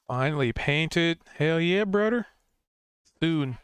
Finally painted. Hell yeah, brother. Soon.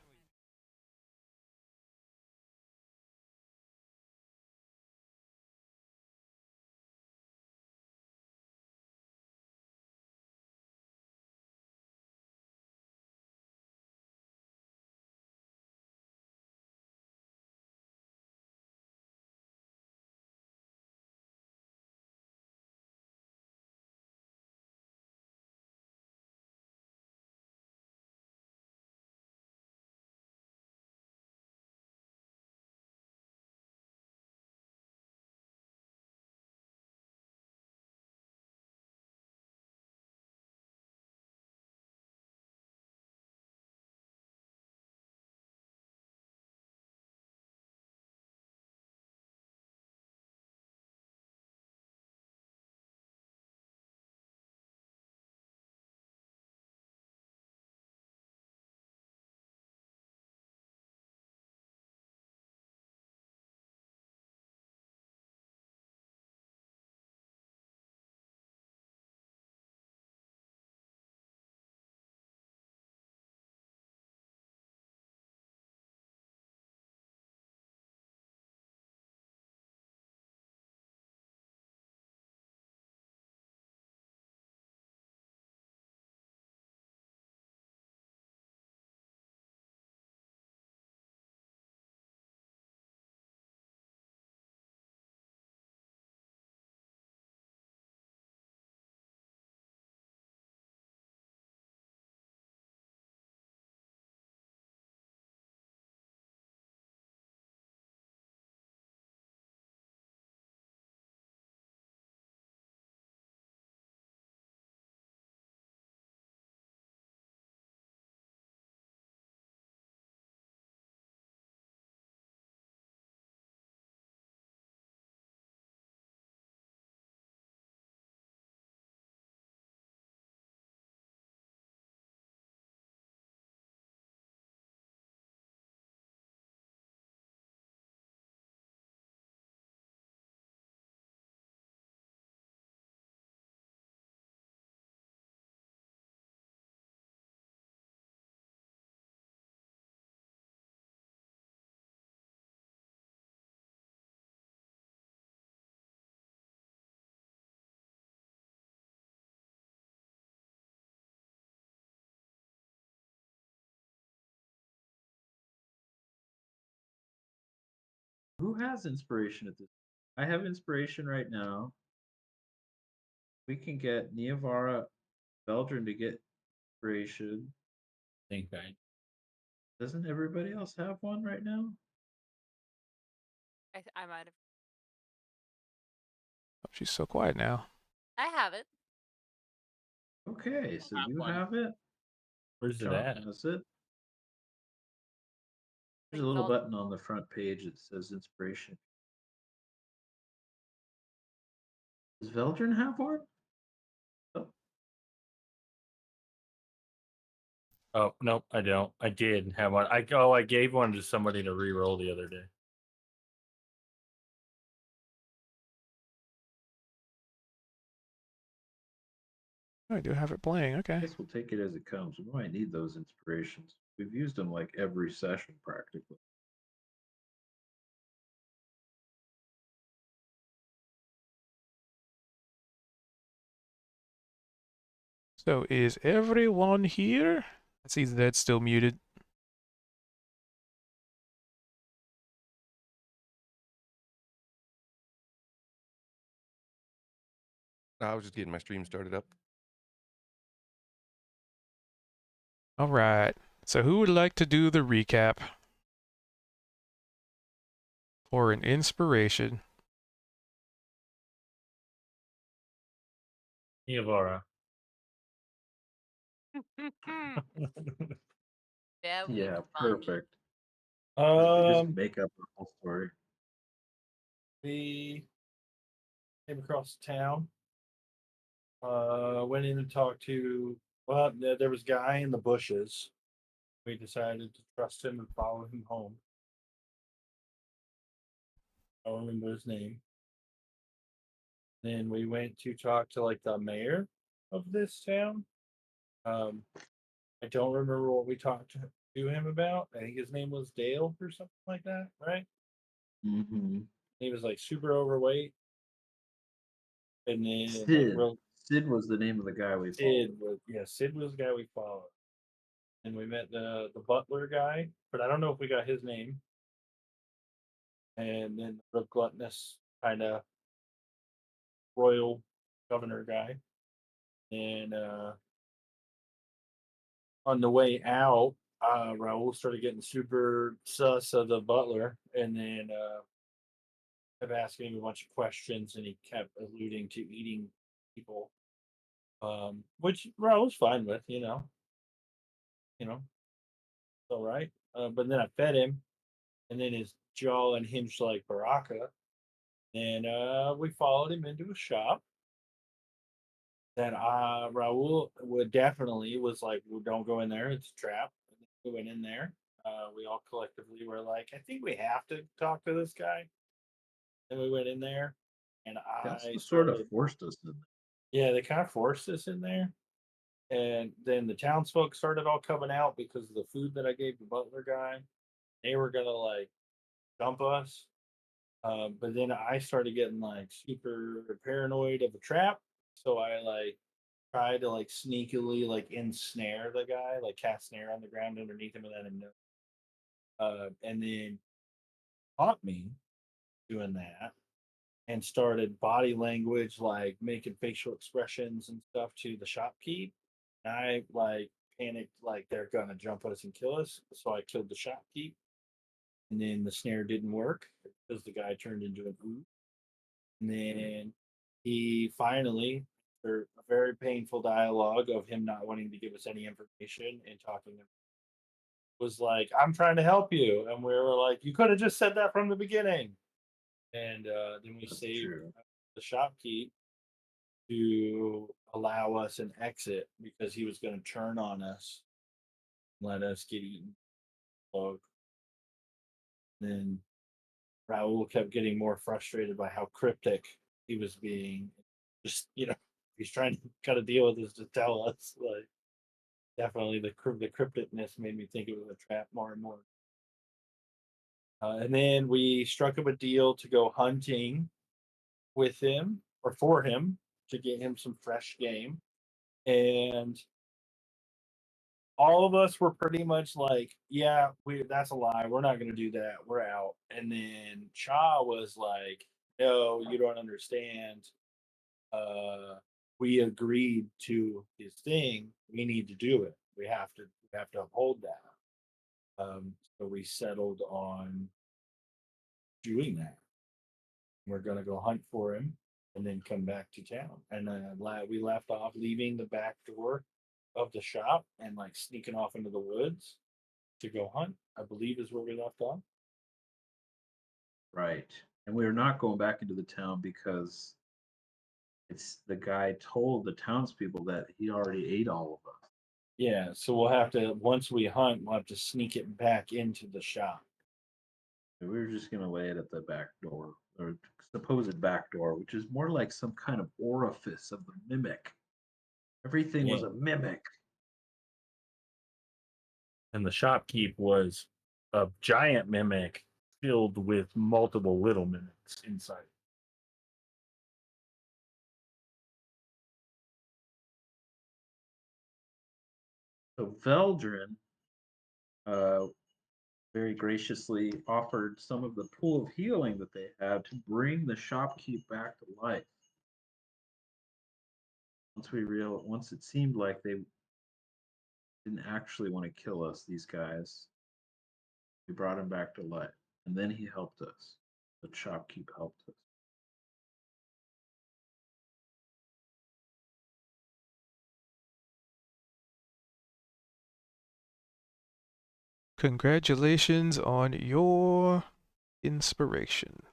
Who has inspiration at this? I have inspiration right now. We can get Niavara Veldrin to get inspiration. Think I Doesn't everybody else have one right now? I might have. Oh, she's so quiet now. I have it. Okay, so have you one. have it. Where's it Sean at? has it. There's Like a little Veld- button on the front page that says inspiration. Does Veldrin have one? Oh, Oh nope, I don't. I did have one. I gave one to somebody to re-roll the other day. Oh, I do have it playing. I Okay. guess we'll take it as it comes. We might need those inspirations. We've used them like every session practically. So is everyone here? I see Zed's still muted. I was just getting my stream started up. All right. So who would like to do the recap for an inspiration? Iavara. yeah, we Yeah, fun. perfect. Just um, make up the whole story. we came across town. Went in and talked to. Well, there was a guy in the bushes. We decided to trust him and follow him home. I don't remember his name. Then we went to talk to like the mayor of this town. I don't remember what we talked to him about. I think his name was Dale or something like that, right? Mm-hmm. He was like super overweight, and then like Sid. real Sid was the name of the guy we followed. Sid was the guy we followed, and we met the butler guy, but I don't know if we got his name. And then the gluttonous kind of royal governor guy, and on the way out, Raul started getting super sus of the butler, and then kept asking him a bunch of questions, and he kept alluding to eating people, which Raul's fine with, all right. But then I fed him, and then his jaw unhinged like Baraka, and we followed him into a shop that Raul would definitely was like, well, don't go in there, it's a trap. And then we went in there. We all collectively were like, I think we have to talk to this guy. And we went in there, and That's I what sort of started. forced us to. Yeah, they kind of forced us in there. And then the townsfolk started all coming out because of the food that I gave the butler guy. They were gonna like dump us. But then I started getting like super paranoid of a trap. So I like tried to like sneakily like ensnare the guy, like cast snare on the ground underneath him and let him know. And then caught me doing that and started body language, like making facial expressions and stuff to the shopkeep. And I like panicked, like they're gonna jump us and kill us. So I killed the shopkeep. And then the snare didn't work because the guy turned into an ooze. And then he finally, after a very painful dialogue of him not wanting to give us any information and talking, was like, I'm trying to help you. And we were like, you could have just said that from the beginning. And then we That's saved true. the shopkeep to allow us an exit because he was going to turn on us, let us get eaten. So then Raul kept getting more frustrated by how cryptic he was being. Just, he's trying to cut a deal with us to tell us. Like, definitely the crypticness made me think it was a trap more and more. And then we struck up a deal to go hunting with him or for him to get him some fresh game. And all of us were pretty much like, yeah, that's a lie. We're not going to do that. We're out. And then Cha was like, no, you don't understand. We agreed to his thing. We need to do it. We have to uphold that. So we settled on doing that. We're going to go hunt for him and then come back to town. And we left off leaving the back door of the shop and like sneaking off into the woods to go hunt, I believe is where we left off. Right. And we were not going back into the town because it's the guy told the townspeople that he already ate all of us. Yeah, so we'll have to, once we hunt, we'll have to sneak it back into the shop. We were just gonna lay it at the back door, or supposed back door, which is more like some kind of orifice of the mimic. Everything was Yeah. a mimic. And the shopkeep was a giant mimic filled with multiple little mimics inside. So Veldrin uh, very graciously offered some of the pool of healing that they had to bring the shopkeep back to life. Once it seemed like they didn't actually want to kill us, these guys, we brought him back to life, and then he helped us. The shopkeep helped us. Congratulations on your inspiration.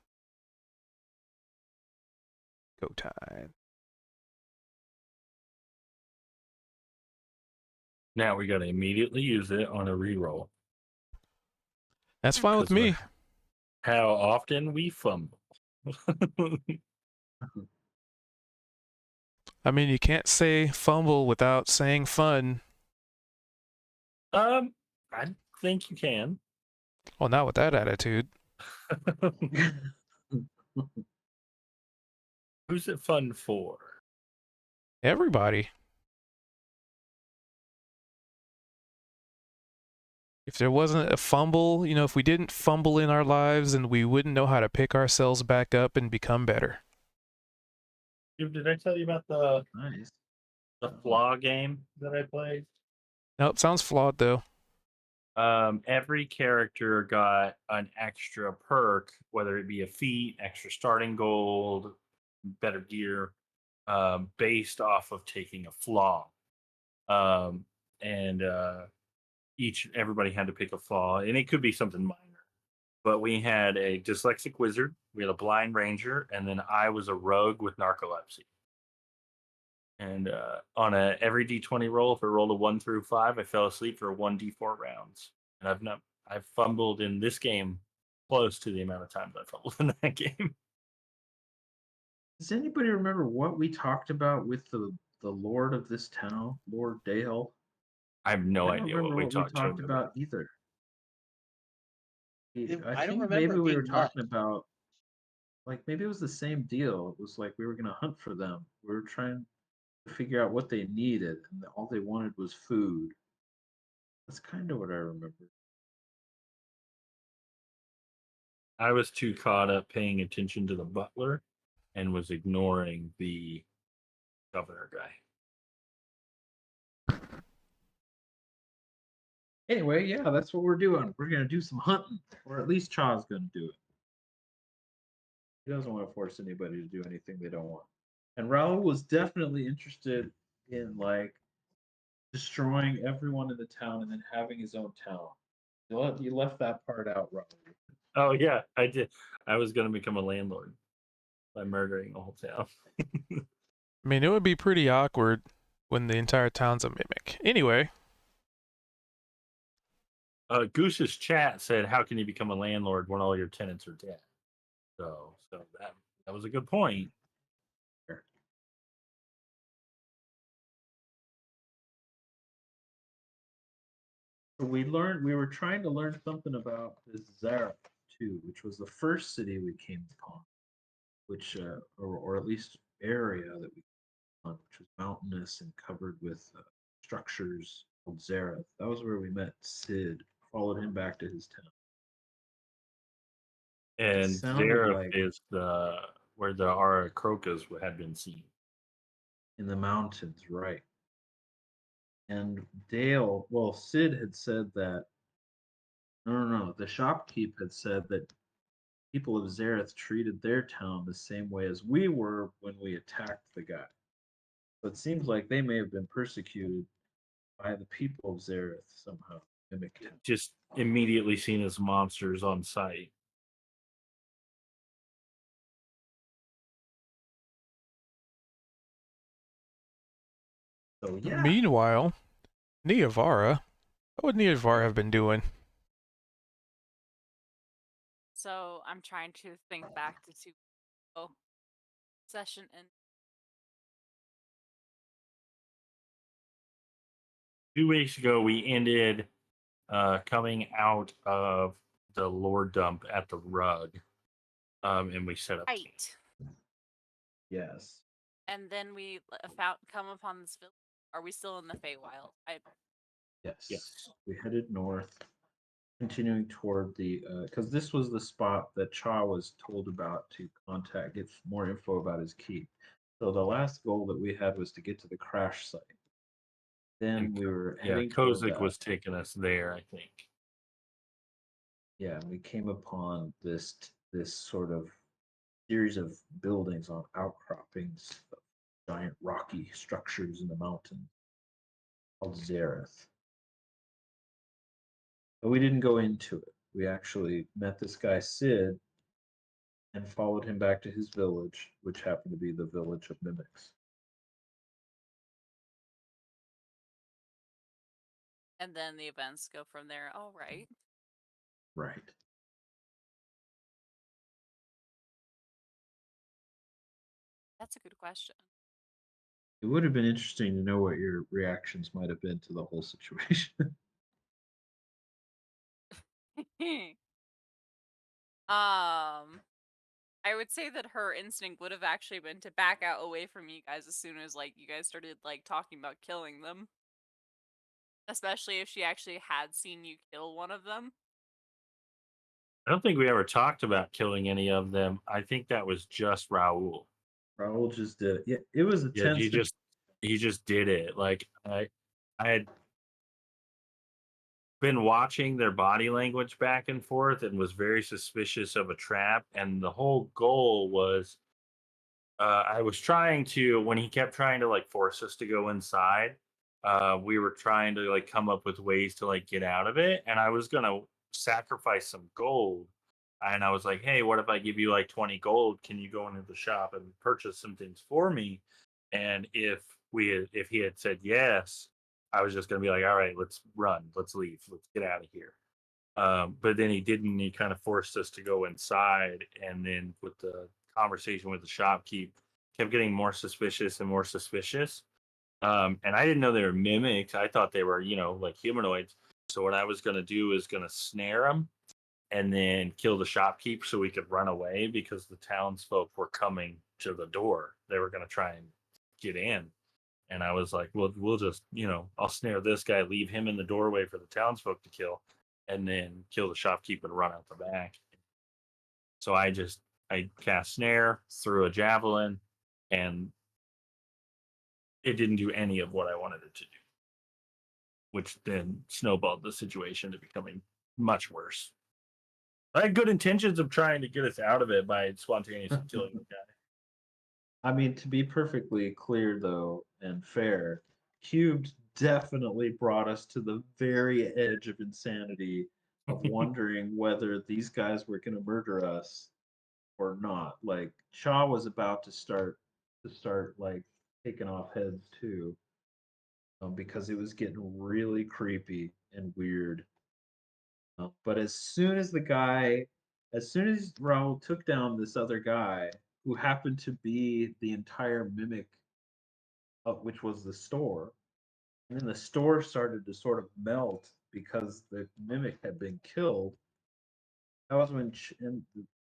Go time. Now we got to immediately use it on a reroll. That's fine with me. How often we fumble. I mean, you can't say fumble without saying fun. I think you can. Well, not with that attitude. Who's it fun for? Everybody. If there wasn't a fumble, if we didn't fumble in our lives, then we wouldn't know how to pick ourselves back up and become better. Did I tell you about the Nice. flaw game that I played? Nope, sounds flawed though. Every character got an extra perk, whether it be a feat, extra starting gold, better gear, based off of taking a flaw. And everybody had to pick a flaw, and it could be something minor. But we had a dyslexic wizard, we had a blind ranger, and then I was a rogue with narcolepsy. And on every D20 roll, if I rolled a 1 through 5, I fell asleep for 1d4 rounds. And I've fumbled in this game close to the amount of times I fumbled in that game. Does anybody remember what we talked about with the lord of this town, Lord Dale? I have no I don't idea what remember we what we talked to him talked about either. I I don't think remember maybe it we were being much. talking about, like, maybe it was the same deal. It was like we were going to hunt for them. We were trying to figure out what they needed, and all they wanted was food. That's kind of what I remember. I was too caught up paying attention to the butler and was ignoring the governor guy. Anyway, yeah, that's what we're doing. We're going to do some hunting, or at least Chaw's going to do it. He doesn't want to force anybody to do anything they don't want. And Raul was definitely interested in, like, destroying everyone in the town and then having his own town. You left that part out, Raul. Oh yeah, I did. I was going to become a landlord by murdering the whole town. I mean, it would be pretty awkward when the entire town's a mimic. Anyway, Goose's chat said, "How can you become a landlord when all your tenants are dead?" So that was a good point. We were trying to learn something about this Zareth too, which was the first city we came upon, which or at least area that we came on, which was mountainous and covered with structures called Zareth. That was where we met Sid. Followed him back to his town. And Sounded Zareth like is where the Aracrocas had been seen. in the mountains, right? And Sid had said that. No. The shopkeep had said that people of Zareth treated their town the same way as we were when we attacked the guy. So it seems like they may have been persecuted by the people of Zareth somehow. Mimicked him. Just immediately seen as monsters on sight. So yeah, meanwhile, Niavara, what would Niavara have been doing? So I'm trying to think back to session and 2 weeks ago, we ended coming out of the lore dump at the rug, and we set up camp. right. yes. And then we found come upon this village. Are we still in the Feywild? Yes. We headed north, continuing toward the because this was the spot that Cha was told about to contact, get more info about his keep. So the last goal that we had was to get to the crash site. Then And we were Yeah, heading toward Kozik that. was taking us there, I think. Yeah, we came upon this sort of series of buildings on outcroppings of giant rocky structures in the mountain called Zareth. But we didn't go into it. We actually met this guy Sid and followed him back to his village, which happened to be the village of mimics. And then the events go from there. All right. Right. That's a good question. It would have been interesting to know what your reactions might have been to the whole situation. I would say that her instinct would have actually been to back out away from you guys as soon as like you guys started like talking about killing them. Especially if she actually had seen you kill one of them. I don't think we ever talked about killing any of them. I think that was just Raul. Raul just did it. Yeah, it was a Yeah, tense he just did it. Like I had been watching their body language back and forth and was very suspicious of a trap. And the whole goal was I was trying to when he kept trying to like force us to go inside, we were trying to like come up with ways to like get out of it. And I was gonna sacrifice some gold. And I was like, hey, what if I give you like 20 gold? Can you go into the shop and purchase some things for me? And if he had said yes, I was just gonna be like, all right, let's run, let's leave, let's get out of here. But then he didn't. He kind of forced us to go inside, and then with the conversation with the shopkeep, kept getting more suspicious and more suspicious. And I didn't know they were mimics. I thought they were, like humanoids. So what I was going to do is going to snare them and then kill the shopkeep so we could run away because the townsfolk were coming to the door. They were going to try and get in. And I was like, well, we'll just, I'll snare this guy, leave him in the doorway for the townsfolk to kill, and then kill the shopkeep and run out the back. So I cast snare, threw a javelin, and it didn't do any of what I wanted it to do, which then snowballed the situation to becoming much worse. I had good intentions of trying to get us out of it by spontaneously killing the guy. I mean, to be perfectly clear though and fair, Cubed definitely brought us to the very edge of insanity of wondering whether these guys were going to murder us or not. Like Shaw was about to start like taking off heads too, because it was getting really creepy and weird. But as soon as Raul took down this other guy who happened to be the entire mimic of which was the store, and then the store started to sort of melt because the mimic had been killed. That was when and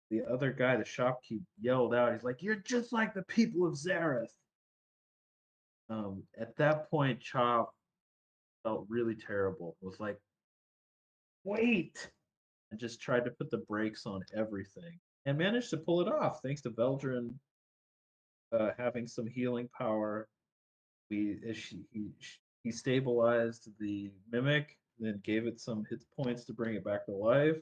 the other guy, the shopkeep, yelled out. He's like, "You're just like the people of Zareth." At that point, Chop felt really terrible. Was like, "Wait!" and just tried to put the brakes on everything, and managed to pull it off thanks to Veldrin having some healing power. He stabilized the mimic, then gave it some hit points to bring it back to life.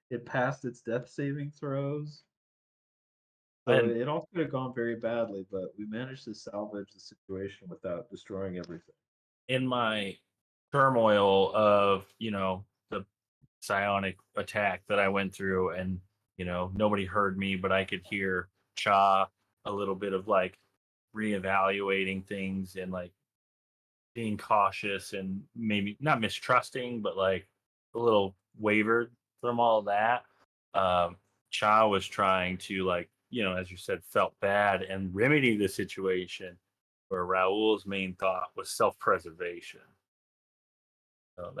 It passed its death saving throws. So And it all could have gone very badly, but we managed to salvage the situation without destroying everything. in my turmoil of, the psionic attack that I went through, and nobody heard me, but I could hear Cha a little bit of like reevaluating things and like being cautious and maybe not mistrusting, but like a little wavered from all that. Um, Cha was trying to like, as you said, felt bad and remedy the situation where Raul's main thought was self-preservation. So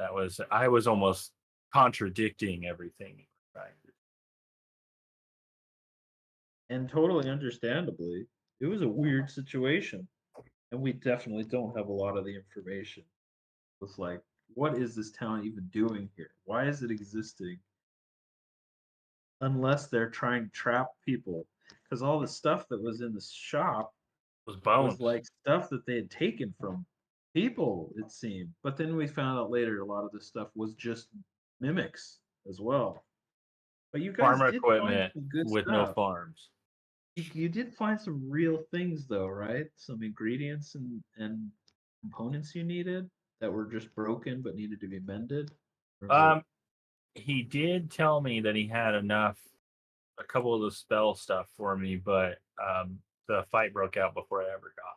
I was almost contradicting everything you were trying to do. And totally understandably, it was a weird situation. And we definitely don't have a lot of the information. It's like, what is this town even doing here? Why is it existing? Unless they're trying to trap people. Because all the stuff that was in the shop It was was bones. like stuff that they had taken from people, it seemed. But then we found out later a lot of this stuff was just mimics as well. But you guys Farm did find equipment some good with no stuff. farms. You did find some real things though, right? Some ingredients and components you needed that were just broken but needed to be mended. Or was it Um, he did tell me that he had a couple of the spell stuff for me, but the fight broke out before I ever got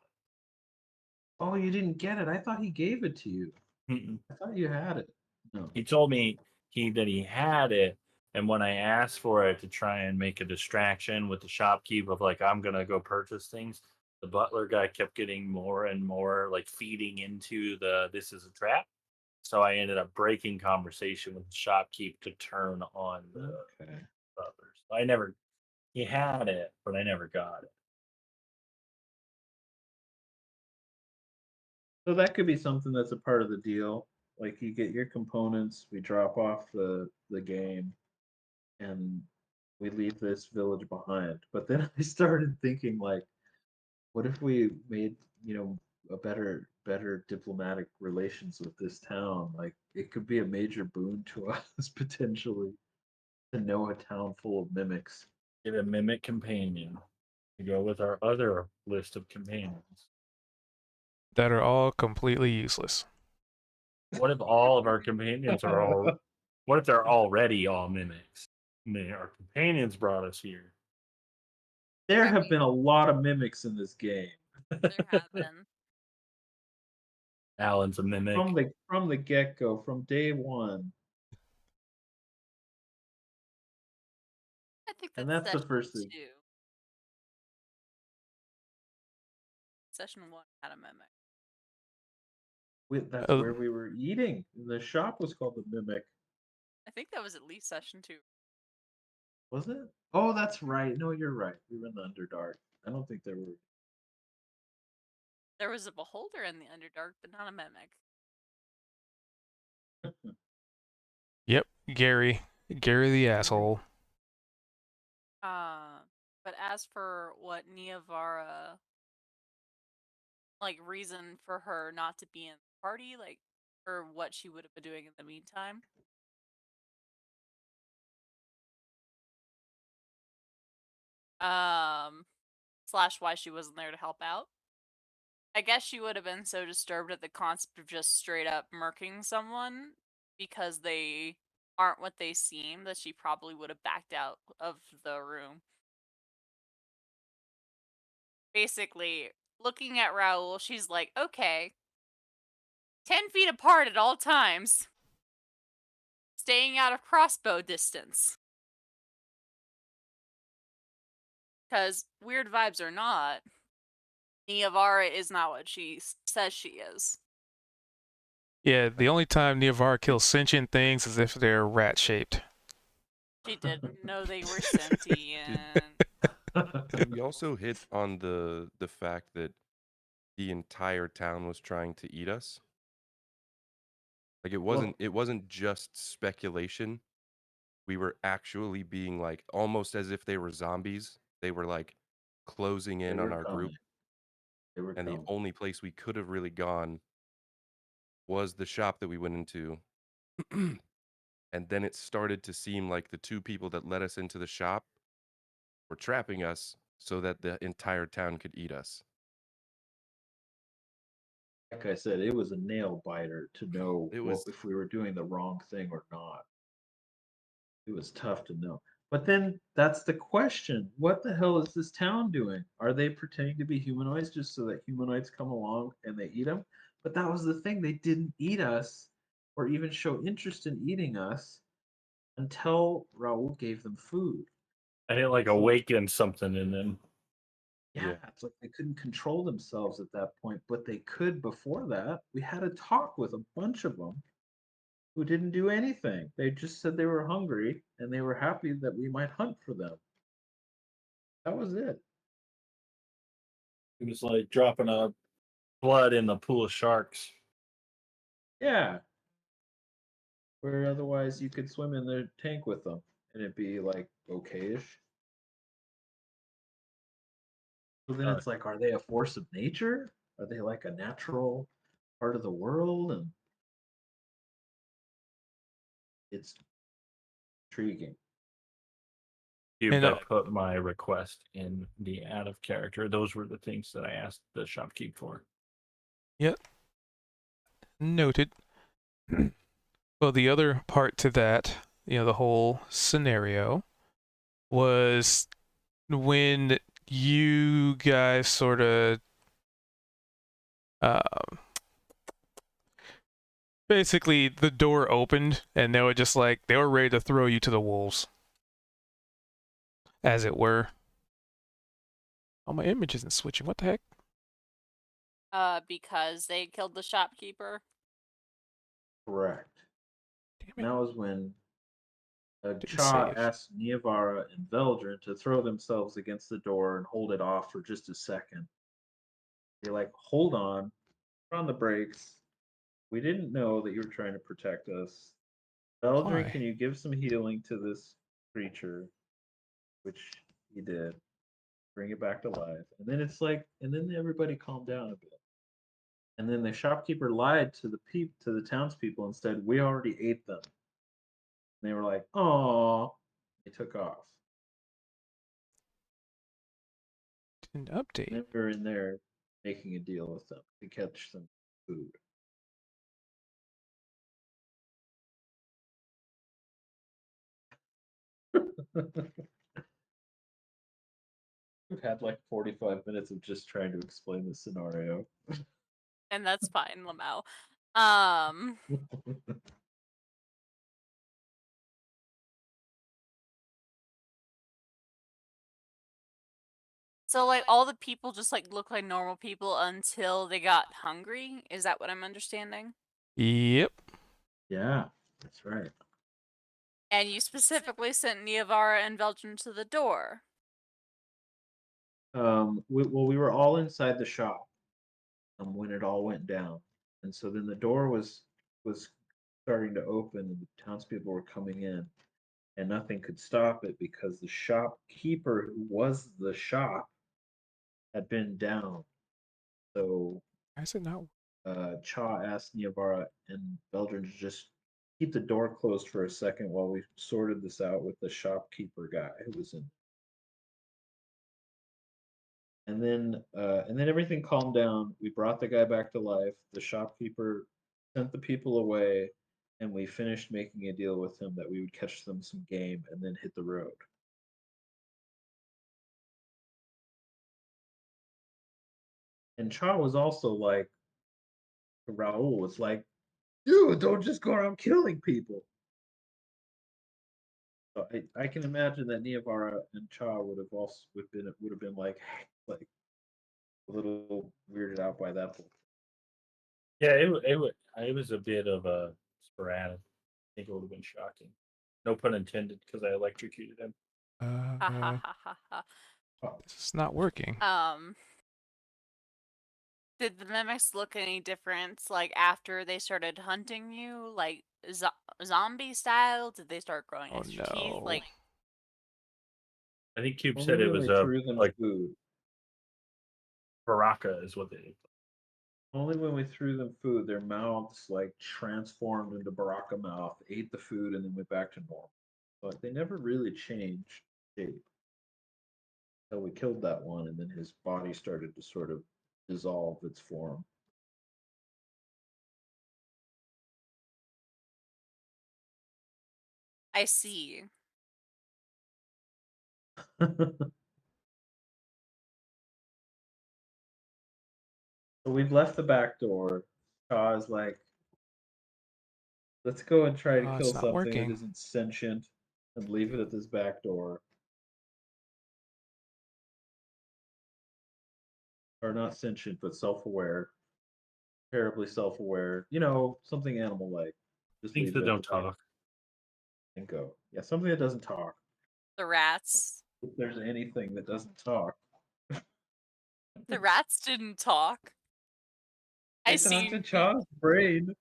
oh, you didn't get it. I thought he gave it to you. it. Mm-mm. I thought you had it. No. He told me that he had it, and when I asked for it to try and make a distraction with the shopkeep of like I'm gonna go purchase things, the butler guy kept getting more and more like feeding into the this is a trap. So I ended up breaking conversation with the shopkeep to turn on the Okay. butler. So I never he had it, but I never got it. So that could be something that's a part of the deal. Like you get your components, we drop off the game, and we leave this village behind. But then I started thinking like, what if we made, a better diplomatic relations with this town? Like it could be a major boon to us potentially to know a town full of mimics. Get a mimic companion to go with our other list of companions. That are all completely useless. What if all of our companions are all? What if they're already all mimics? Our companions brought us here. There I have mean, been a lot of mimics in this game. there have been. Alan's a mimic. From the get-go, from day one. I think And that's that's the session first thing. 2. Session 1 had a mimic. That's Uh, where we were eating. The shop was called the Mimic, I think that was at least session 2. wasn't it? Oh, that's right. No, you're right. We were in the Underdark. I don't think there were. There was a beholder in the Underdark, but not a mimic. Yep, Gary. Gary the asshole. But as for what Niavara, like, reason for her not to be in the party, like, or what she would have been doing in the meantime. Slash why she wasn't there to help out. I guess she would have been so disturbed at the concept of just straight up murking someone because they aren't what they seem that she probably would have backed out of the room. Basically, looking at Raoul, she's like, okay, 10 feet apart at all times, staying out of crossbow distance. Because weird vibes or not, Niavara is not what she says she is. Yeah, the only time Niavara kills sentient things is if they're rat-shaped. She didn't know they were sentient. Did we also hit on the fact that the entire town was trying to eat us? Like it wasn't just speculation. We were actually being like almost as if they were zombies. They were like closing They in on were our coming. group. They were And the coming. only place we could have really gone was the shop that we went into. And then it started to seem like the two people that led us into the shop were trapping us so that the entire town could eat us. Like I said, it was a nail biter to know It was if we were doing the wrong thing or not. It was tough to know. But then that's the question. What the hell is this town doing? Are they pretending to be humanoids just so that humanoids come along and they eat them? But that was the thing. They didn't eat us or even show interest in eating us until Raul gave them food. I didn't like awaken something in them. Yeah, Yeah. it's like they couldn't control themselves at that point, but they could before that. We had a talk with a bunch of them who didn't do anything. They just said they were hungry and they were happy that we might hunt for them. That was it. It was like dropping a blood in the pool of sharks. Yeah. Where otherwise you could swim in the tank with them and it'd be like okayish. So then it's like, are they a force of nature? Are they like a natural part of the world? And it's intriguing. And, I put my request in the out of character. Those were the things that I asked the shopkeep for. Yep. Noted. Well, the other part to that, the whole scenario was when you guys sort of basically the door opened and they were just like they were ready to throw you to the wolves, as it were. Oh, my image isn't switching. What the heck? Because they killed the shopkeeper. Correct. Damn And it. that was when Didn't Cha save. asked Niavara and Veldrin to throw themselves against the door and hold it off for just a second. They're like, hold on, put on the brakes. We didn't know that you were trying to protect us. Veldrin, can Why? you give some healing to this creature? Which he did. Bring it back to life. And then it's like, and then everybody calmed down a bit. And then the shopkeeper lied to the townspeople and said, "We already ate them." And they were like, "Oh," they took off. Didn't And update. then we were in there making a deal with them to catch some food. We've had like 45 minutes of just trying to explain the scenario. And that's fine, Lamau. Um, so like all the people just like look like normal people until they got hungry. Is that what I'm understanding? Yep. Yeah, that's right. And you specifically sent Niavara and Veldrin to the door. We were all inside the shop when it all went down, and so then the door was starting to open, and the townspeople were coming in, and nothing could stop it because the shopkeeper, who was the shop, had been down. So Why is it not? Cha asked Niavara and Beldrin to just keep the door closed for a second while we sorted this out with the shopkeeper guy who was in. And then everything calmed down. We brought the guy back to life. The shopkeeper sent the people away, and we finished making a deal with him that we would catch them some game and then hit the road. And Cha was also like, Raul was like, dude, don't just go around killing people. So I can imagine that Niavara and Cha would have been like a little weirded out by that. Yeah, it was a bit of a sporadic. I think it would have been shocking. No pun intended, because I electrocuted him. Ha ha ha ha ha. This is not working. Did the mimics look any different, like after they started hunting you, like zombie style? Did they start growing Oh extra teeth? no. Like, I think Cube Only said it when was we threw them like food. Baraka is what they. Only when we threw them food, their mouths like transformed into Baraka mouth, ate the food, and then went back to normal. But they never really changed shape. So we killed that one, and then his body started to sort of dissolve its form. I see. So we've left the back door. Shaw is like, let's go and try to Oh, kill it's not something that working. isn't sentient and leave it at this back door. Or not sentient, but self aware. Terribly self aware. You know, something animal like. Just Things leave it that at the don't back talk. and go. Yeah, something that doesn't talk. The rats. If there's anything that doesn't talk. The rats didn't talk. I They talked to see. Chaw's brain.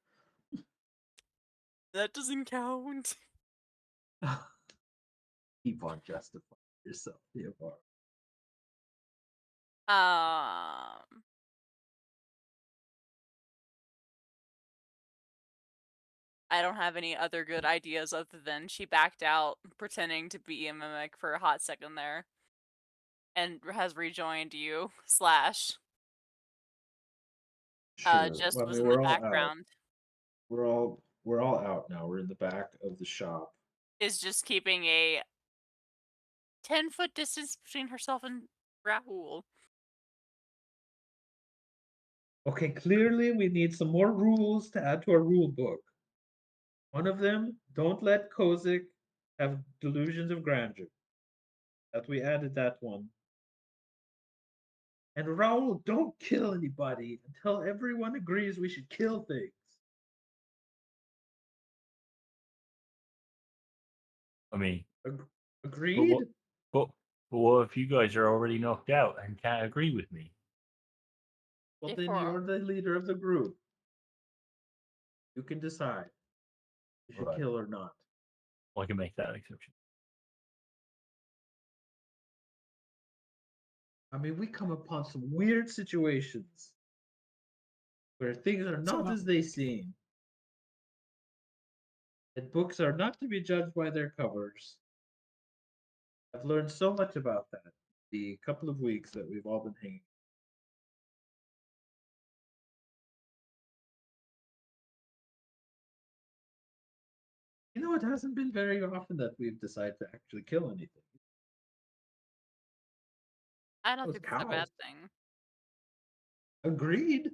That doesn't count. Keep on justifying yourself, Theobald. I don't have any other good ideas other than she backed out, pretending to be a mimic for a hot second there, and has rejoined you. Slash, Sure. just Well, I was mean, in the we're all out. background. We're all out now. We're in the back of the shop. Is just keeping a 10-foot distance between herself and Rahul. Okay, clearly we need some more rules to add to our rule book. One of them, don't let Kozik have delusions of grandeur. That we added that one. And Raul, don't kill anybody until everyone agrees we should kill things. I mean, Ag- but Agreed? what, but, but what if you guys are already knocked out and can't agree with me? Well, If then we're you're the leader of the group. You can decide if you should Right. kill or not. Well, I can make that exception. I mean, we come upon some weird situations where things are It's not not as they seem. And books are not to be judged by their covers. I've learned so much about that the couple of weeks that we've all been hanging. You know, it hasn't been very often that we've decided to actually kill anything. I don't Those think that's a bad cows. thing. Agreed.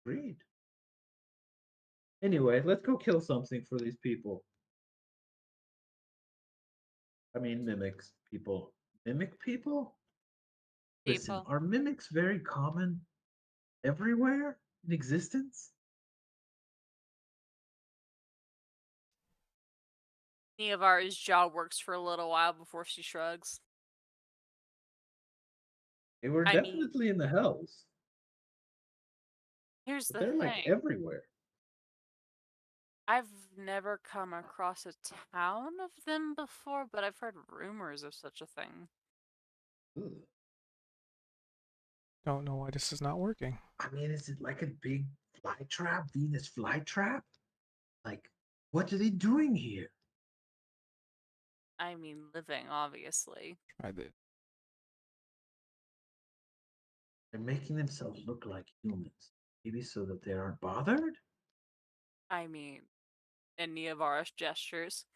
Agreed. Anyway, let's go kill something for these people. I mean, mimics people. Mimic people? Listen, People. are mimics very common everywhere in existence? Niavara's jaw works for a little while before she shrugs. They were I mean, definitely in the hells, here's but the they're like thing. everywhere. I've never come across a town of them before, but I've heard rumors of such a thing. Ugh. don't know why this is not working. I mean, is it like a big fly trap, Venus flytrap? Like, what are they doing here? I mean, living, obviously. Try this. They're making themselves look like humans, maybe so that they aren't bothered? I mean, in Niavara's gestures.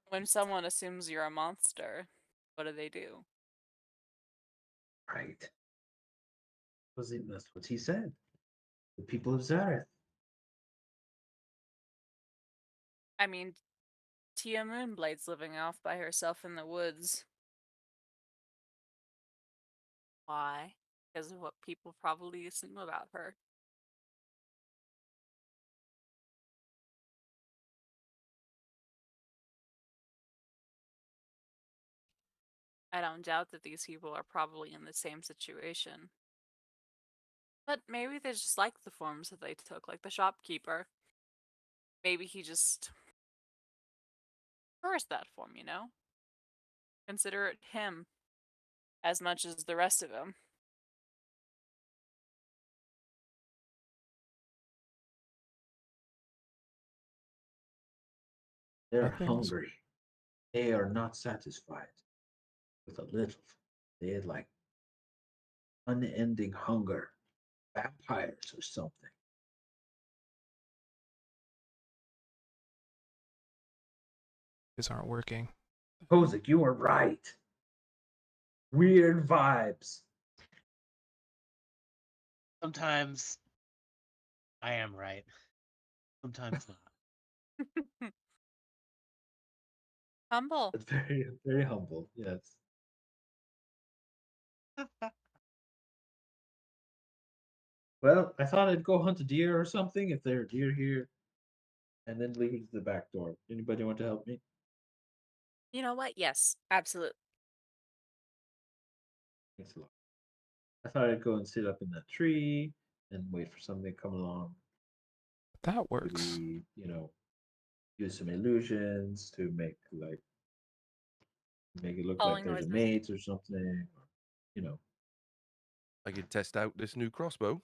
When someone assumes you're a monster, what do? Right. That's what he said. The people of Zareth. I mean, Tia Moonblade's living off by herself in the woods. Why? Because of what people probably assume about her. I don't doubt that these people are probably in the same situation. But maybe they just like the forms that they took, like the shopkeeper. Maybe he just prefers that form, you know? Consider it him as much as the rest of them. They're Nothing's hungry. They are not satisfied with a little. They had like unending hunger, vampires or something. these aren't working. Kozik, you were right. Weird vibes. Sometimes I am right. Sometimes not. Humble. But very, very humble. Yes. Well, I thought I'd go hunt a deer or something if there are deer here, and then leave it to the back door. Anybody want to help me? You know what? Yes, absolutely. Thanks a lot. I thought I'd go and sit up in that tree and wait for something to come along. That works. Maybe, use some illusions to make it look like Calling there's a noises. mate or something. You know. I could test out this new crossbow.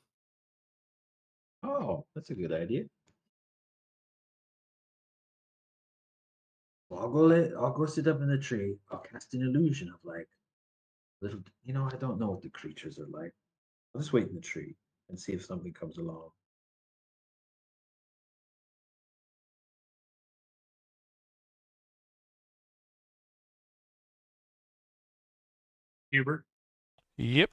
Oh, that's a good idea. Well, I'll go sit up in the tree. I'll cast an illusion of like little. I don't know what the creatures are like. I'll just wait in the tree and see if something comes along. Hubert, Yep.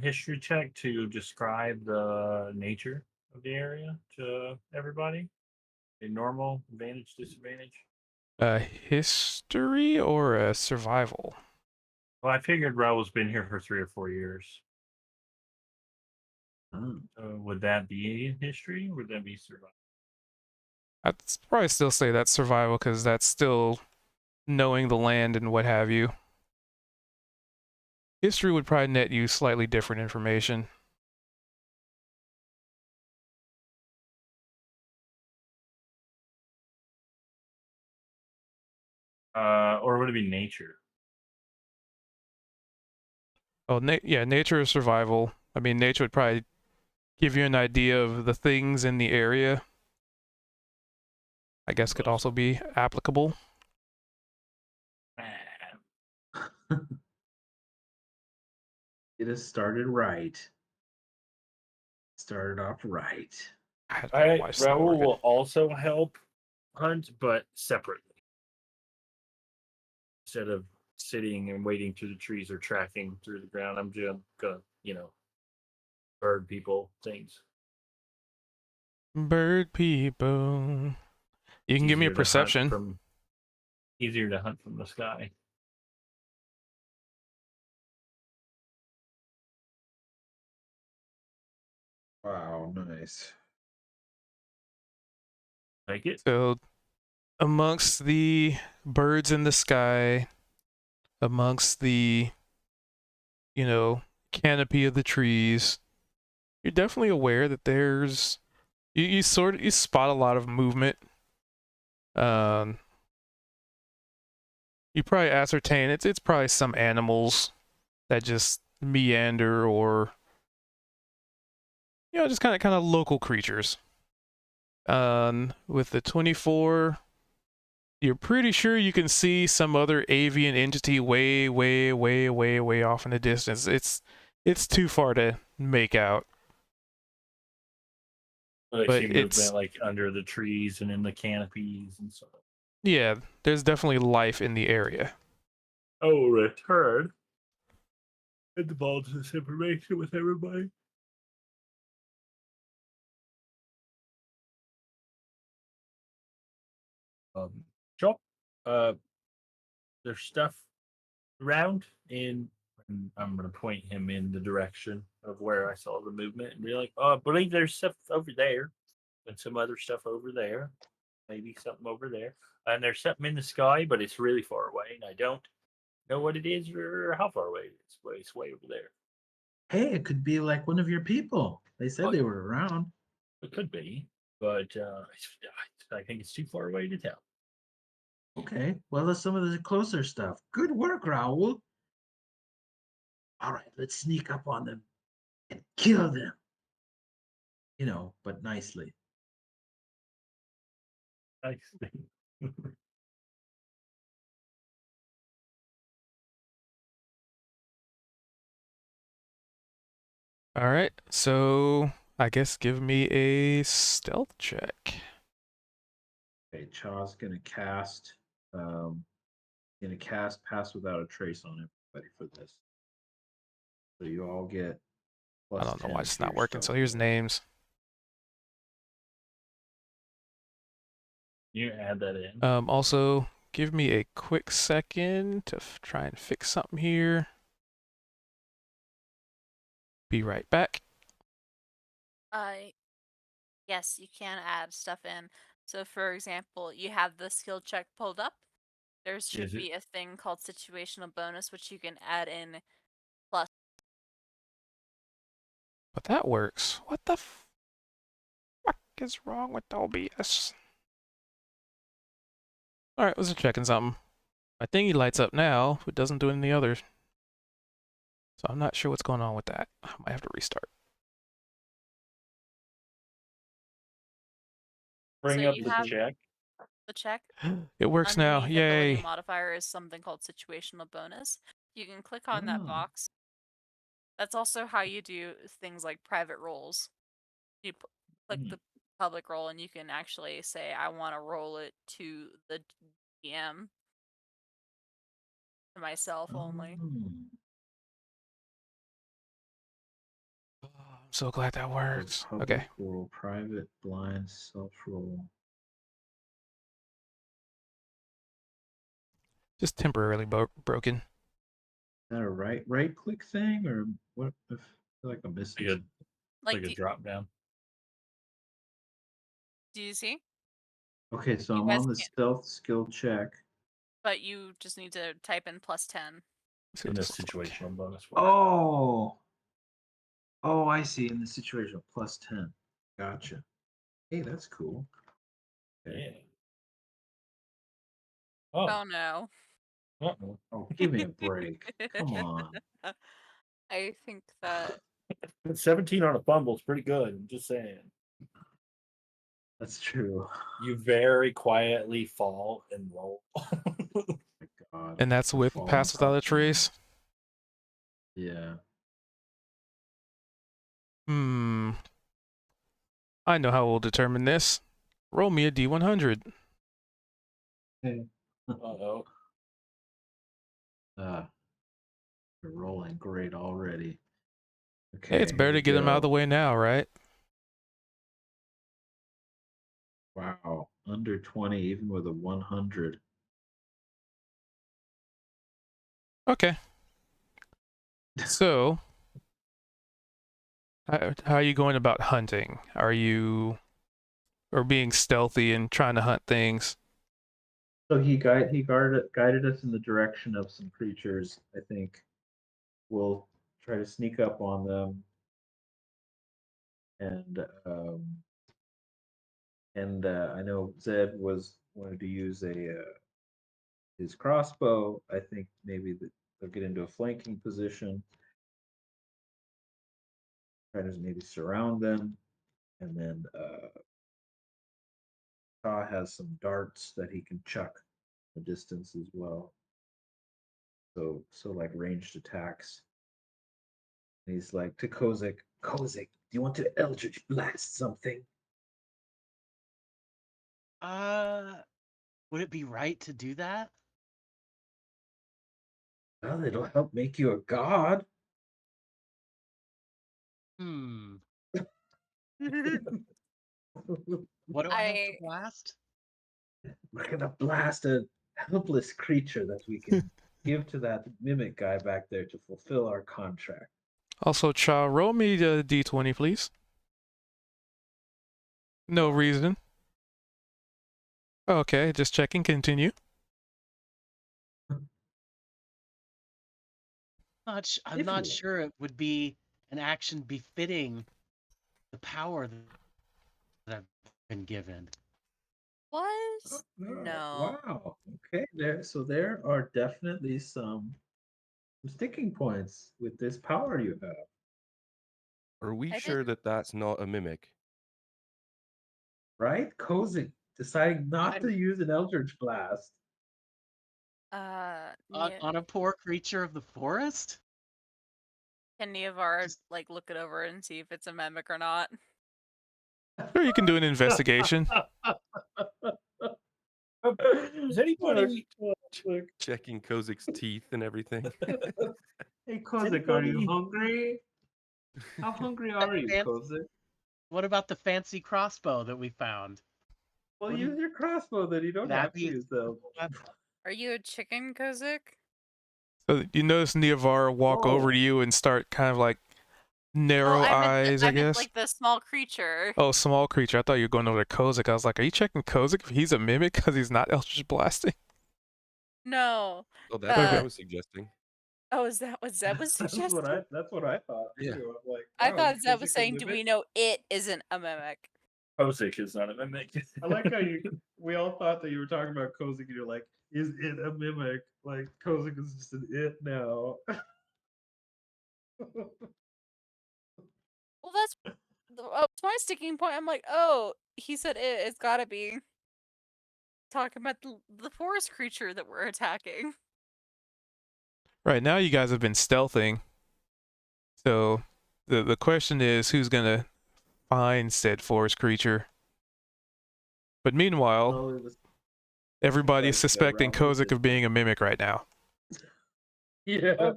history check to describe the nature of the area to everybody. A normal, advantage, disadvantage. A history or a survival? Well, I figured Raul's been here for 3 or 4 years. Oh. Would that be history? Or would that be survival? I'd probably still say that's survival because that's still knowing the land and what have you. History would probably net you slightly different information. Or would it be nature? Oh, yeah, nature is survival. I mean, nature would probably give you an idea of the things in the area. I guess could also be applicable. It has started right. Started off right. I don't know why it's not Raul working. will also help hunt, but separately. Instead of sitting and waiting through the trees or tracking through the ground, I'm just gonna, bird people things. Bird people. You can give me a Easier to hunt perception. easier to hunt from the sky. Wow, nice. Like it. So, amongst the birds in the sky, amongst the, canopy of the trees, you're definitely aware that there's you spot a lot of movement. You probably ascertain it's probably some animals that just meander, or just kind of local creatures. With the 24, you're pretty sure you can see some other avian entity way, way, way, way, way off in the distance. It's too far to make out. I But see it's movement like under the trees and in the canopies and stuff. Yeah, there's definitely life in the area. Oh, return. And divulge this information with everybody. Sure. There's stuff around and I'm gonna point him in the direction of where I saw the movement and be like, oh, I believe there's stuff over there and some other stuff over there. Maybe something over there. And there's something in the sky, but it's really far away, and I don't know what it is or how far away it is. But it's way over there. Hey, it could be like one of your people. They said Oh, they were around. it could be, but I think it's too far away to tell. Okay, well, there's some of the closer stuff. Good work, Raoul. All right, let's sneak up on them and kill them. But nicely. Nice. All right, so I guess give me a stealth check. Okay, Chaw's gonna cast Pass Without a Trace on everybody for this. So you all get I plus don't know 10 why it's to not your working. So stealth here's roll. names. You add that in. Also, give me a quick second to try and fix something here. Be right back. Yes, you can add stuff in. So, for example, you have the skill check pulled up. There should Is it? be a thing called situational bonus, which you can add in plus. But that works. What the fuck is wrong with OBS? All right, was just checking something. My thingy lights up now, but doesn't do any others. So I'm not sure what's going on with that. I might have to restart. Bring So up you the have check. the check. It works now. Underneath ability Yay. modifier is something called situational bonus. You can click on that Oh. box. That's also how you do things like private roles. You click Hmm. the public role and you can actually say, I want to roll it to the DM, to myself only. Oh. I'm so glad that So works. public Okay. roll, private, blind, self roll. Just temporarily broken. that a right click thing or what? I feel like I'm missing. Like a- something. Like, like a drop down. do you see? Okay, so You I'm guys on the can't- stealth skill check. But you just need to type in +10. See In what this this looks like. situational bonus. bar. Oh, oh, I see. In the situation, +10. Gotcha. Hey, that's cool. Yeah. Oh, Oh. no. Uh-oh. Oh, give me a break. Come on. I think that 17 on a fumble is pretty good. I'm just saying. That's true. You very quietly fall and roll. My God. And that's with Falling Pass Without a apart from me. Trace. Yeah. I know how we'll determine this. Roll me a D100. Okay. Uh-oh. We're rolling great already. Hey, it's Okay, better here to we get them out of the go. way now, right? Wow, under 20, even with a 100. Okay. So, how are you going about hunting? Are you or being stealthy and trying to hunt things? So he guided us in the direction of some creatures. I think we'll try to sneak up on them and I know Zed wanted to use his crossbow. I think maybe they'll get into a flanking position, try to maybe surround them, and then Shaw has some darts that he can chuck a distance as well. So like ranged attacks. And he's like to Kozik, do you want to Eldritch blast something? Would it be right to do that? Well, it'll help make you a god. Hmm. What do I have to I blast? We're gonna blast a helpless creature that we can give to that mimic guy back there to fulfill our contract. Also, Cha, roll me the D20, please. No reason. Okay, just checking. Continue. I'm If not you sure it would be an action befitting the power that I've been given. was no. Wow. Okay. There are definitely some sticking points with this power you have, Are we I sure didn't. that that's not a mimic? right? Kozik deciding not to use an Eldritch blast. On a poor creature of the forest? Can Neovar Just- like look it over and see if it's a mimic or not? Sure, you can do an investigation. Is anybody Checking Kozik's teeth and everything. Hey, Kozik, are you hungry? How hungry are you, Fancy- Kozik? What about the fancy crossbow that we found? Well, Wouldn't use your crossbow then. You don't that have to be a use them. weapon? Are you a chicken, Kozik? So you notice Neovar walk over to you and start kind of like narrow eyes, I I meant guess. like the small creature. Oh, small creature. I thought you were going over to Kozik. I was like, are you checking Kozik if he's a mimic because he's not Eldritch blasting? No. Oh, that's what I Okay. was suggesting. Oh, is that what Zeb was suggesting? That's what I thought Yeah. too. I'm like, I wow, thought is Zeb was Kozik a saying, "Do mimic? we know it isn't a mimic?" Posick is not a mimic. I like how we all thought that you were talking about Kozik and you're like, is it a mimic? Like Kozik is just an it now. Well, that's my sticking point. I'm like, oh, he said it. It's gotta be talking about the forest creature that we're attacking. Right now, you guys have been stealthing. So the question is, who's gonna find said forest creature? But meanwhile, Well, it was everybody's like, suspecting around the Kozik of being a mimic right now. yeah.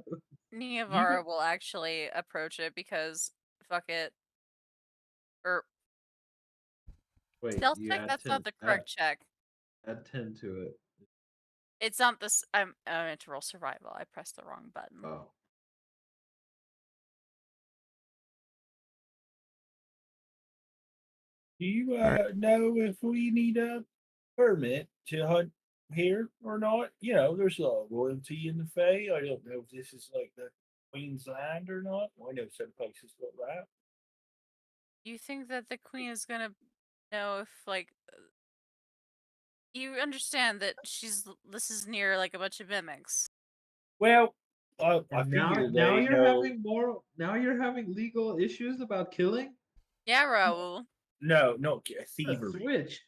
Neavara will actually approach it because fuck it. Or Wait, stealth you check. add That's 10. not the correct check. Add 10 to it. It's not this. I meant to roll survival. I pressed the wrong button. Oh. Do you Alright. know if we need a permit to hunt here or not? You know, there's a lot of royalty in the Fae. I don't know if this is like the Queen's land or not. I know some places got that. You think that the queen is gonna know if like you understand that this is near like a bunch of mimics. Well, I And figure now they you're know. having more. Now you're having legal issues about killing. Yeah, Raoul. No, no, A thievery. switch.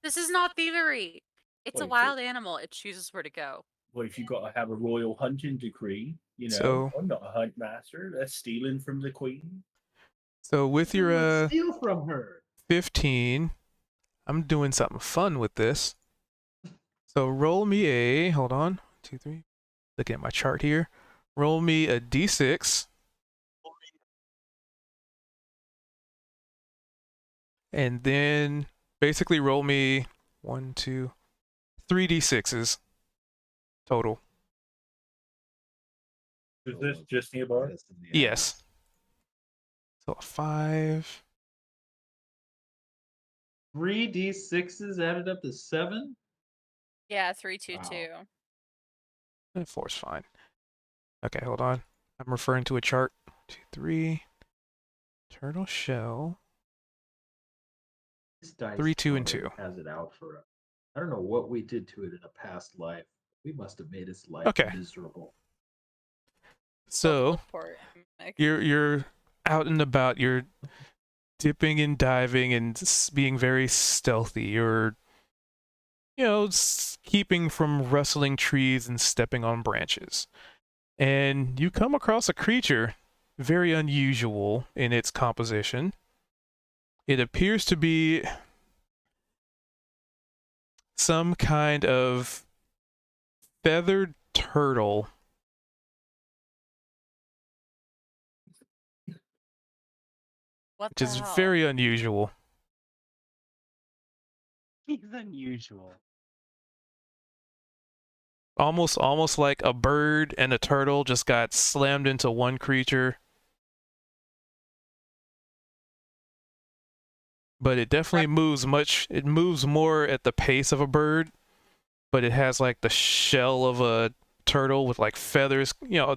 This is not thievery. It's a Wait, wild animal. It chooses where to go. Well, if you got to have a royal hunting decree, you know, So I'm not a hunt master. That's stealing from the queen. with Do not your steal from her. 15, I'm doing something fun with this. So roll me a, hold on, 2, 3. Looking at my chart here. Roll me a d6. And then basically roll me 1, 2, 3 d6s total. Is this just nearby? Yes, in the Yes. ass. So a 5. 3d6s added up to 7. Yeah, 3, 2, Wow. 2. And 4's fine. Okay, hold on. I'm referring to a chart. 2, 3. Turtle shell. This dice 3, 2, and already 2. has it out for us. I don't know what we did to it in a past life. We must have made its life Okay. miserable. So Poor mimic. you're out and about. You're dipping and diving and being very stealthy. You're, keeping from rustling trees and stepping on branches. And you come across a creature very unusual in its composition. It appears to be some kind of feathered turtle, What which the is hell? very unusual. He's unusual. Almost like a bird and a turtle just got slammed into one creature. But it definitely it moves more at the pace of a bird, but it has like the shell of a turtle with like feathers,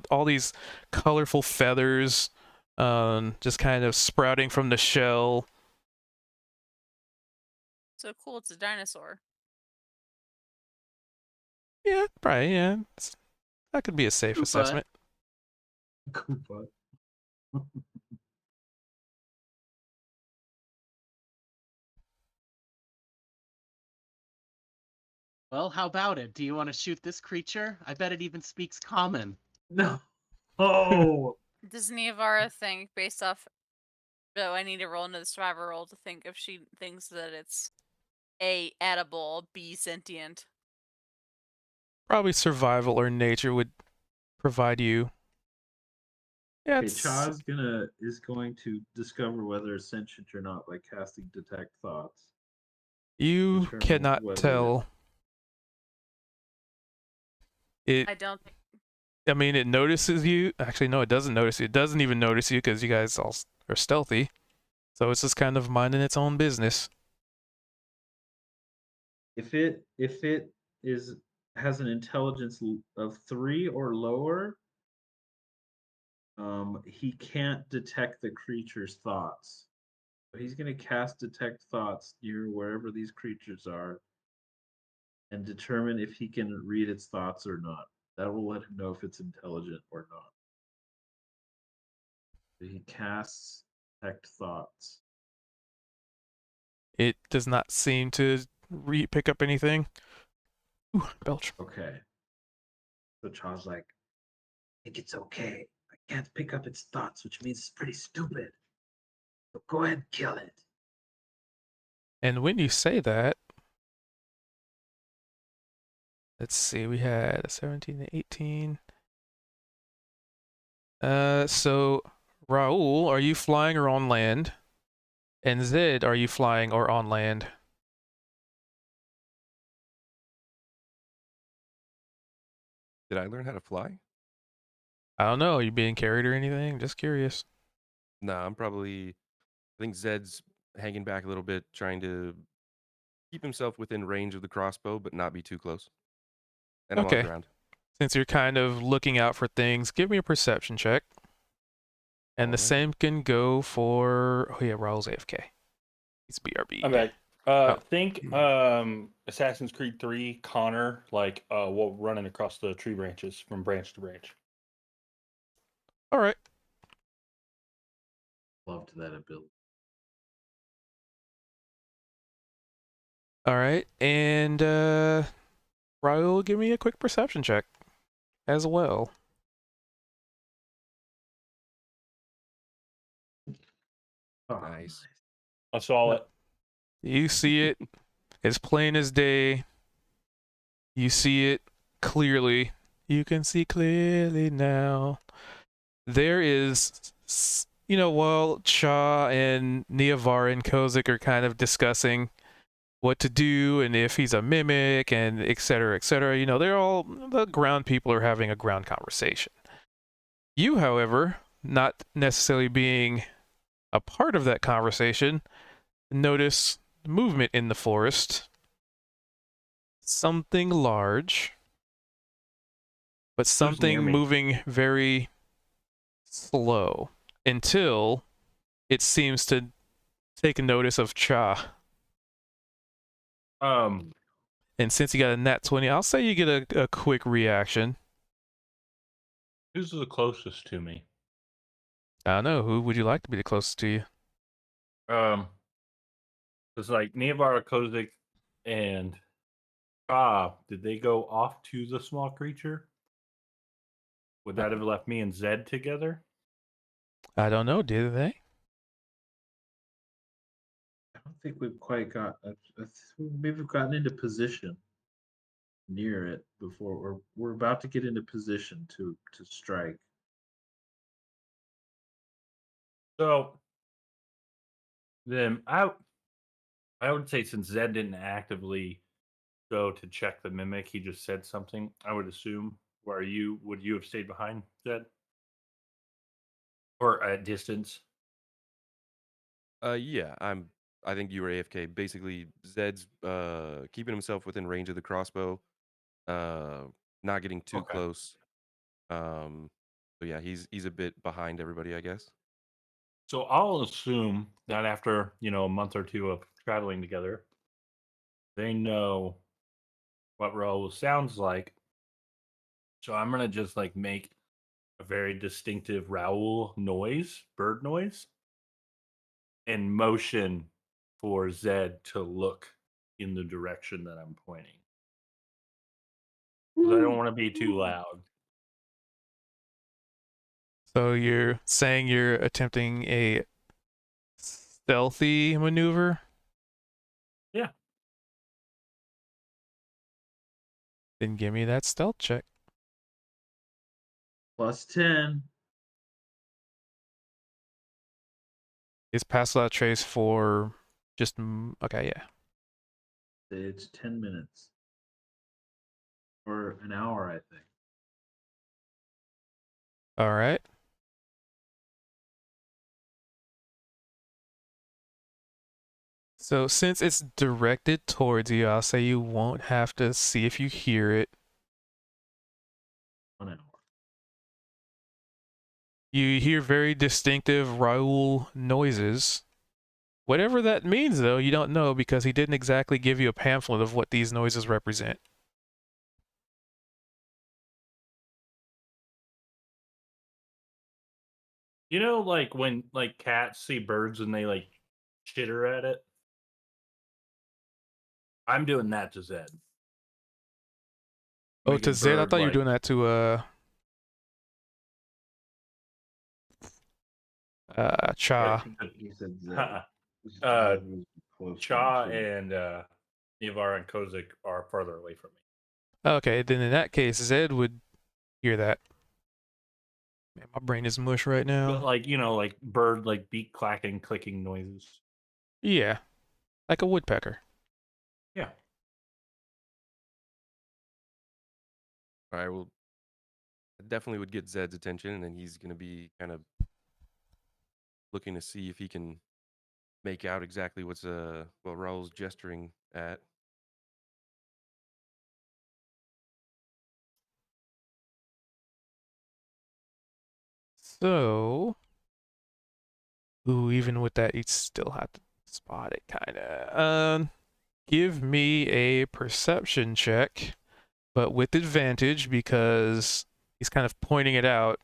all these colorful feathers, just kind of sprouting from the shell. So cool, it's a dinosaur. Yeah, probably, yeah. That could be a safe Koopa. assessment. Koopa. Well, how about it? Do you want to shoot this creature? I bet it even speaks common. No. Oh. Does Niavara think based off I need to roll into the survivor roll to think if she thinks that it's A, edible, B, sentient. Probably survival or nature would provide you. Yeah, Okay, it's, Cha's is going to discover whether it's sentient or not by casting detect thoughts. you Determine cannot whether tell. It, I don't think. I mean, it notices you. Actually, no, it doesn't notice you. It doesn't even notice you because you guys all are stealthy. So it's just kind of minding its own business. If it is has an intelligence of 3 or lower, he can't detect the creature's thoughts. So he's going to cast detect thoughts near wherever these creatures are and determine if he can read its thoughts or not. That will let him know if it's intelligent or not. So he casts detect thoughts. It does not seem to pick up anything. Ooh, belch. Okay. So Cha's like, I think it's okay. I can't pick up its thoughts, which means it's pretty stupid. So go ahead and kill it. And when you say that, let's see, we had a 17 to 18. So Raul, are you flying or on land? And Zed, are you flying or on land? Did I learn how to fly? I don't know. Are you being carried or anything? Just curious. Nah, I think Zed's hanging back a little bit, trying to keep himself within range of the crossbow, but not be too close. And I'm on the Okay. ground. Since you're kind of looking out for things, give me a perception check. And the Alright. same can go for. Oh, yeah, Raul's AFK. He's BRB. I'm back. Oh. Think Assassin's Creed 3, Connor, like running across the tree branches from branch to branch. All right. Loved that ability. All right. And Raul, give me a quick perception check as well. Oh, Nice. I saw it. You see it as plain as day. You see it clearly. You can see clearly now. There is, while Cha and Niavar and Kozik are kind of discussing what to do and if he's a mimic and et cetera, the ground people are having a ground conversation. You, however, not necessarily being a part of that conversation, notice movement in the forest. Something large, but near something me? moving very slow until it seems to take notice of Cha. And since you got a nat 20, I'll say you get a quick reaction. Who's the closest to me? I don't know. Who would you like to be the closest to you? It's like Neavara, Kozik, and did they go off to the small creature? Would that have left me and Zed together? I don't know. Did they? I don't think we've quite got. Maybe we've gotten into position near it before we're about to get into position to strike. So then I would say since Zed didn't actively go to check the mimic, he just said something. I would assume. Would you have stayed behind Zed or at distance? Yeah, I think you were AFK. Basically, Zed's keeping himself within range of the crossbow, uh, not getting too Okay. close. So yeah, he's a bit behind everybody, I guess. So I'll assume that after a month or two of traveling together, they know what Raoul sounds like. So I'm gonna just like make a very distinctive Raoul noise, bird noise, and motion for Zed to look in the direction that I'm pointing. Because I don't want to be too loud. So you're saying you're attempting a stealthy maneuver? Yeah. Then give me that stealth check. +10. Is pass without trace for just okay, yeah. It's 10 minutes or an hour, I think. All right. So since it's directed towards you, I'll say you won't have to see if you hear it. 1 hour. You hear very distinctive Raoul noises. Whatever that means, though, you don't know because he didn't exactly give you a pamphlet of what these noises represent. Like when like cats see birds and they like chitter at it. I'm doing that to Zed. Oh, Making to Zed, I bird thought you were like doing that to Cha. He said uh, Zed was close Cha to. and Nivar and Kozik are farther away from me. Okay, then in that case, Zed would hear that. Man, my brain is mush right now. But like bird like beak clacking, clicking noises. Yeah, like a woodpecker. Yeah. All right, well, definitely would get Zed's attention, and then he's going to be kind of looking to see if he can make out exactly what Raul's gesturing at. So, ooh, even with that, you'd still have to spot it, kind of. Give me a perception check, but with advantage because he's kind of pointing it out.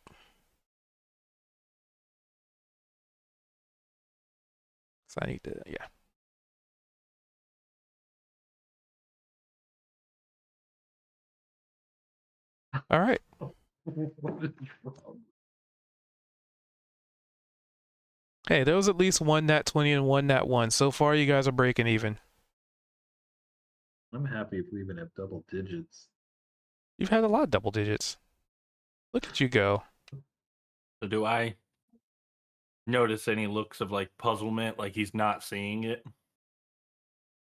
So I need to, yeah. All right. What is wrong? Hey, there was at least one nat 20 and one nat 1. So far, you guys are breaking even. I'm happy if we even have double digits. You've had a lot of double digits. Look at you go. So do I notice any looks of like puzzlement, like he's not seeing it?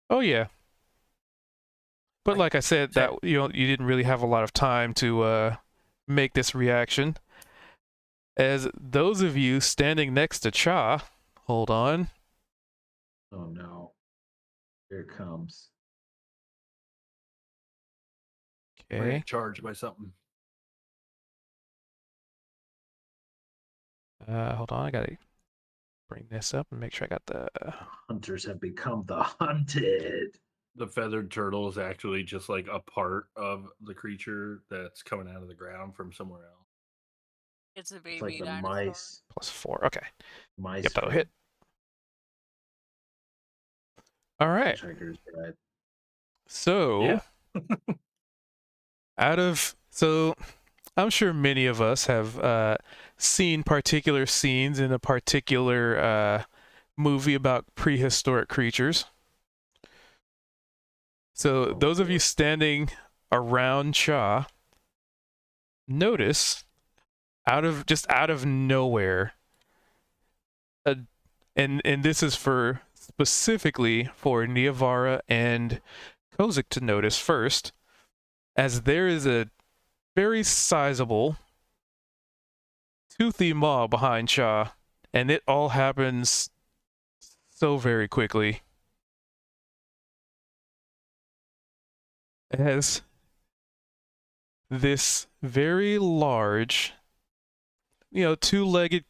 Oh yeah. But like I said, that you didn't really have a lot of time to make this reaction. As those of you standing next to Cha, hold on. Oh no. Here it comes. We're Okay. get charged by something. Hold on. I gotta bring this up and make sure I got the. Hunters have become the hunted. The feathered turtle is actually just like a part of the creature that's coming out of the ground from somewhere else. It's a baby It's like the dinosaur. mice. +4. Okay. Mice. Yep, that'll from hit. All right. Hitchhiker's Guide. So, Yeah. I'm sure many of us have seen particular scenes in a particular movie about prehistoric creatures. So, those of you standing around Cha, notice out of nowhere, and this is for specifically for Niavara and Kozik to notice first, as there is a very sizable toothy maw behind Cha, and it all happens so very quickly. As this very large, two-legged,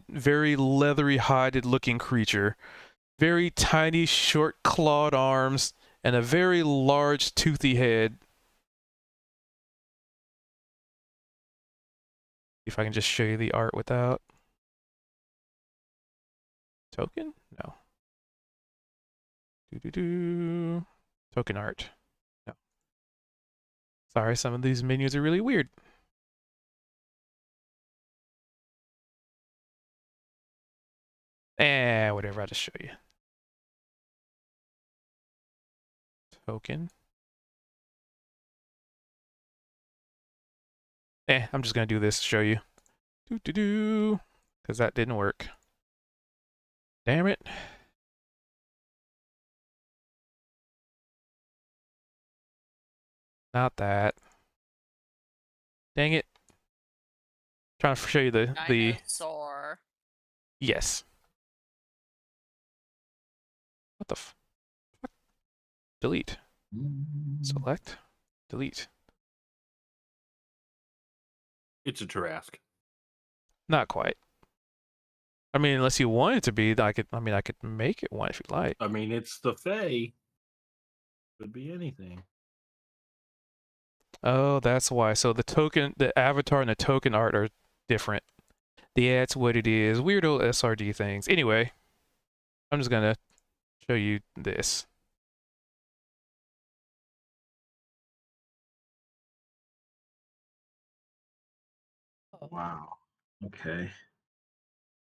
very leathery hided looking creature, very tiny, short clawed arms, and a very large toothy head. If I can just show you the art without token? No. Token art. No. Sorry, some of these menus are really weird. Whatever, I'll just show you. Token. I'm just gonna do this to show you. Because that didn't work. Damn it. Not that. Dang it. Trying to show you the Dinosaur. yes. What the delete. Select. Delete. It's a Tarrasque. Not quite. I mean, unless you want it to be, I could make it one if you like. I mean, it's the Fae. Could be anything. Oh, that's why. So the avatar and the token art are different. Yeah, it's what it is. Weirdo SRD things. Anyway, I'm just gonna show you this. Wow. Okay.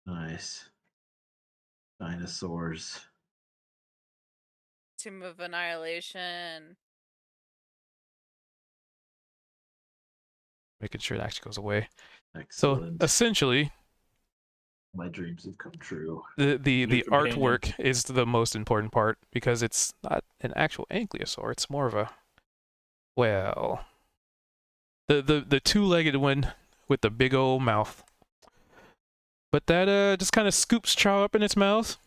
Nice. Dinosaurs. Tomb of Annihilation. Making sure it actually goes away. Excellent. So essentially, my dreams have come true. the New companion. artwork is the most important part because it's not an actual ankylosaur. It's more of a, well, The two-legged one with the big old mouth. But that just kind of scoops Chaw up in its mouth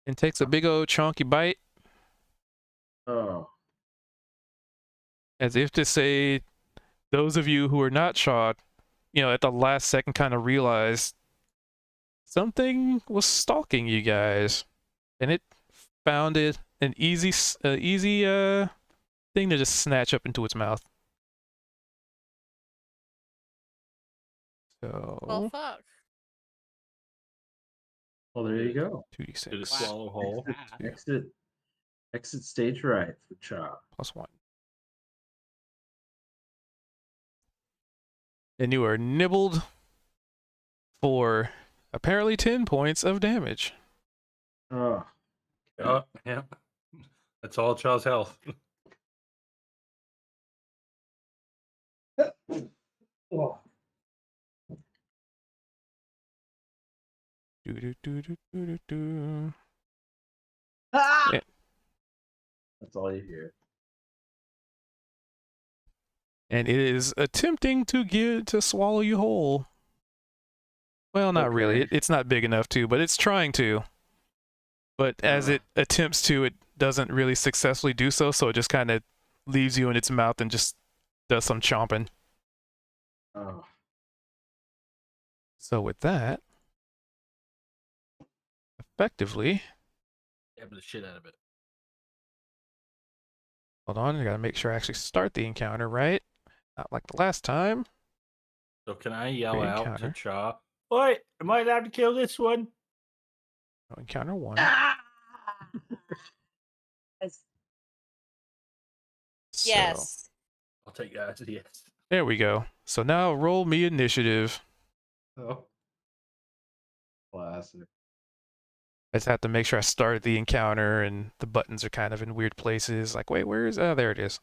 and takes a big old chunky bite, Oh, as if to say, those of you who are not Chaw, at the last second kind of realized something was stalking you guys, and it found it an easy thing to just snatch up into its mouth. Well, So fuck. well, there you go. Did it 2d6 swallow whole? That. Exit stage right for Chop. plus 1. And you are nibbled for apparently 10 points of damage. Oh, Oh, yeah. That's all Chaw's health. oh. Do-do-do-do-do-do-do. Ah! Yeah. That's all you hear. And it is attempting to swallow you whole. Well, not really. Okay. It's not big enough to, but it's trying to. But as it attempts to, it doesn't really successfully do so, so it just kind of leaves you in its mouth and just does some chomping. Oh, So with that, effectively, Stabbing the shit out of it. hold on, I gotta make sure I actually start the encounter right. Not like the last time. So can I yell Great out encounter. to Chaw? Oi, am I allowed to kill this one? No, encounter 1. So, Yes. I'll take that as a yes. there we go. So now roll me initiative. oh. Classic. I just have to make sure I started the encounter and the buttons are kind of in weird places. Like, wait, where is... Oh, there it is.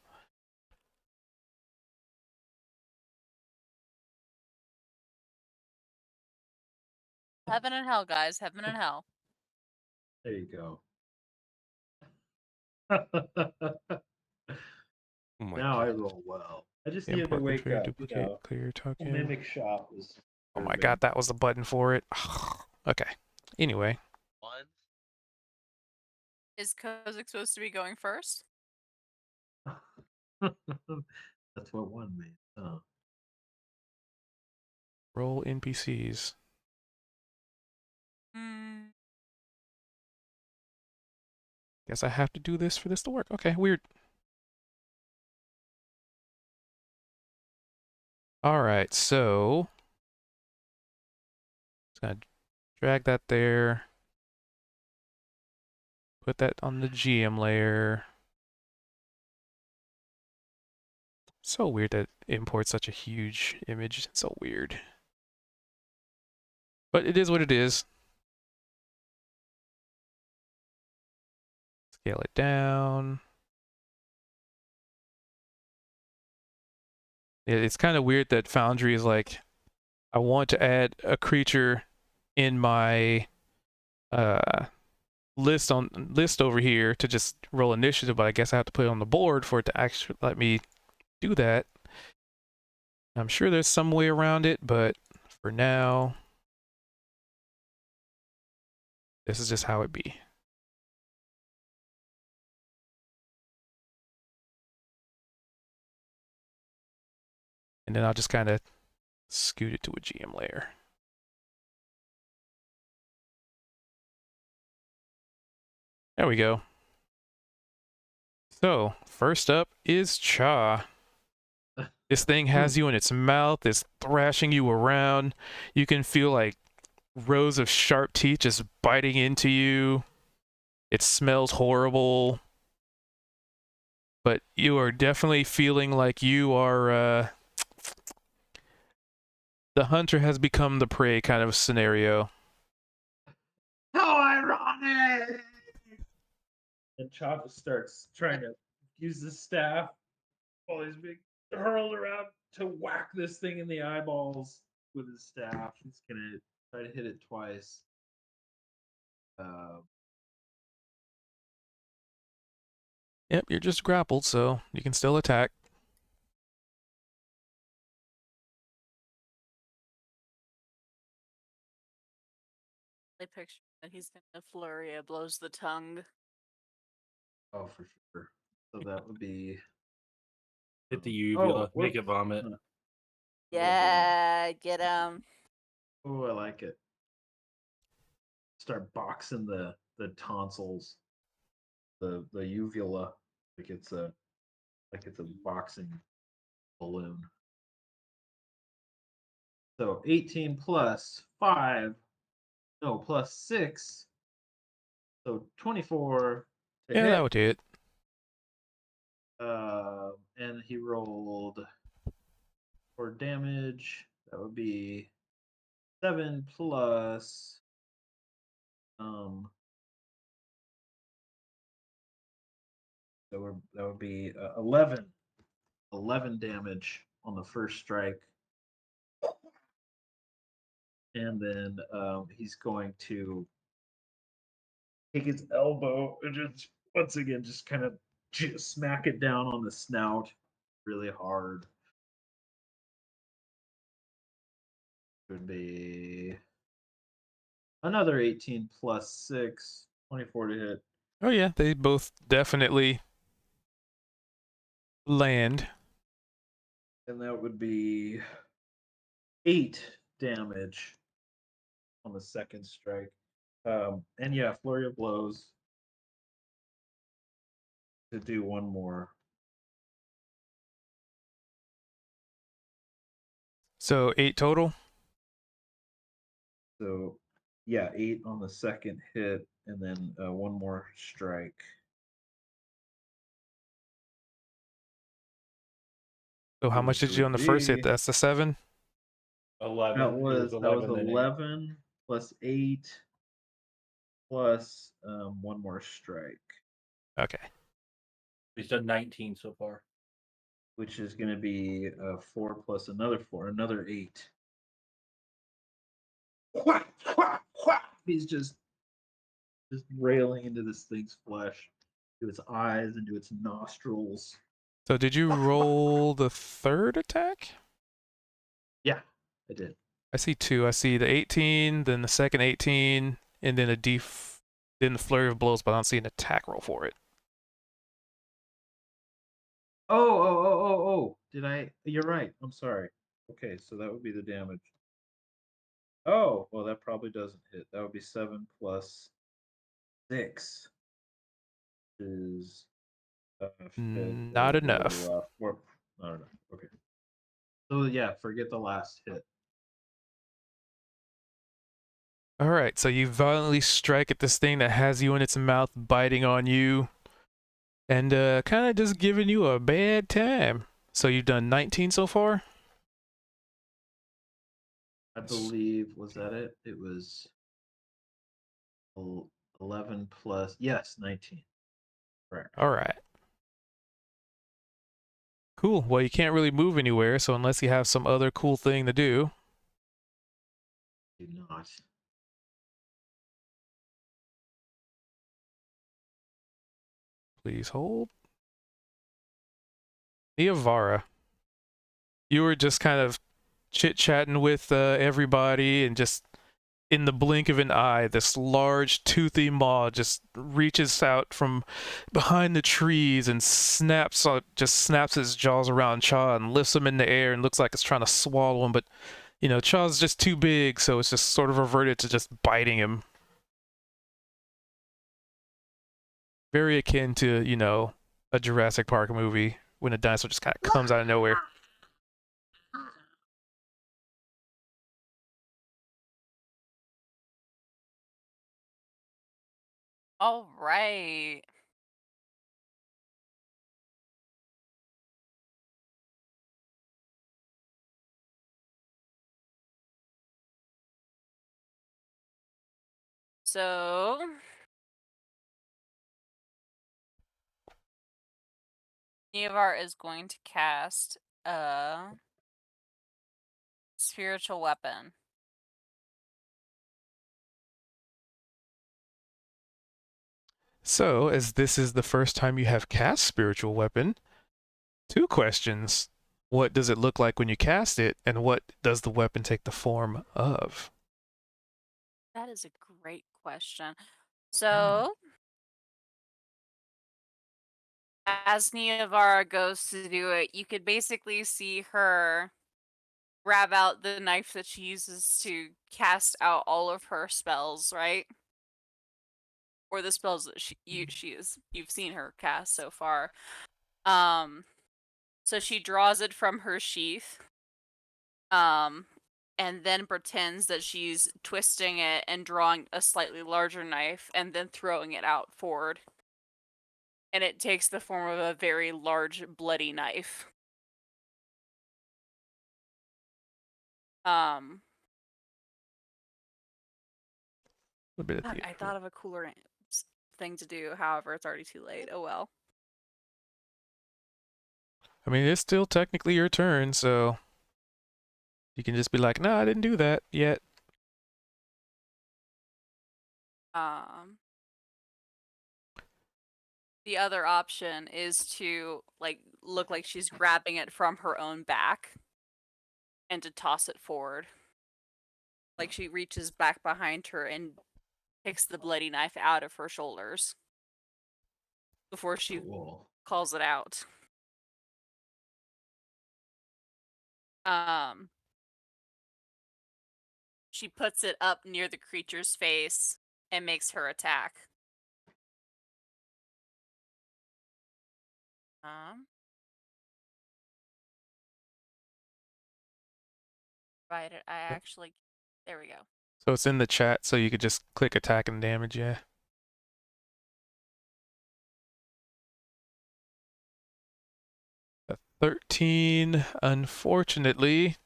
Heaven and hell, guys. Heaven and hell. There you go. Oh my Now I god. roll well. I just needed to Import, wake control, up. duplicate, clear Well, token. Mimic Shop was. Oh my god, that was the button for it. Okay. Anyway, One. Is Kozik supposed to be going first? That's what one made. Oh. roll NPCs. Hmm. Guess I have to do this for this to work. Okay, weird. Alright, so... Just gonna drag that there. Put that on the GM layer. So weird that it imports such a huge image. It's so weird. But it is what it is. Scale it down. It's kind of weird that Foundry is like, I want to add a creature in my list over here to just roll initiative, but I guess I have to put it on the board for it to actually let me do that. I'm sure there's some way around it, but for now, this is just how it be. And then I'll just kind of scoot it to a GM layer. There we go. So, first up is Cha. This thing has you in its mouth, it's thrashing you around. You can feel like rows of sharp teeth just biting into you. It smells horrible. But you are definitely feeling like you are, the hunter has become the prey kind of scenario. How ironic! And Choppa starts trying to use the staff while he's being hurled around to whack this thing in the eyeballs with his staff. He's gonna try to hit it twice. Yep, you're just grappled, so you can still attack. picture that he's gonna flurry of blows the tongue. Oh, for sure. So that would be. Hit the Oh, uvula, make it whoops. vomit. Huh. Yeah, get him. Oh, I like it. Start boxing the tonsils, the uvula, like it's a boxing balloon. So 18 plus 5, no, plus 6. So 24 to Yeah, that hit. would hit. And he rolled for damage. That would be 7 plus that would be 11 damage on the first strike. And then he's going to take his elbow and just once again just kind of smack it down on the snout really hard. Would be another 18 plus 6, 24 to hit. Oh yeah, they both definitely land. And that would be 8 damage on the second strike. And yeah, flurry of blows to do one more. So 8 total. So yeah, 8 on the second hit, and then one more strike. So how much Which did you do on the first hit? would be That's the 7. 11. that It was 11 then 8. 11 plus 8 plus one more strike, Okay. He's done 19 so far. which is going to be 4 plus another 4, another 8. Whack, whack, whack. He's just railing into this thing's flesh, to its eyes, into its nostrils. So did you roll the third attack? Yeah, I did. I see 2. I see the 18, then the second 18, and then then the flurry of blows, but I don't see an attack roll for it. Oh. Did I? You're right. I'm sorry. Okay, so that would be the damage. Oh, well, that probably doesn't hit. That would be 7 plus 6 is Not enough. 4. I don't know. Okay. So yeah, forget the last hit. All right, so you violently strike at this thing that has you in its mouth, biting on you, and kind of just giving you a bad time. So you've done 19 so far? I believe, was that it? It was 11 plus, yes, 19. Correct. All right. Cool. Well, you can't really move anywhere, so unless you have some other cool thing to do. Do not. Please hold. Niavara, you were just kind of chit-chatting with everybody, and just in the blink of an eye, this large toothy maw just reaches out from behind the trees and just snaps its jaws around Cha and lifts him in the air and looks like it's trying to swallow him, but Cha's just too big, so it's just sort of reverted to just biting him. Very akin to, a Jurassic Park movie when a dinosaur just kind of comes out of nowhere. All right. So Nevar is going to cast a spiritual weapon. So, as this is the first time you have cast Spiritual Weapon, 2 questions. What does it look like when you cast it, and what does the weapon take the form of? That is a great question. So, as Niavara goes to do it, you could basically see her grab out the knife that she uses to cast out all of her spells, right? Or the spells that you've seen her cast so far. So she draws it from her sheath. And then pretends that she's twisting it and drawing a slightly larger knife and then throwing it out forward. And it takes the form of a very large bloody knife. Um A bit of Fuck, I theater. thought of a cooler thing to do, however, it's already too late. Oh well. I mean, it's still technically your turn, so you can just be like, "No, I didn't do that yet." Um the other option is to like look like she's grabbing it from her own back and to toss it forward. Like she reaches back behind her and picks the bloody knife out of her shoulders before she Cool. calls it out. Um she puts it up near the creature's face and makes her attack. Um Provided I actually there we go. So it's in the chat, so you could just click attack and damage. Yeah. A 13, unfortunately,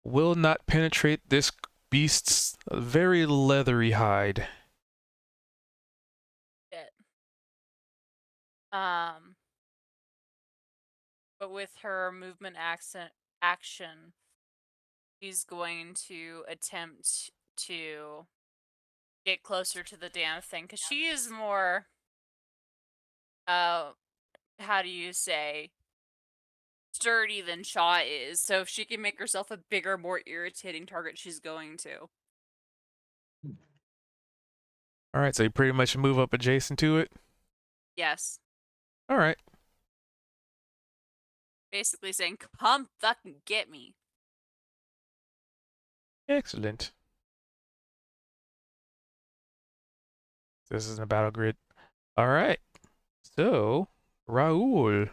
will not penetrate this beast's very leathery hide. It. Um but with her movement action, she's going to attempt to get closer to the damn thing because she is more how do you say sturdy than Shaw is. So if she can make herself a bigger, more irritating target, she's going to. All right, so you pretty much move up adjacent to it. Yes. All right. Basically saying, come fucking get me. Excellent. This is a battle grid. All right. So, Raul.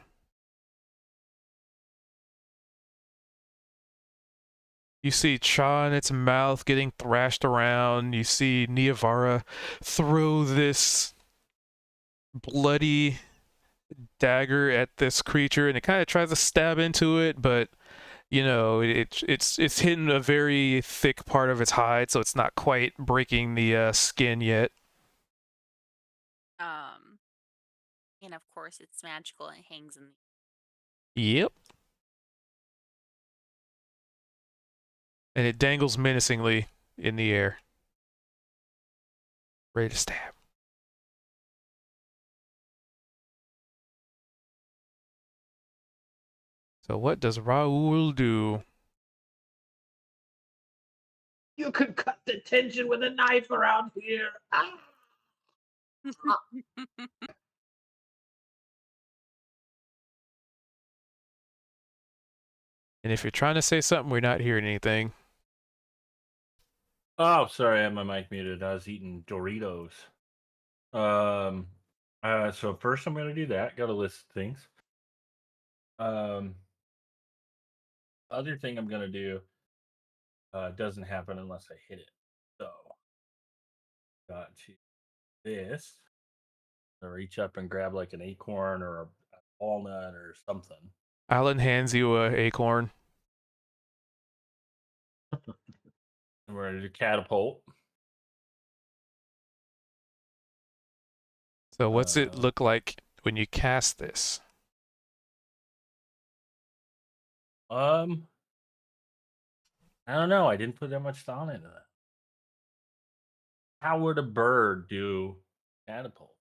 You see Cha in its mouth getting thrashed around. You see Niavara throw this bloody dagger at this creature, and it kind of tries to stab into it, but you know, it's hitting a very thick part of its hide, so it's not quite breaking the skin yet. And of course it's magical and it hangs in Yep. And it dangles menacingly in the air, ready to stab. So what does Raul do? You could cut the tension with a knife around here. Ah! And if you're trying to say something, we're not hearing anything. Oh, sorry, I had my mic muted. I was eating Doritos. So first I'm gonna do that. Got a list of things. Other thing I'm gonna do doesn't happen unless I hit it. So got to this. I reach up and grab like an acorn or a walnut or something. Alan hands you a acorn. And we're gonna do catapult. So what's it look like when you cast this? I don't know. I didn't put that much thought into that. How would a bird do catapult?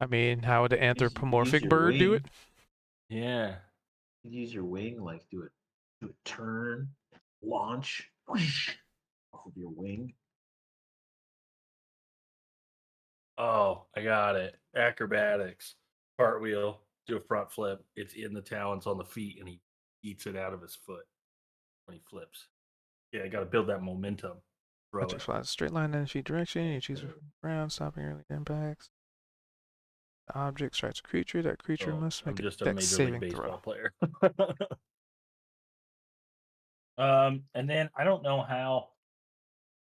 I mean, how would an Use anthropomorphic your bird do it? wing. Yeah. You use your wing, like do a turn, launch. Whoosh. off of your wing. Oh, I got it. Acrobatics, cartwheel, do a front flip. It's in the talons on the feet, and he eats it out of his foot when he flips. Yeah, I got to build that momentum. Throw Object it. flies a straight line in each direction. You choose a round, stopping early impacts. The object strikes a creature. That creature So must I'm make a just a dex major league saving baseball throw. player. And then I don't know how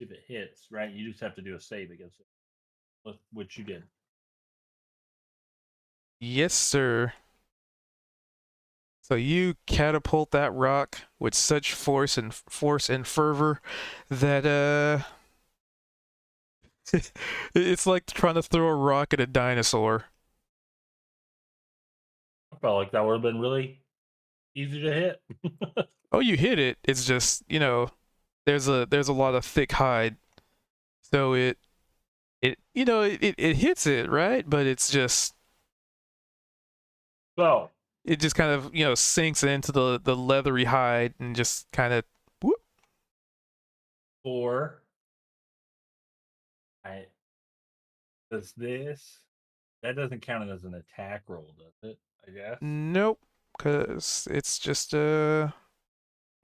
if it hits, right? You just have to do a save against it, which you did. Yes, sir. So you catapult that rock with such force and fervor that it's like trying to throw a rock at a dinosaur. I felt like that would have been really easy to hit. Oh, you hit it. It's just, there's a lot of thick hide. So it hits it, right? But it's just So it just kind of, sinks into the leathery hide and just kind of whoop. for I does this that doesn't count as an attack roll, does it? I guess. Nope, cuz it's just So,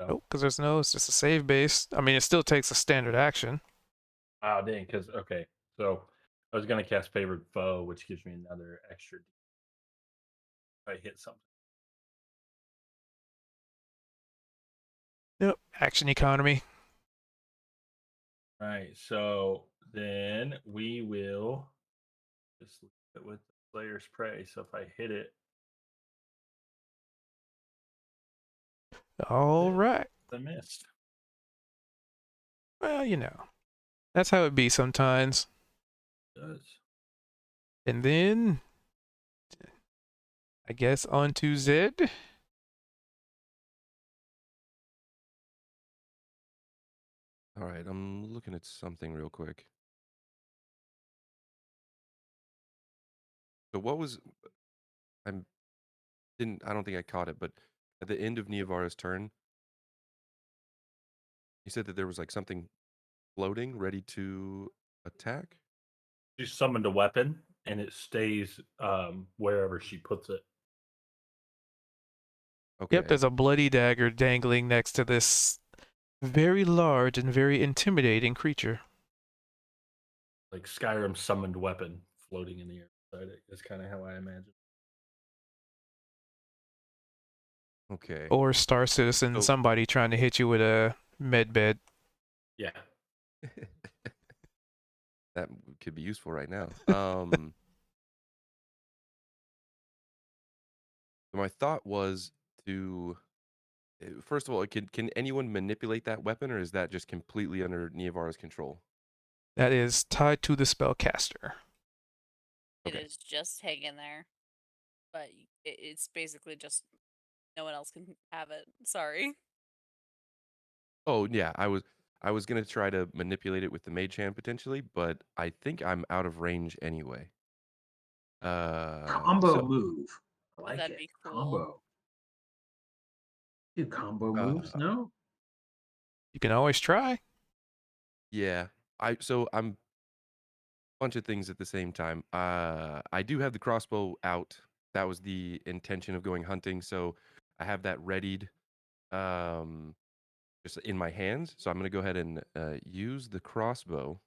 nope, cuz it's just a save base. I mean, it still takes a standard action. oh dang, because okay. So I was gonna cast favored foe, which gives me another extra if I hit something. Yep, action economy. Right. So then we will just leave it with the Slayer's Prey. So if I hit it, All right. I missed. Well, that's how it be sometimes. It does. And then I guess on to Zed. All right, I'm looking at something real quick. So what was I don't think I caught it, but at the end of Niavara's turn, he said that there was like something floating ready to attack. She summoned a weapon, and it stays wherever she puts it. Okay. Yep, there's a bloody dagger dangling next to this very large and very intimidating creature. Like Skyrim summoned weapon floating in the air beside it. That's kind of how I imagine. Okay. Or Star Citizen, So- somebody trying to hit you with a med bed. Yeah. That could be useful right now. So my thought was to first of all, can anyone manipulate that weapon, or is that just completely under Niavara's control? That is tied to the spellcaster. It Okay. is just hanging there, but it's basically just no one else can have it. Sorry. Oh yeah, I was gonna try to manipulate it with the mage hand potentially, but I think I'm out of range anyway. Combo So move. I But like that'd it. be cool. Combo. Do combo moves? Uh, No. You can always try. yeah, I'm bunch of things at the same time. I do have the crossbow out. That was the intention of going hunting, so I have that readied, just in my hands. So I'm gonna go ahead and use the crossbow.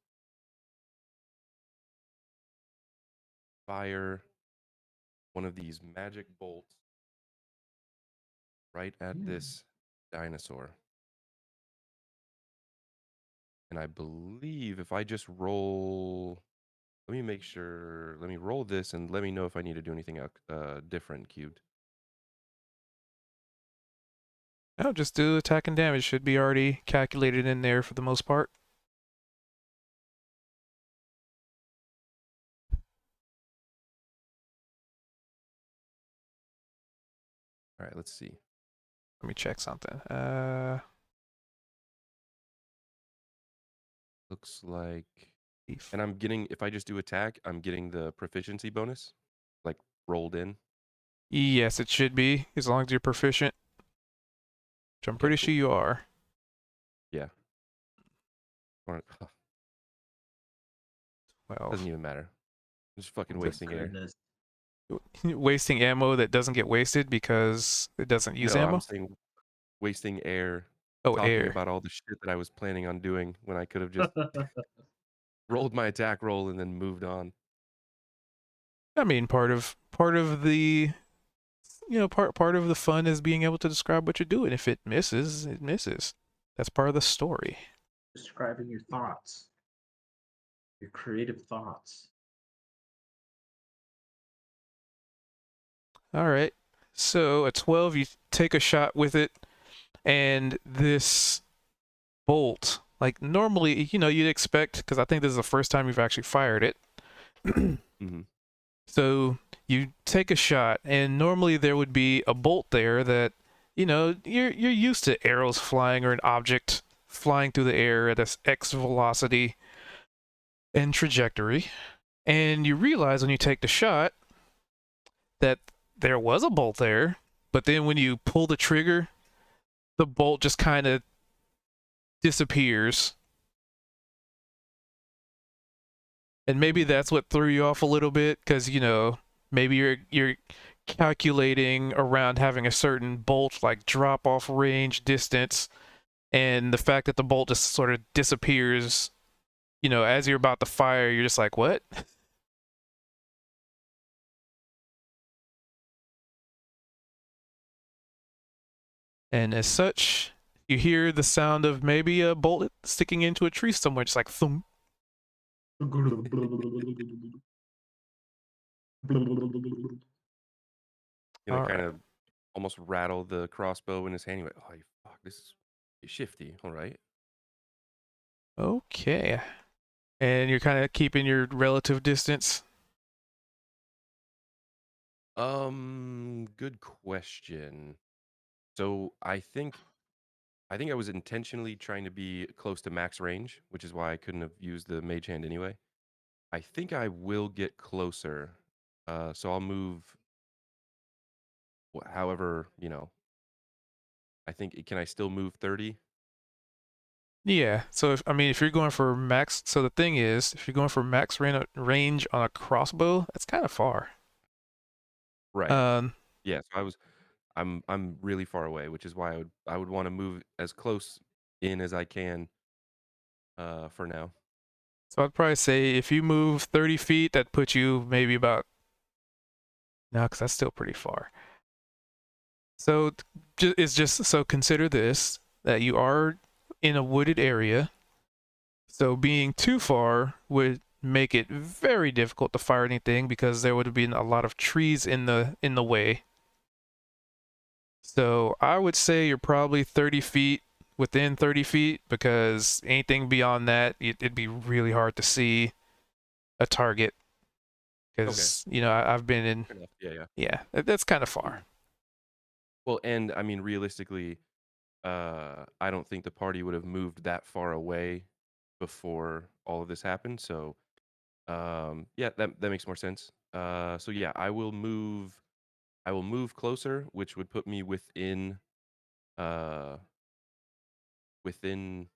Fire one of these magic bolts right at this dinosaur. And I believe if I just roll, let me make sure. Let me roll this and let me know if I need to do anything different. Cubed. No, just do attack and damage. Should be already calculated in there for the most part. All right, let's see. Let me check something. Looks like, and I'm getting, if I just do attack, I'm getting the proficiency bonus, like rolled in. Yes, it should be, as long as you're proficient. Which I'm Okay, pretty cool. sure you are. Yeah. Well, Doesn't even matter. I'm just fucking Oh my wasting air. goodness. wasting ammo that doesn't get wasted because it doesn't use No, ammo. I'm saying wasting air Oh, talking air. about all the shit that I was planning on doing when I could have just rolled my attack roll and then moved on. I mean, part of the part of the fun is being able to describe what you're doing. If it misses, it misses. That's part of the story. Describing your thoughts, your creative thoughts. All right. So at 12, you take a shot with it, and this bolt, like normally, you'd expect, because I think this is the first time you've actually fired it. hmm So you take a shot, and normally there would be a bolt there that, you're used to arrows flying or an object flying through the air at this X velocity and trajectory. And you realize when you take the shot that there was a bolt there, but then when you pull the trigger, the bolt just kind of disappears. And maybe that's what threw you off a little bit, because maybe you're calculating around having a certain bolt like drop off range distance, and the fact that the bolt just sort of disappears, as you're about to fire, you're just like, what? And as such, you hear the sound of maybe a bullet sticking into a tree somewhere, just like thump. Gonna All kind right. of almost rattle the crossbow in his hand. He went, "Oh, you fuck! This is shifty." All right. Okay. And you're kind of keeping your relative distance. Good question. So I think I was intentionally trying to be close to max range, which is why I couldn't have used the mage hand anyway. I think I will get closer. So I'll move however, I think can I still move 30? Yeah. So if you're going for max, so the thing is, if you're going for max range on a crossbow, that's kind of far. Right. Um. Yeah, so I'm really far away, which is why I would want to move as close in as I can for now. So I'd probably say if you move 30 feet, that puts you maybe about no, because that's still pretty far. So it's just so consider this that you are in a wooded area. So being too far would make it very difficult to fire anything because there would have been a lot of trees in the way. So I would say you're probably 30 feet within 30 feet because anything beyond that, it'd be really hard to see a target. Because I've been in, Fair enough. Yeah, yeah. yeah, that's kind of far. Well, and I mean realistically, I don't think the party would have moved that far away before all of this happened. So, yeah, that makes more sense. So yeah, I will move. I will move closer, which would put me uh, within.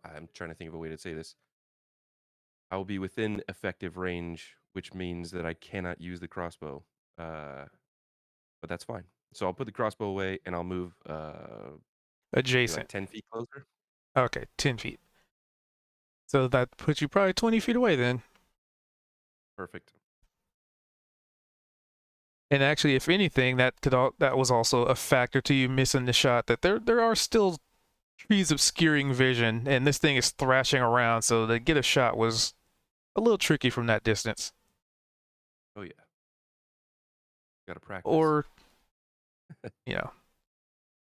I'm trying to think of a way to say this. I will be within effective range, which means that I cannot use the crossbow. Uh, but that's fine. So I'll put the crossbow away and I'll move maybe like Adjacent. 10 feet closer. Okay, 10 feet. So that puts you probably 20 feet away then. Perfect. And actually, if anything, that was also a factor to you missing the shot. That there are still trees obscuring vision, and this thing is thrashing around, so to get a shot was a little tricky from that distance. Oh yeah. Got to practice. Or,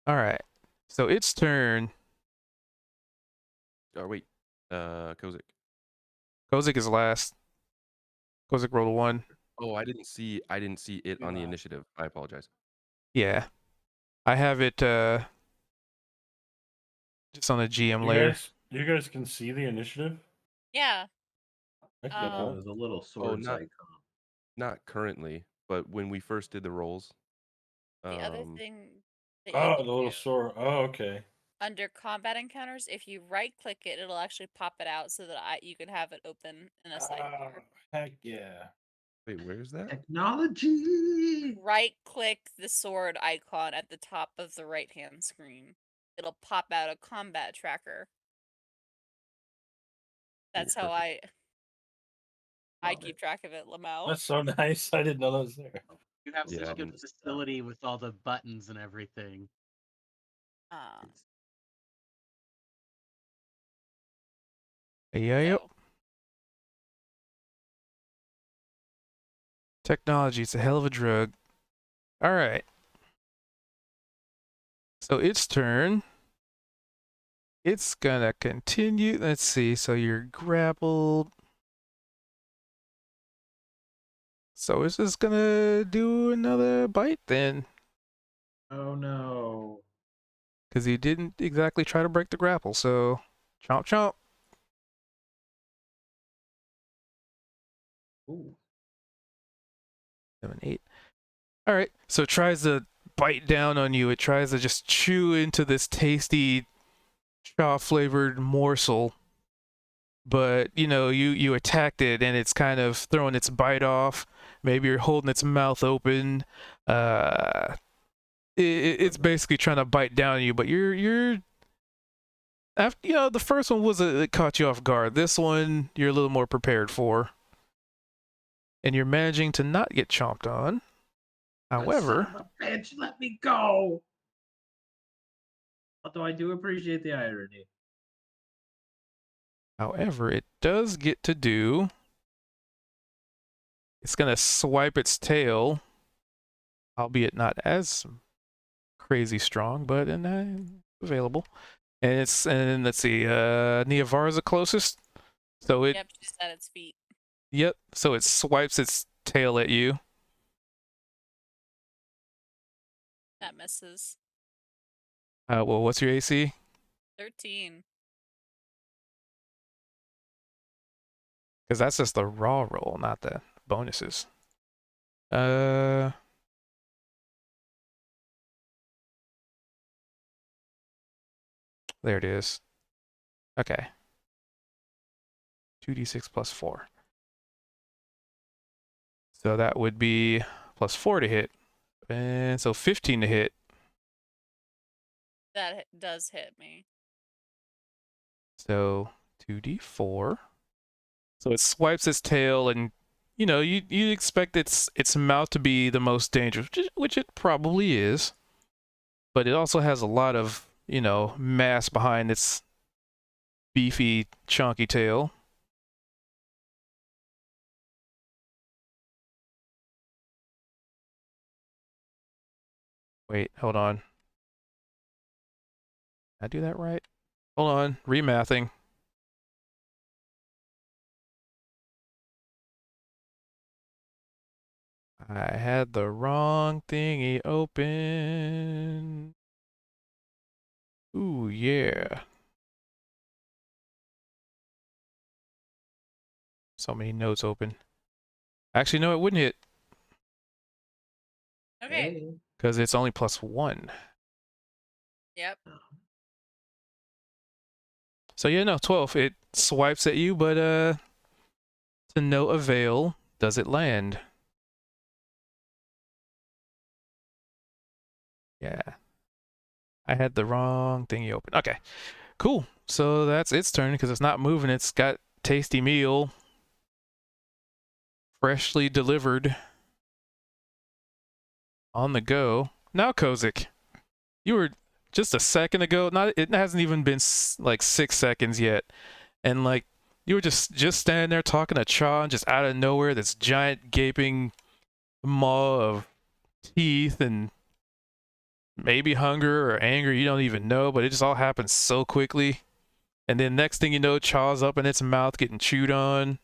all right. So it's turn. Oh wait. Kozik. Kozik is last. Kozik rolled a 1. Oh, I didn't see it on the Yeah. initiative. I apologize. Yeah, I have it just on the GM layer. You guys can see the initiative. Yeah. That's Yeah, cool. there's a little swords not- icon. Not currently, but when we first did the rolls, The other thing that you Oh, can the little do, sword. Oh, okay. under combat encounters, if you right click it, it'll actually pop it out so that you can have it open in a sidebar. Heck yeah. Wait, where's that? Technology. Right click the sword icon at the top of the right hand screen. It'll pop out a combat tracker. That's how I Love keep it. track of it, Lamau. That's so nice. I didn't know that was there. You have Yeah, such I a good didn't- facility with all the buttons and everything. Yeah, yep. So, Technology, it's a hell of a drug. All right. So its turn. It's gonna continue. Let's see. So you're grappled. So it's just gonna do another bite then. Oh no. Because he didn't exactly try to break the grapple. So chomp chomp. Ooh. 7, 8. All right. So it tries to bite down on you. It tries to just chew into this tasty chaw flavored morsel. But you attacked it and it's kind of throwing its bite off. Maybe you're holding its mouth open. It's basically trying to bite down on you, but you're after the first one it caught you off guard. This one you're a little more prepared for, and you're managing to not get chomped on. However, Son of a bitch, let me go. Although I do appreciate the irony. it does get to do. It's gonna swipe its tail, albeit not as crazy strong, but available. And let's see, Niavara's the closest. So yep, just at its feet. Yep. So it swipes its tail at you. That misses. Well, what's your AC? 13. Because that's just the raw roll, not the bonuses. There it is. Okay. 2d6 plus 4. So that would be plus 4 to hit. And so 15 to hit. That does hit me. So 2d4. So it swipes its tail, and you expect its mouth to be the most dangerous, which it probably is. But it also has a lot of mass behind its beefy, chunky tail. Wait, hold on. Did I do that right? Hold on, remathing. I had the wrong thingy open. Ooh, yeah. So many notes open. Actually, no, it wouldn't hit Okay. Hey. because it's only plus 1. Yep. So yeah, no, 12. It swipes at you, but to no avail does it land. Yeah. I had the wrong thingy open. Okay. Cool. So that's its turn because it's not moving. It's got tasty meal. Freshly delivered. On the go. Now, Kozik. You were just a second ago. It hasn't even been like 6 seconds yet. And like you were just standing there talking to Cha, and just out of nowhere, this giant gaping maw of teeth and maybe hunger or anger, you don't even know, but it just all happens so quickly. And then next thing you know, Chaw's up in its mouth getting chewed on.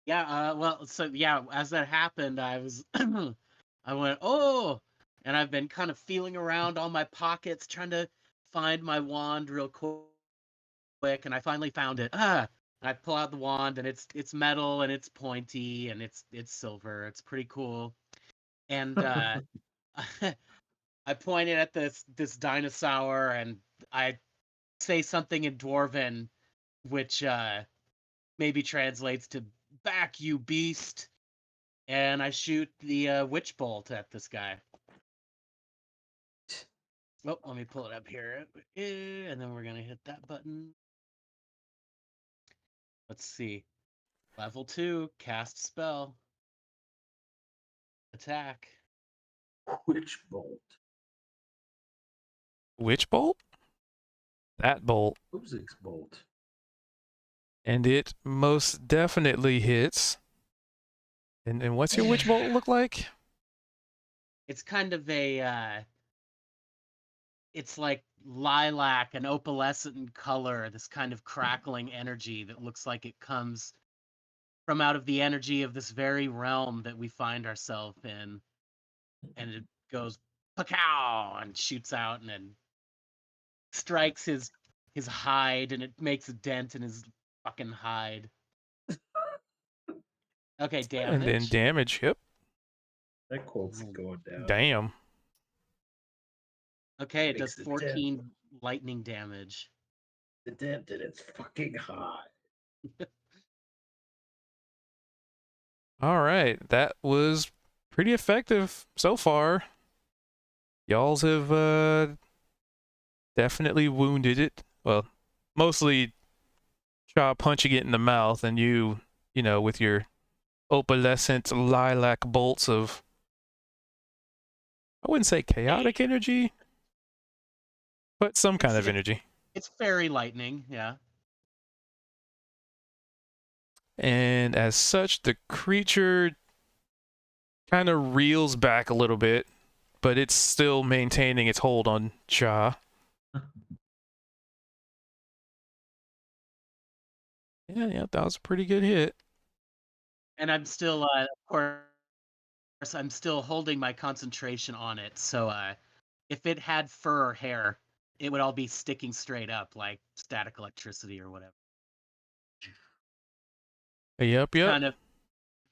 Yeah, well, so yeah, as that happened, I was, I went, oh, and I've been kind of feeling around all my pockets, trying to find my wand real quick, and I finally found it. And I pull out the wand, and it's metal, and it's pointy, and it's silver. It's pretty cool. And I I pointed at this dinosaur and I say something in Dwarven, which maybe translates to "back, you beast," and I shoot the witch bolt at this guy. Oh, let me pull it up here, and then we're gonna hit that button. Let's see. Level 2, cast spell. Attack. Witch bolt. Which bolt? That bolt. Obsix bolt. And it most definitely hits. And what's your witch bolt look like? It's kind of a it's like lilac, an opalescent color, this kind of crackling energy that looks like it comes from out of the energy of this very realm that we find ourselves in. And it goes pakow and shoots out and then strikes his hide, and it makes a dent in his fucking hide. Okay, And then damage. damage, yep. That quote's going down. Damn. Okay, it Makes does the dent. 14 lightning damage. The dent in its fucking high. All right, that was pretty effective so far. Y'alls have definitely wounded it. Well, mostly Shaw punching it in the mouth, and you know, with your opalescent lilac bolts of, I wouldn't say chaotic energy, but some kind of energy. It's fairy lightning, yeah. And as such, the creature kind of reels back a little bit, but it's still maintaining its hold on Shaw. Yeah, that was a pretty good hit. And I'm still, of course, I'm still holding my concentration on it. So if it had fur or hair, it would all be sticking straight up like static electricity or whatever. Yep. Kind of.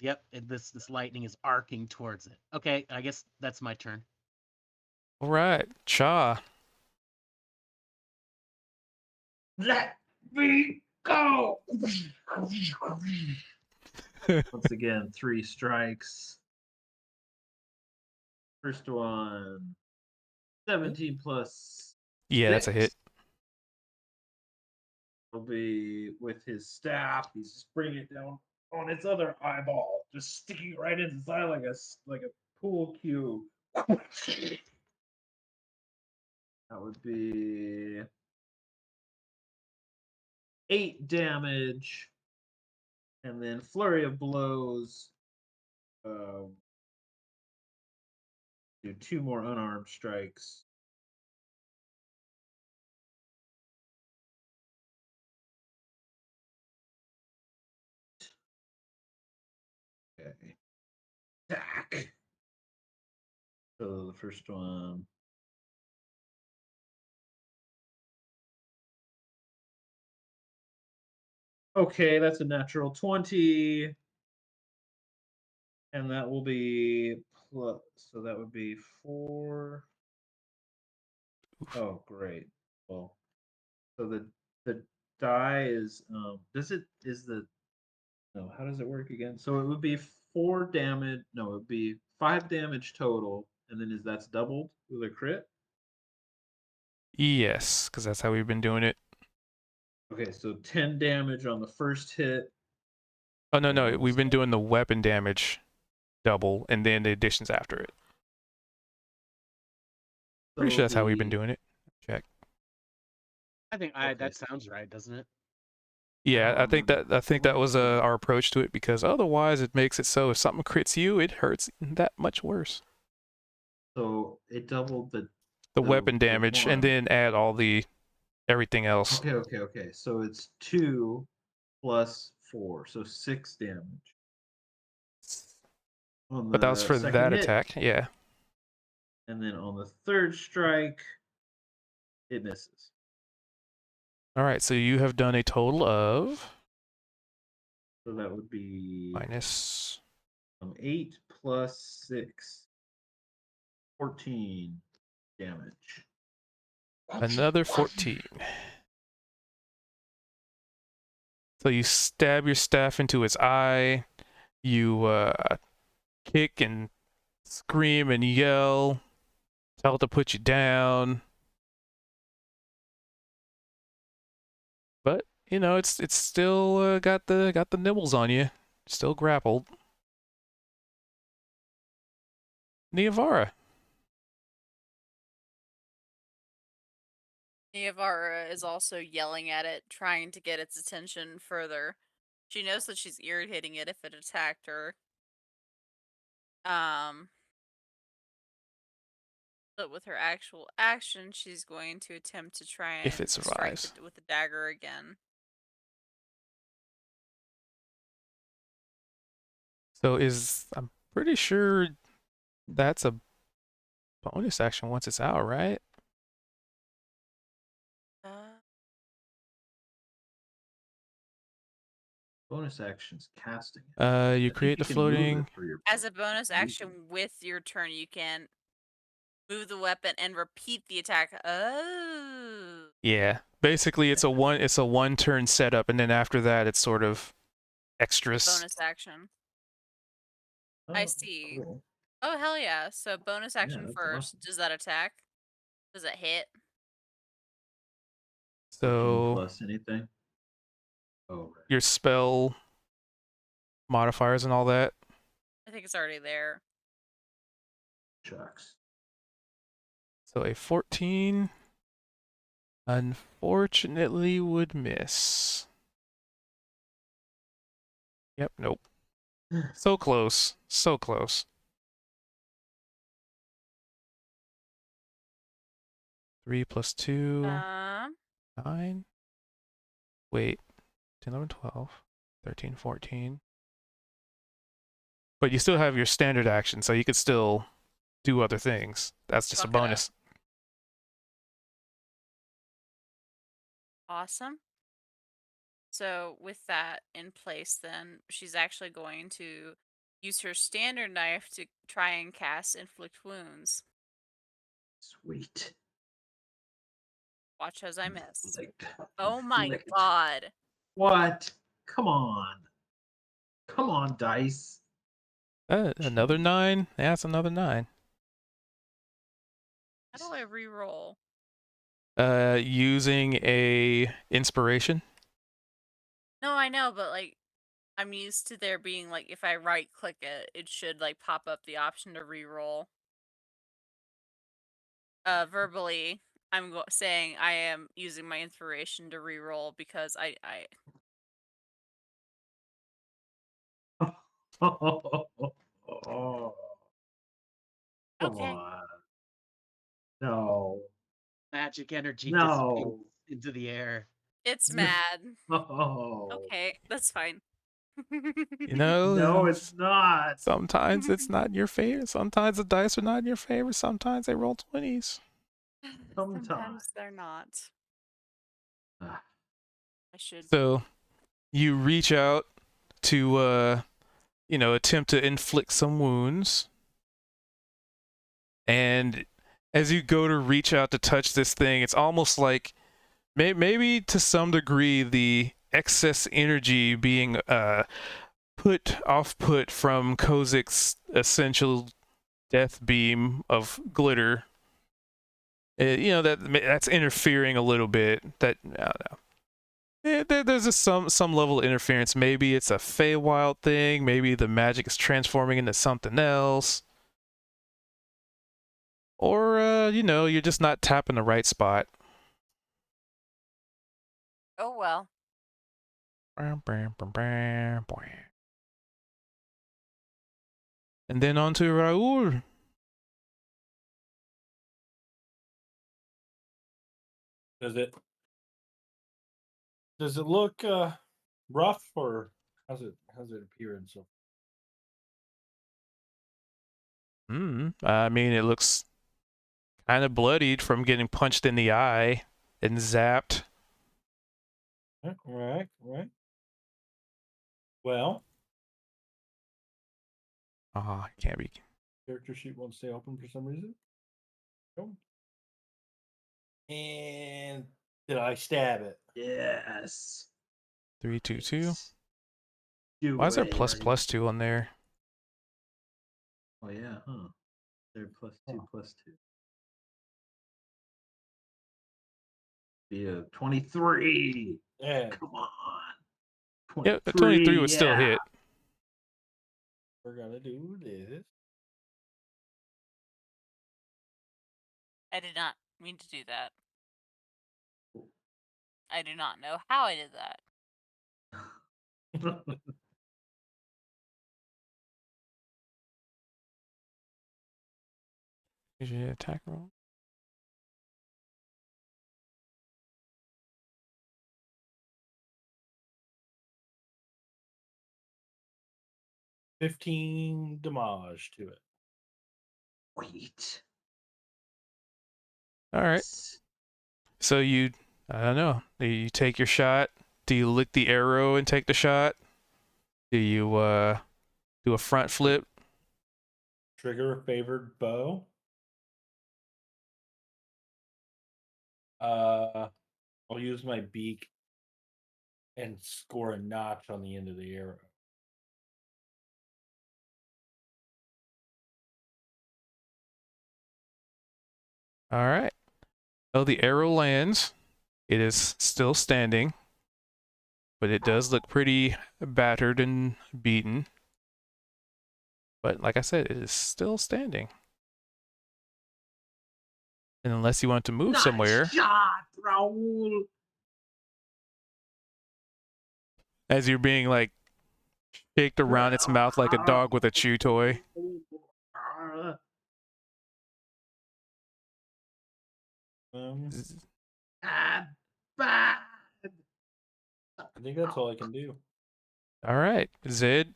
Yep. This lightning is arcing towards it. Okay, I guess that's my turn. All right, Cha. Let me go! Once again, 3 strikes. First one, 17 plus. Yeah, that's a hit. Will be with his staff. He's just bringing it down on its other eyeball, just sticking it right inside like a pool cue. That would be 8 damage, and then flurry of blows. Do 2 more unarmed strikes. Okay. Attack. So the first one. Okay, that's a natural 20. And that will be plus, so that would be 4. Oh, great. Well, so the die is no, how does it work again? So it would be 4 damage. No, it would be 5 damage total, and then that's doubled with a crit. Yes, because that's how we've been doing it. Okay, so 10 damage on the first hit. Oh, no, and on the we've been second- doing the weapon damage double, and then the additions after it. Pretty so sure that's how we've been the- doing it. Check. I think Okay, that so- sounds right, doesn't it? Yeah, I think remember. that was our approach to it, because otherwise it makes it so if something crits you, it hurts that much worse. So it doubled The the weapon damage, and one. then add all the everything else. Okay. So it's 2 plus 4, so 6 damage. On But that was the for second that hit, attack. Yeah. and then on the third strike, it misses. All right, so you have done a total of So that would be minus 8 plus 6, 14. damage. Another 14. So you stab your staff into its eye. You kick and scream and yell. Tell it to put you down. But you know it's still got the nibbles on you. Still grappled. Niavara. Niavara is also yelling at it, trying to get its attention further. She knows that she's irritating it if it attacked her. But with her actual action, she's going to attempt to try If and it strike survives. it with the dagger again. So I'm pretty sure that's a bonus action once it's out, right? Bonus actions casting it. You I think create you the can move floating. it for your As a bonus use action it. with your turn, you can move the weapon and repeat the attack. Oh. Yeah. Basically it's a one turn setup, and then after that it's sort of extras. Bonus action. I Oh, see. cool. Oh, hell yeah. So bonus action that's first. awesome. Does that attack? Does it hit? 14 So plus anything. Oh, right. your spell modifiers and all that. I think it's already there. Shucks. So a 14 unfortunately would miss. Yep, nope. So close. So close. 3 plus 2, 9. Wait, 10, 11, 12, 13, 14. But you still have your standard action, so you could still do other things. That's just a Fuck it up. bonus. Awesome. So with that in place, then she's actually going to use her standard knife to try and cast inflict wounds. Sweet. Watch as I miss. Inflict. Oh my Inflict. god. What? Come on. Come on, dice. Another Jeez. 9. Yeah, that's another 9. How do I re-roll? Using a inspiration. No, I know, but like I'm used to there being like if I right click it, it should like pop up the option to re-roll. Verbally, I'm saying I am using my inspiration to re-roll because I Oh, come okay. on. No. Magic energy dissipates No. into the air. It's mad. Oh. Okay, that's fine. You know, No, it's not. sometimes it's not in your favor. Sometimes the dice are not in your favor. Sometimes they roll 20s. Sometimes they're not. Ah, I should. So you reach out to, attempt to inflict some wounds. And as you go to reach out to touch this thing, it's almost like maybe to some degree the excess energy being put from Kozik's essential death beam of glitter. That's interfering a little bit. That I don't know. There's just some level of interference. Maybe it's a Feywild thing. Maybe the magic is transforming into something else. Or you're just not tapping the right spot. Oh well. And then on to Raoul. Does it look rough, or how's it appearing? So I mean, it looks kind of bloodied from getting punched in the eye and zapped. right. Well, Can't be. character sheet won't stay open for some reason. Oh. And did I stab it? Yes. 322. Do Why is there it. ++2 on there? Oh yeah, huh? They're +2/+2. Be a 23. Yeah. Come on. Yeah, a 23 would yeah. still hit. We're gonna do this. I did not mean to do that. I do not know how I did that. Is your attack roll? $15 damage to it. Wait. All right. So you, I don't know. Do you take your shot? Do you lick the arrow and take the shot? Do you do a front flip? Trigger a favored bow. I'll use my beak and score a notch on the end of the arrow. All right. So the arrow lands. It is still standing, but it does look pretty battered and beaten. But like I said, it is still standing. And unless you want to move somewhere, Shot, Raul. as you're being like shaked around its mouth like a dog with a chew toy. Bad. I think that's all I can do. All right, Zed.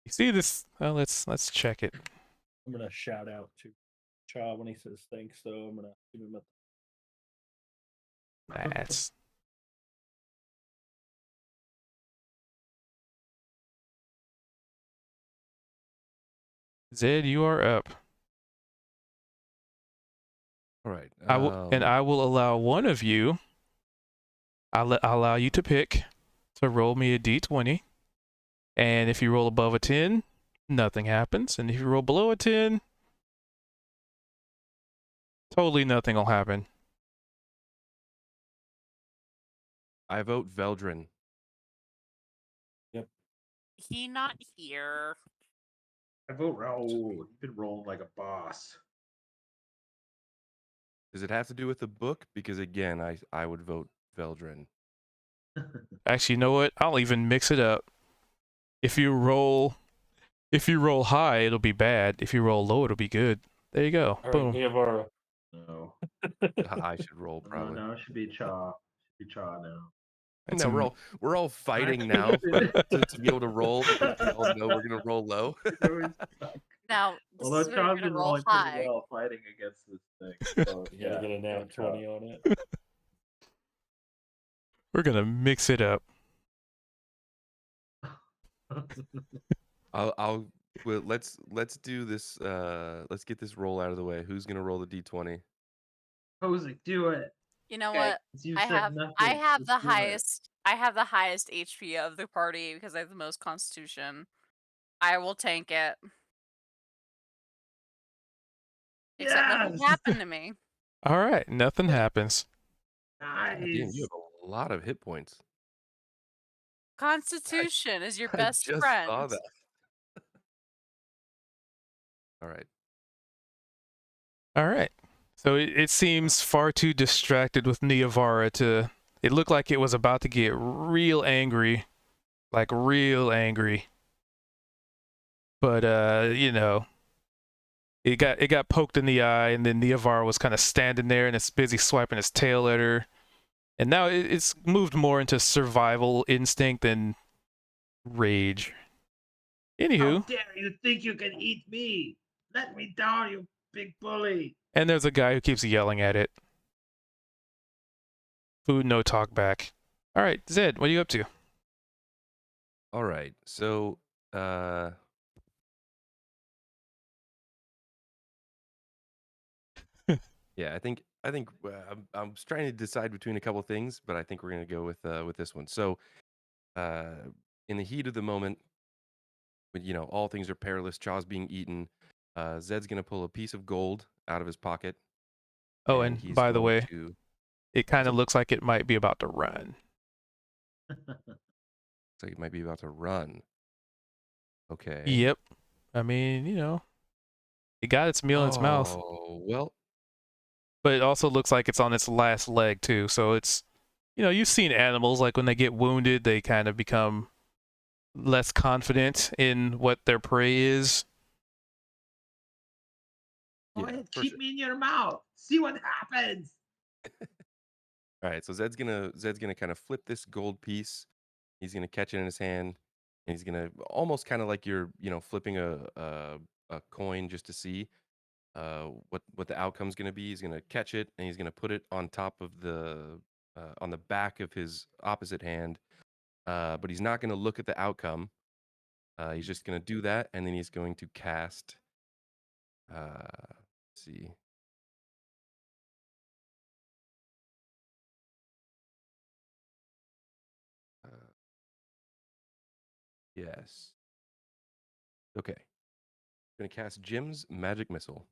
You see this? Well, let's check it. I'm gonna shout out to Cha when he says thanks, though. I'm gonna give him a That's Zed. You are up. All right. I will allow one of you. I'll allow you to pick to roll me a d20, and if you roll above a 10, nothing happens, and if you roll below a 10, totally nothing will happen. I vote Veldrin. He not here. I vote Raul. You've been rolling like a boss. Does it have to do with the book? Because again, I would vote Veldrin. Actually, you know what? I'll even mix it up. If you roll high, it'll be bad. If you roll low, it'll be good. There you go. All Boom. right, we have our No. I should roll probably. No, it should be Cha. Should be Cha now. That's No, a- we're all fighting now to be able to roll because we all know we're gonna roll low. Now, this Although is where you're Cha's gonna been roll rolling pretty high. well fighting against this thing. So, you gotta get a nat Cha. 20 on it. We're gonna mix it up. Well, let's do this. Let's get this roll out of the way. Who's gonna roll the d20? Posey, do it. You know Okay, what? you I said have nothing, I have just the do it. highest I have the highest HP of the party because I have the most constitution. I will tank it. Except nothing Yes! happened to me. All right, nothing happens. God damn, you Nice. have a lot of hit points. Constitution is your I best just friend. saw that. All right. All right. So it seems far too distracted with Niavara to. It looked like it was about to get real angry, like real angry. But it got poked in the eye, and then Niavara was kind of standing there, and it's busy swiping its tail at her. And now it's moved more into survival instinct than rage. How Anywho, dare you think you can eat me? Let me down, you big bully. and there's a guy who keeps yelling at it. Food, no talk back. All right, Zed, what are you up to? All right. So, yeah, I think I think I'm trying to decide between a couple things, but I think we're gonna go with this one. So, uh, in the heat of the moment, when all things are perilous, Chaw's being eaten. Zed's gonna pull a piece of gold out of his pocket, Oh, and and he's by the going way, to. it kind What's of up? looks like it might be about to run. So he might be about to run. Okay. Yep. I mean, it got its meal in its mouth, Oh well. but it also looks like it's on its last leg too. So it's, you've seen animals like when they get wounded, they kind of become less confident in what their prey is. Go Yeah, ahead, for keep sure. me in your mouth. See what happens. All right, so Zed's gonna kind of flip this gold piece. He's gonna catch it in his hand, and he's gonna almost kind of like you're flipping a coin just to see what the outcome's gonna be. He's gonna catch it and he's gonna put it on top of the on the back of his opposite hand. But he's not gonna look at the outcome. He's just gonna do that, and then he's going to cast. Let's see. Uh, yes. Okay. Gonna cast Jim's magic missile.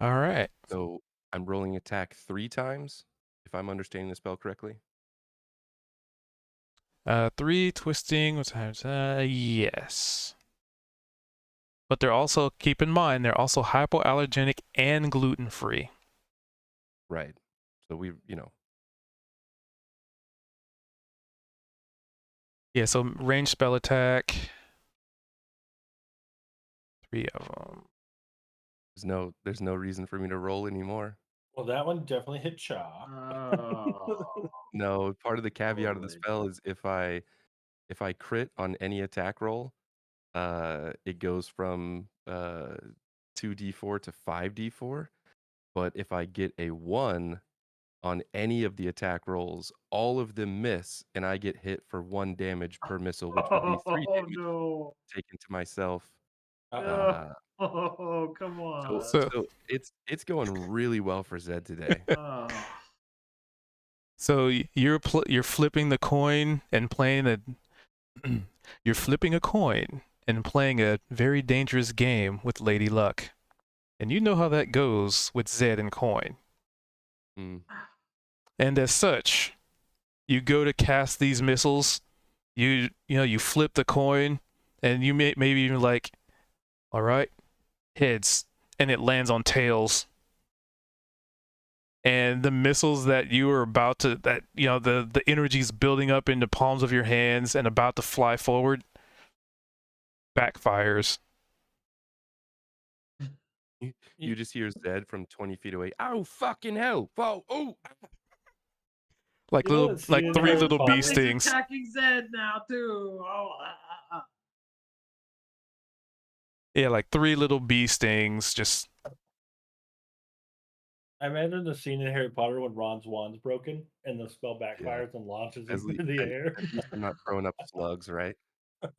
All right. So I'm rolling attack 3 times, if I'm understanding the spell correctly. 3 twisting. What times? Yes. But they're also, keep in mind, they're also hypoallergenic and gluten free. Right. So Yeah. So range spell attack. 3 of them. there's no reason for me to roll anymore. Well, that one definitely hit Shaw. Oh, No, part of the caveat of the boy. spell is if I crit on any attack roll, it goes from 2d4 to 5d4. But if I get a 1 on any of the attack rolls, all of them miss, and I get hit for 1 damage per missile, which would be 3 Oh damage no. taken to myself. Uh-oh. Uh, Oh, come so on. So, so it's going really well for Zed today. Oh. so you're flipping the coin and playing a. You're flipping a coin and playing a very dangerous game with Lady Luck, and you know how that goes with Zed and coin. Mm. And as such, you go to cast these missiles. You flip the coin, and you maybe even like, all right, heads, and it lands on tails. And the missiles that you were about to the energy's building up in the palms of your hands and about to fly forward backfires. You just hear Zed from 20 feet away. Oh fucking hell! Whoa! Oh! Like You know little that like scene in 3 Harry little bee Potter? It's stings. attacking Zed now too. Oh, Yeah, like 3 little bee stings just I imagine the scene in Harry Potter when Ron's wand's broken and the spell Yeah. backfires and launches At him least, into the air. at least I'm not throwing up slugs, right? All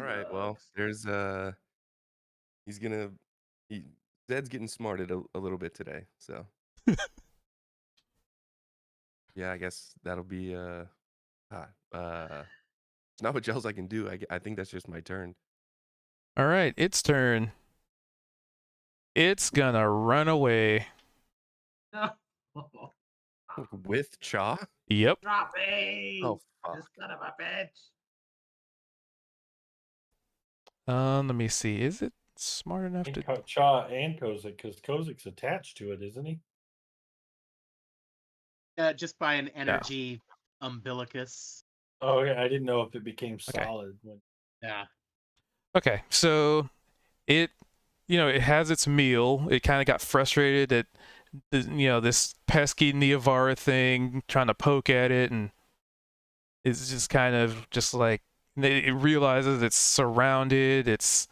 right. Well, slugs. there's he's gonna he Zed's getting smarted a little bit today. So yeah, I guess that'll be ah, it's not much else I can do. I think that's just my turn. all right, its turn. It's gonna run away. No. With Cha? Yep. Drop me. Oh fuck. This son of a bitch. Let me see. Is it smart enough And to? Cha and Kozik, because Kozik's attached to it, isn't he? Just by an No. energy umbilicus. Oh, yeah. I didn't know if it became Okay. solid. When... Yeah. Okay, so it, it has its meal. It kind of got frustrated at, this pesky Neovara thing trying to poke at it, and it's just kind of just like it realizes it's surrounded. Its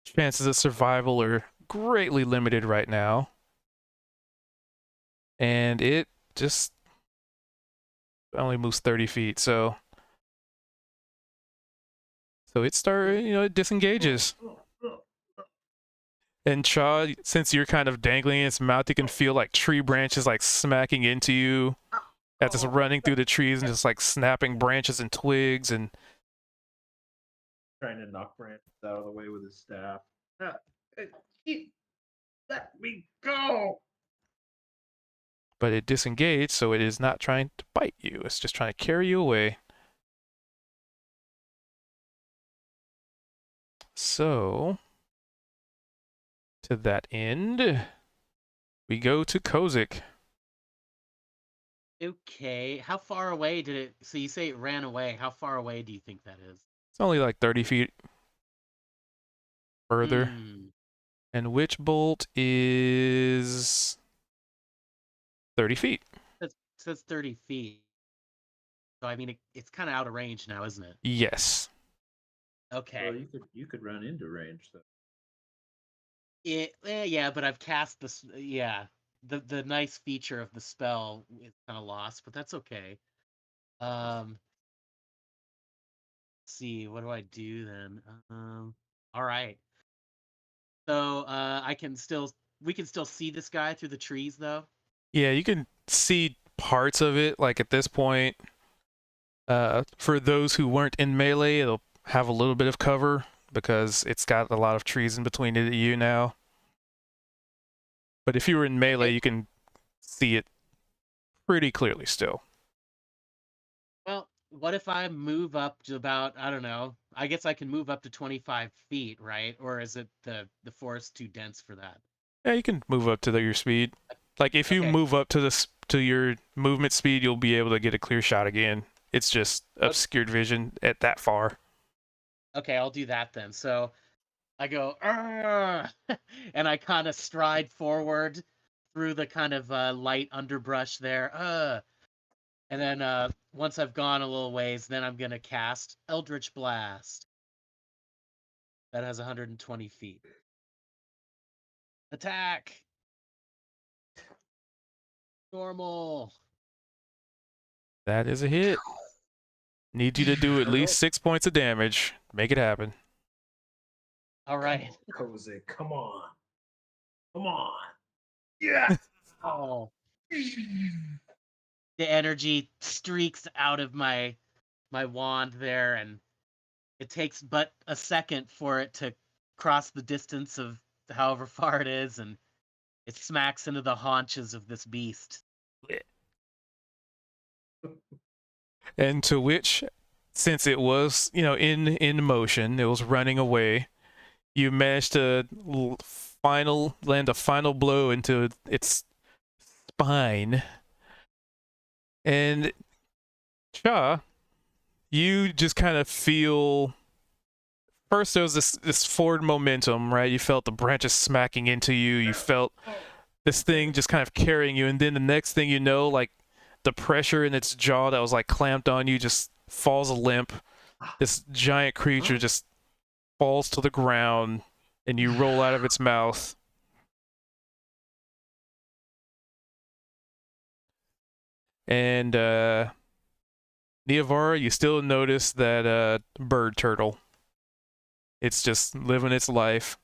chances of survival are greatly limited right now, and it just only moves 30 feet. So it started, it disengages. And Chaw, since you're kind of dangling in its mouth, you can feel like tree branches like smacking into you as it's running through the trees and just like snapping branches and twigs. And Trying to knock branches out of the way with his staff. Let me go. but it disengaged, so it is not trying to bite you. It's just trying to carry you away. So, to that end, we go to Kozik. Okay, how far away did it? So you say it ran away. How far away do you think that is? It's only like 30 feet further. Hmm. And Witch Bolt is 30 feet. It says 30 feet. So I mean, it's kind of out of range now, isn't it? Yes. Okay. Well, you could run into range though. Yeah, but I've cast this. Yeah, the nice feature of the spell is kind of lost, but that's okay. Let's see, what do I do then? All right. So we can still see this guy through the trees though. Yeah, you can see parts of it. Like at this point, for those who weren't in melee, it'll have a little bit of cover because it's got a lot of trees in between it and you now. But if you were in melee, you can see it pretty clearly still. Well, what if I move up to about, I don't know, I guess I can move up to 25 feet, right? Or is it the forest too dense for that? Yeah, you can move up to your speed. Like if you Okay. move up to to your movement speed, you'll be able to get a clear shot again. It's just obscured vision at that far. Okay, I'll do that then. So I go, "Arrgh!" and I kind of stride forward through the kind of light underbrush there. And then once I've gone a little ways, then I'm gonna cast Eldritch Blast. That has 120 feet. Attack. Normal. That is a hit. Need you to do at least 6 points of damage. Make it happen. All right. Cozy, come on. Come on. Yeah. Oh. The energy streaks out of my wand there, and it takes but a second for it to cross the distance of however far it is, and it smacks into the haunches of this beast. And to which, since it was, in motion, it was running away, you managed to land a final blow into its spine. And Cha, you just kind of feel first there was this forward momentum, right? You felt the branches smacking into you. You felt this thing just kind of carrying you, and then the next thing you know, like the pressure in its jaw that was like clamped on you just falls limp. This giant creature just falls to the ground, and you roll out of its mouth. And Niavara, you still notice that bird turtle. It's just living its life.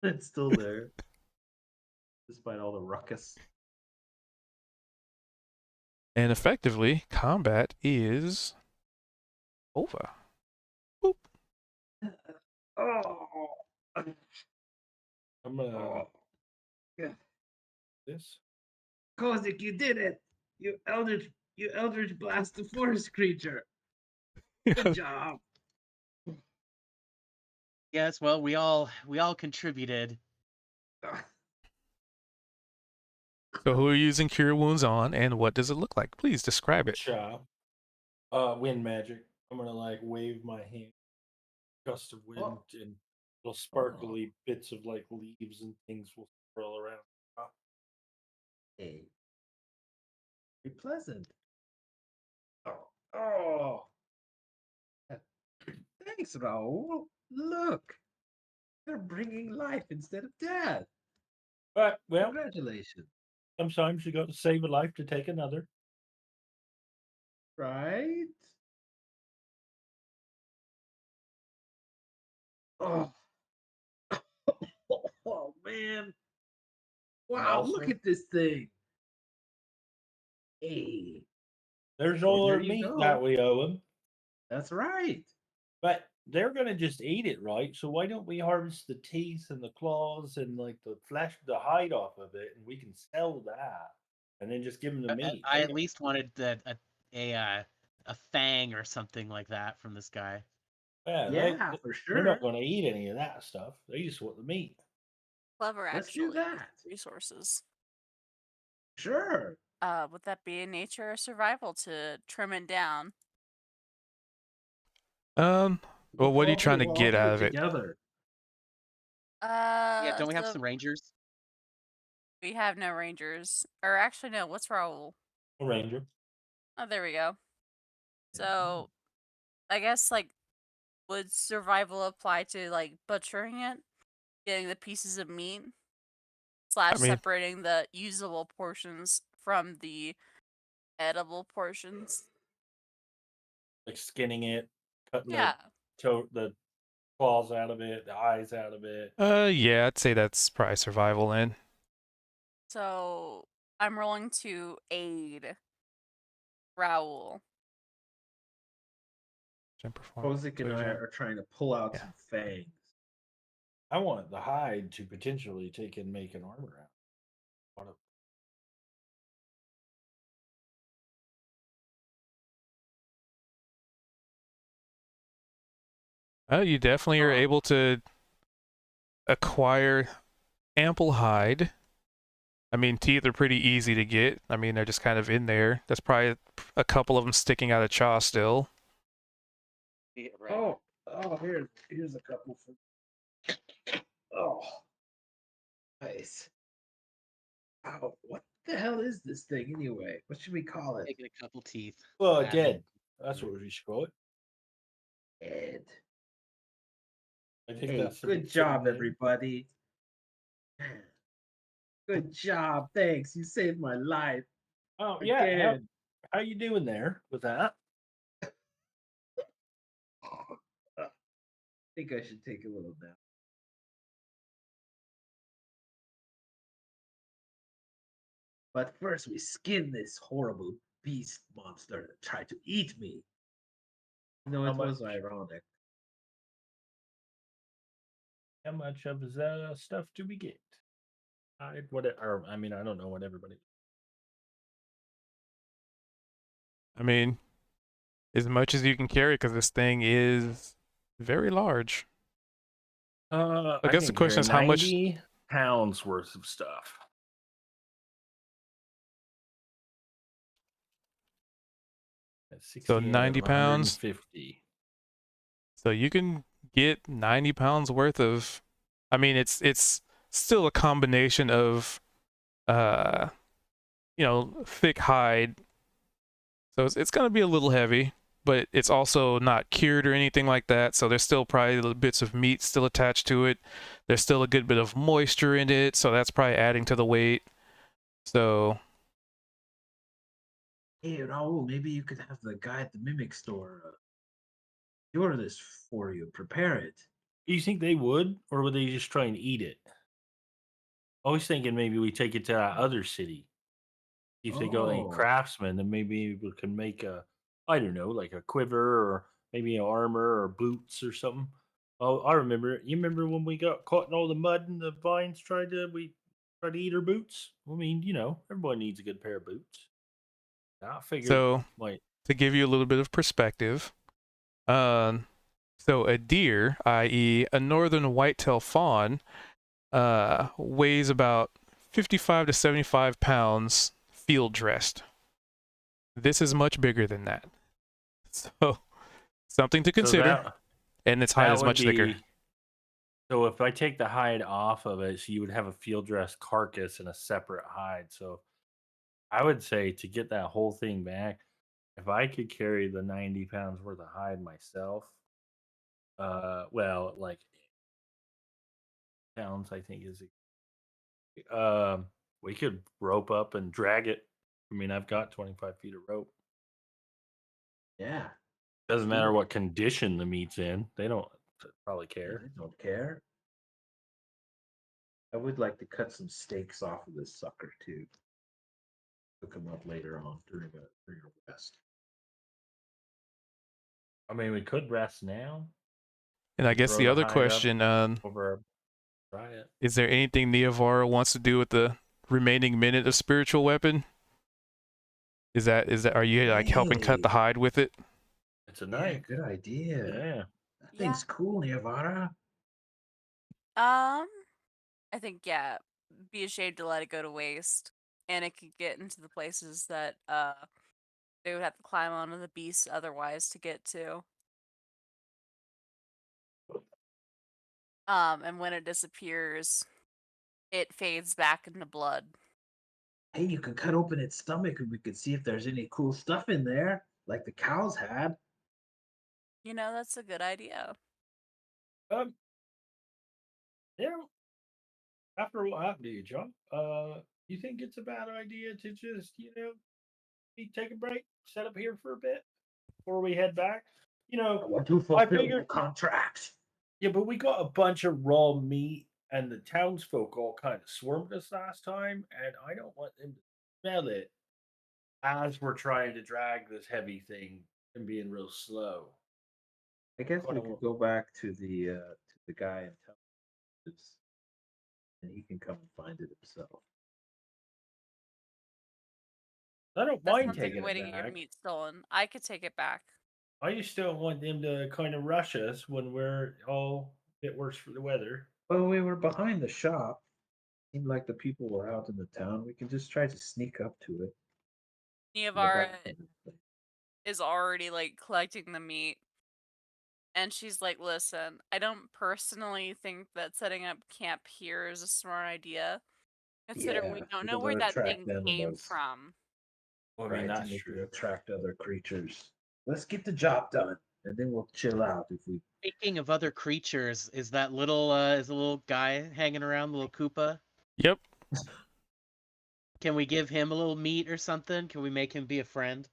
It's still there. Despite all the ruckus. And effectively, combat is over. Boop. Oh. I'm gonna Yeah. this. Kozik, you did it. You eldritch blast the forest creature. Good job. Yes, well, we all contributed. So who are you using Cure Wounds on, and what does it look like? Please describe it. Chop. Wind magic. I'm gonna like wave my hand, gust of wind, Oh. and little sparkly bits of like leaves and things will swirl around. Hey. Be pleasant. Oh. Thanks, Raoul. Look. They're bringing life instead of death. But well, Congratulations. sometimes you got to save a life to take another. Right? Oh. man. And Wow, look also, at this thing. Hey, there's well, all there our you meat go. that we owe them. That's right. But they're gonna just eat it, right? So why don't we harvest the teeth and the claws and like the flesh, the hide off of it, and we can sell that, and then just give them the meat. I at least wanted a fang or something like that from this guy. Yeah, Yeah, for they're not sure. going to eat any of that stuff. They just want the meat. Clever, Let's do actually. that. Resources. Sure. Would that be in nature or survival to trim it down? Well, what are you trying to We'll all get do out it of it? together. Yeah, don't we have So some rangers? we have no rangers. Or actually, no, what's Raoul? A ranger. Oh, there we go. So I guess, like, would survival apply to, like, butchering it? Getting the pieces of meat? I Slash mean, separating the usable portions from the edible portions? Like skinning it, cutting Yeah. the claws out of it, the eyes out of it. yeah, I'd say that's probably survival then. So I'm rolling to aid Raoul. Kozik and I are trying to pull out Yeah. some fangs. I want the hide to potentially take and make an armor out. You definitely are able to acquire ample hide. I mean, teeth are pretty easy to get. I mean, they're just kind of in there. There's probably a couple of them sticking out of chaw still. Yeah, right. Oh, here's a couple for. Oh, nice. Oh, what the hell is this thing anyway? What should we call it? Taking a couple teeth. Well, Bad again, luck. that's what we should call it. Ed. I think Hey, that's the good fitting job, name. everybody. Good job. Thanks. You saved my life. Oh yeah, Again. how you doing there with that? I think I should take a little nap. But first, we skin this horrible beast monster that tried to eat me. No, How it was much? ironic. How much of the stuff do we get? I mean, I don't know what everybody. I mean, as much as you can carry, because this thing is very large. I I guess the can question carry is how much. 90 pounds worth of stuff. That's 60 So 90 pounds. 150. So you can get 90 pounds worth of. I mean, it's still a combination of, uh, thick hide. So it's gonna be a little heavy, but it's also not cured or anything like that. So there's still probably little bits of meat still attached to it. There's still a good bit of moisture in it, so that's probably adding to the weight. So Hey, Raul, maybe you could have the guy at the mimic store cure this for you. Prepare it. Do you think they would, or would they just try and eat it? I was thinking maybe we take it to that other city. If they got any Oh, craftsmen, then maybe we can make I don't know, like a quiver or maybe an armor or boots or something. Oh, I remember. You remember when we got caught in all the mud and the vines we tried to eat our boots? I mean, everybody needs a good pair of boots. I figured, so like, to give you a little bit of perspective, um, so a deer, i.e., a northern whitetail fawn, weighs about 55 to 75 pounds field dressed. This is much bigger than that. So something to so consider. And its hide that is would much thicker. be. So if I take the hide off of it, so you would have a field dress carcass and a separate hide. So I would say to get that whole thing back, if I could carry the 90 pounds worth of hide myself, well, like pounds, I think is, we could rope up and drag it. I mean, I've got 25 feet of rope. yeah. Doesn't Do matter it. what condition the meat's in. They don't probably Yeah, care. they don't care. would like to cut some steaks off of this sucker too. Cook them up later on during a rest. I mean, we could rest now. And I guess Throw the the other hide up question, over riot. is there anything Neovara wants to do with the remaining minute of spiritual weapon? Is that are you like helping cut the Hey. hide with it? It's a Yeah, knife. good idea. Yeah. That thing's cool, Nevada. I think yeah, be ashamed to let it go to waste, and it could get into the places that they would have to climb onto the beast otherwise to get to. And when it disappears, it fades back into blood. Hey, you could cut open its stomach and we could see if there's any cool stuff in there, like the cows had. You know, that's a good idea. Yeah. After what happened to you, John, you think it's a bad idea to just, take a break, set up here for a bit before we head back? I want to I fulfill the figured, contract. yeah, but we got a bunch of raw meat, and the townsfolk all kind of swarmed us last time, and I don't want them to smell it as we're trying to drag this heavy thing and being real slow. I guess we Kinda could wa- go back to the guy and tell him this, and he can come and find it himself. I don't That mind sounds like a taking way it to get your back. meat stolen. I could take it back. I just don't want them to kind of rush us when we're all a bit worse for the weather. Well, we were behind the shop. Seemed like the people were out in the town. We can just try to sneak up to it. in the Neovara back of the place. is already like collecting the meat, and she's like, "Listen, I don't personally think that setting up camp here is a smart idea. Considering we Yeah, don't we know don't where want to that attract thing came animals. from." Well, I mean, Right, to that's make it true. attract other creatures. Let's get the job done, and then we'll chill out if we. Speaking of other creatures, is that little is a little guy hanging around, the little Koopa? Yep. Can we give him a little meat or something? Can we make him be a friend?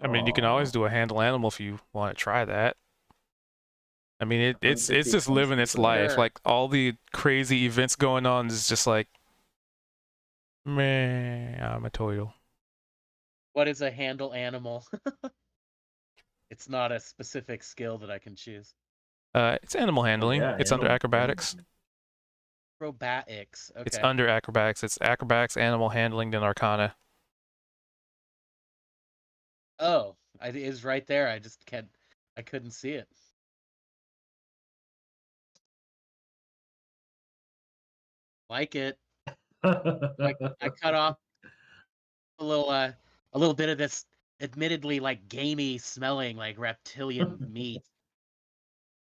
I mean, you can always Aw, do a handle animal if you want to try that. I mean, I don't it's think it just comes living its with a. life. Sure. Like all the crazy events going on is just like, man, I'm a toil. What is a handle animal? It's not a specific skill that I can choose. It's animal Oh handling. yeah, It's under animal. acrobatics. Acrobatics. It's Okay. under acrobatics. It's acrobatics, animal handling, then arcana. Oh, it is right there. I just can't. I couldn't see it. Like it. I cut off a little bit of this admittedly like gamey smelling like reptilian meat.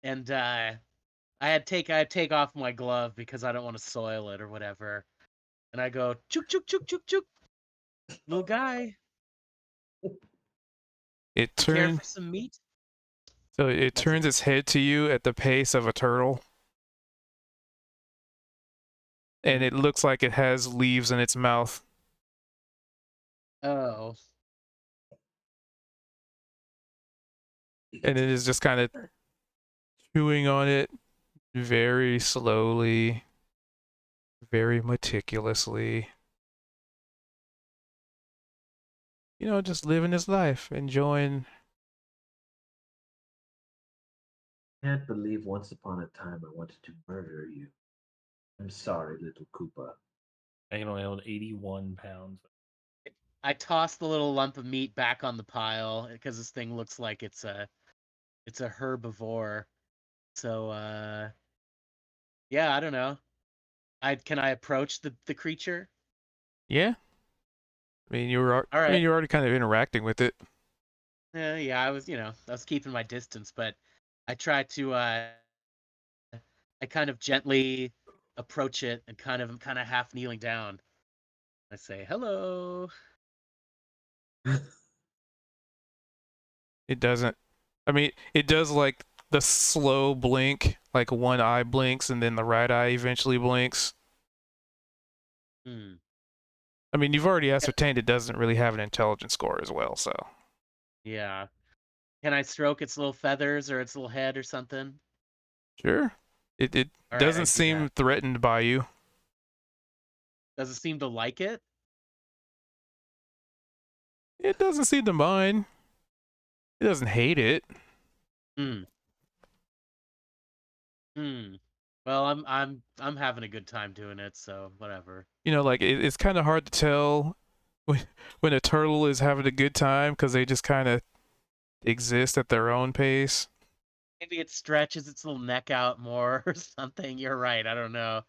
And I take off my glove because I don't want to soil it or whatever. And I go chook chook chook chook chook. Little guy, It you care turns for some meat? so it That's turns its head to you at the pace of a turtle, and it looks like it has leaves in its mouth. Oh. And it is just kind of chewing on it very slowly, very meticulously. You know, just living his life, enjoying. Can't believe once upon a time I wanted to murder you. I'm sorry, little Koopa. I can only hold 81 pounds. I toss the little lump of meat back on the pile because this thing looks like it's a herbivore. So yeah, I don't know. Can I approach the creature? Yeah. I mean, All I mean, right. you're already kind of interacting with it. Yeah, I was, I was keeping my distance, but I tried to I kind of gently approach it and kind of half kneeling down. I say, "Hello." It doesn't. I mean, it does like the slow blink, like one eye blinks and then the right eye eventually blinks. Hmm. I mean, you've already ascertained it doesn't really have an intelligence score as well, so. Yeah. Can I stroke its little feathers or its little head or something? Sure. It All right, I doesn't do seem that. threatened by you. Does it seem to like it? It doesn't seem to mind. It doesn't hate it. Hmm. Hmm. Well, I'm having a good time doing it, so whatever. You know, like it's kind of hard to tell when a turtle is having a good time because they just kind of exist at their own pace. Maybe it stretches its little neck out more or something. You're right. I don't know.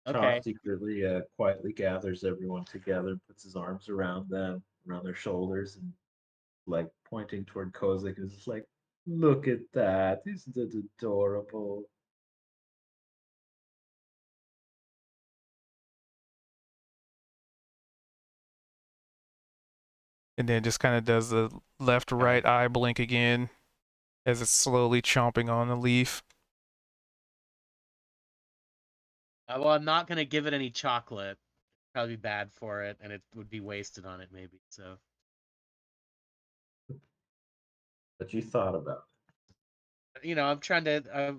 Chop Okay. secretly, quietly gathers everyone together, puts his arms around them, around their shoulders, and like pointing toward Kozik, who's just like, "Look at that! Isn't it adorable?" And then just kind of does the left right eye blink again as it's slowly chomping on the leaf. Well, I'm not gonna give it any chocolate. Probably be bad for it, and it would be wasted on it maybe. So But you thought about I'm trying to.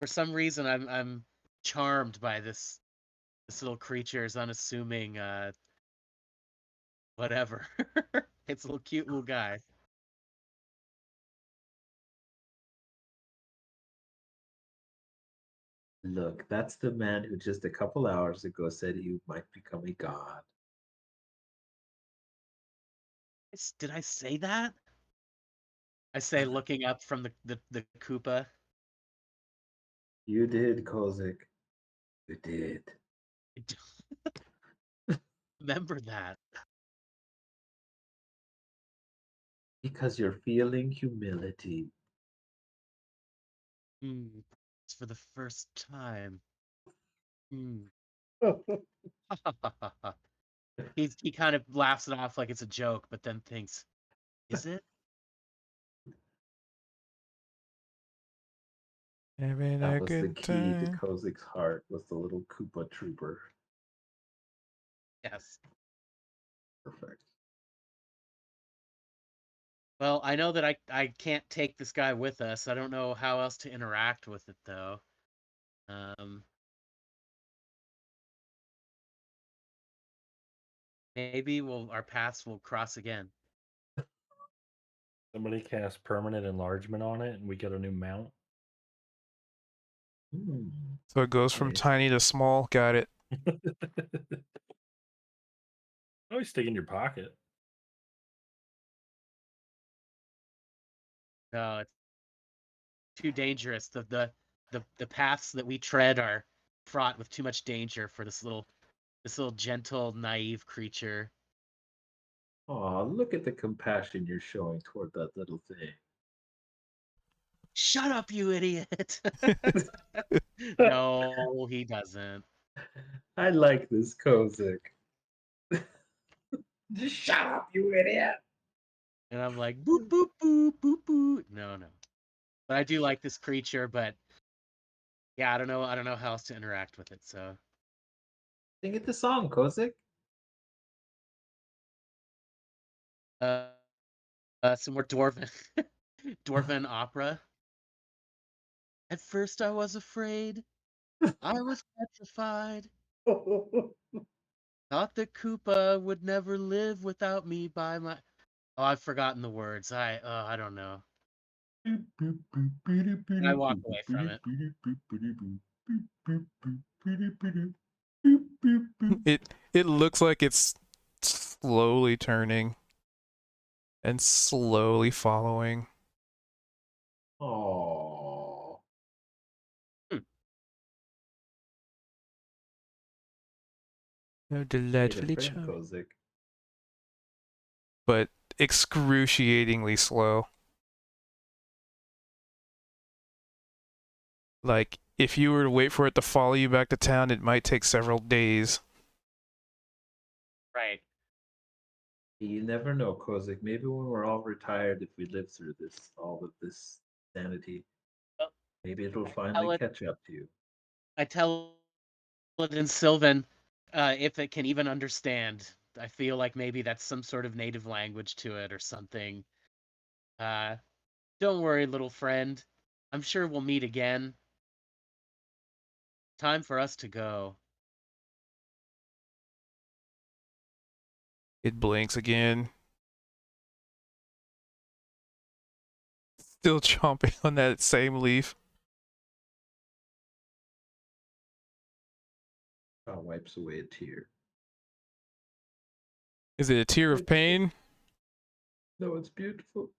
For some reason, I'm charmed by this little creature's unassuming whatever. It's a little cute little guy. it. Look, that's the man who just a couple hours ago said he might become a god. Did I say that? I say looking up from the Koopa. You did, Kozik. You did. I don't remember that. Because you're feeling humility. Hmm. It's for the first time. Hmm. He kind of laughs it off like it's a joke, but then thinks, "Is it?" Having That a was the good key to time. Kozik's heart, was the little Koopa trooper. Yes. Perfect. Well, I know that I can't take this guy with us. I don't know how else to interact with it though. Um, Maybe our paths will cross again. Somebody cast permanent enlargement on it, and we get a new mount. Hmm, So it goes from nice. tiny to small. Got it. Always stick in your pocket. No, it's too dangerous. The paths that we tread are fraught with too much danger for this little gentle, naive creature. Aw, look at the compassion you're showing toward that little thing. Shut up, you idiot! No, he doesn't. I like this Kozik. Just shut up, you idiot. And I'm like, boop, boop, boop, boop, boop. No, no. But I do like this creature, but yeah, I don't know. I don't know how else to interact with it. So, Sing it the song, Kozik. uh, some more dwarven, dwarven opera. At first, I was afraid. I was petrified. Thought the Koopa would never live without me by my. Oh, I've forgotten the words. I don't know. And I walk away from it. It looks like it's slowly turning and slowly following. Oh, Hmm. Oh, made a delightfully friend, charming. Kozik. But excruciatingly slow. Like, if you were to wait for it to follow you back to town, it might take several days. Right. You never know, Kozik. Maybe when we're all retired, if we live through this, all of this sanity, Well, maybe it'll tell finally it. catch up to you. I tell it in Sylvan, if it can even understand. I feel like maybe that's some sort of native language to it or something. Uh, don't worry, little friend. I'm sure we'll meet again. Time for us to go. It blinks again. Still chomping on that same leaf. Wipes away a tear. Is it a tear of pain? No, it's beautiful.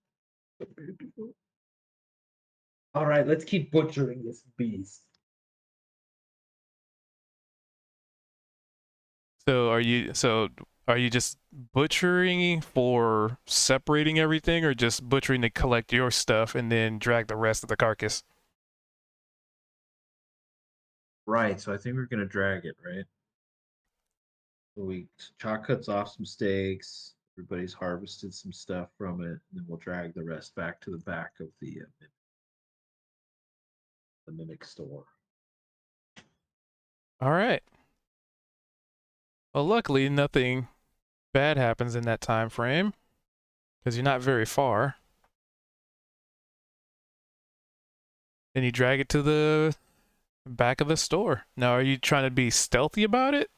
So beautiful. All right, let's keep butchering this beast. So are you just butchering for separating everything, or just butchering to collect your stuff and then drag the rest of the carcass? Right, so I think we're gonna drag it, right? So Chalk cuts off some steaks. Everybody's harvested some stuff from it, and then we'll drag the rest back to the back of the mimic store. All right. Well, luckily nothing bad happens in that time frame because you're not very far. Then you drag it to the back of the store. Now, are you trying to be stealthy about it?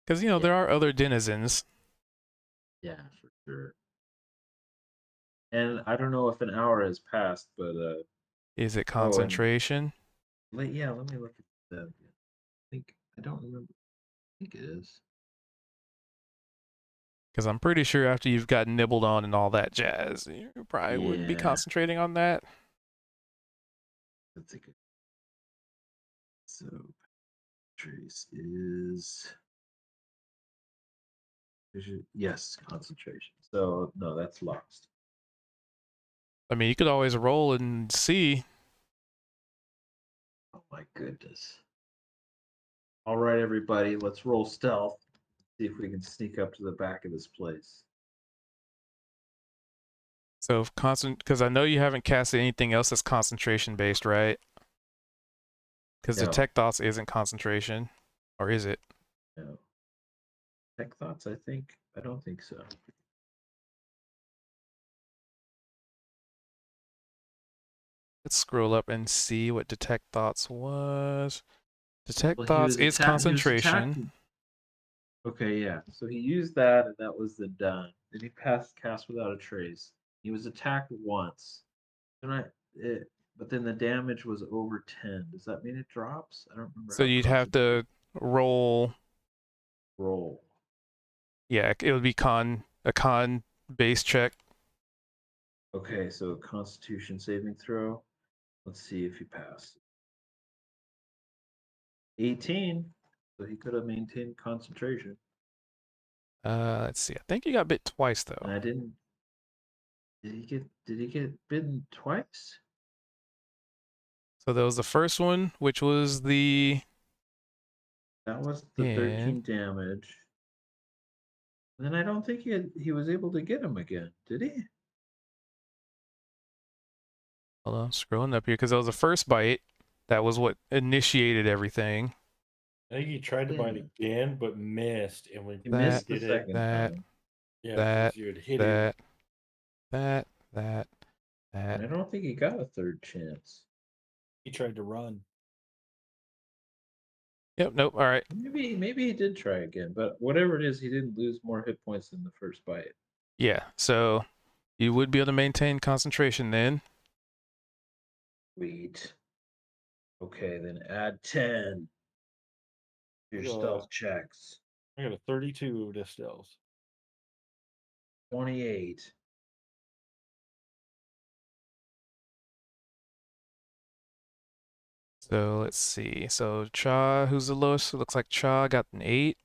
Because, Yeah. there are other denizens. Yeah, for sure. And I don't know if an hour has passed, but Is it Oh, and- concentration? let me look at that again. I don't remember. I think it is. Because I'm pretty sure after you've got nibbled on and all that jazz, you probably wouldn't be Yeah. concentrating on that. That's a good. So trace is yes, concentration. So no, that's lost. I mean, you could always roll and see. Oh my goodness. All right, everybody, let's roll stealth. See if we can sneak up to the back of this place. So because I know you haven't casted anything else that's concentration based, right? Because No. detect thoughts isn't concentration, or is it? No. Tech thoughts, I think. I don't think so. Let's scroll up and see what detect thoughts was. Detect Well, thoughts is concentration. Okay, yeah. So he used that, and that was the done. Then he cast without a trace. He was attacked once. But then the damage was over 10. Does that mean it drops? I don't remember So how you'd have to roll. roll. Yeah, it would be a con base check. Okay, so Constitution saving throw. Let's see if he passed. 18. So he could have maintained concentration. Let's see. I think you got bit twice though. And I didn't. Did he get bitten twice? So there was the first one, which was the That was the 13 damage. And then I don't think he was able to get him again, did he? Hold on, scrolling up here because that was the first bite. That was what initiated everything. I think he tried to bite again, but missed, and we He missed the did it. second time. Yeah, that, 'cause you had hit him. that. And I don't think he got a third chance. He tried to run. Yep, nope. All right. Maybe he did try again, but whatever it is, he didn't lose more hit points than the first bite. Yeah, so you would be able to maintain concentration then. Sweet. Okay, then add 10 to your stealth checks. I got a 32 to stealth. 28. So let's see. So Cha, who's the lowest? It looks like Cha got an 8.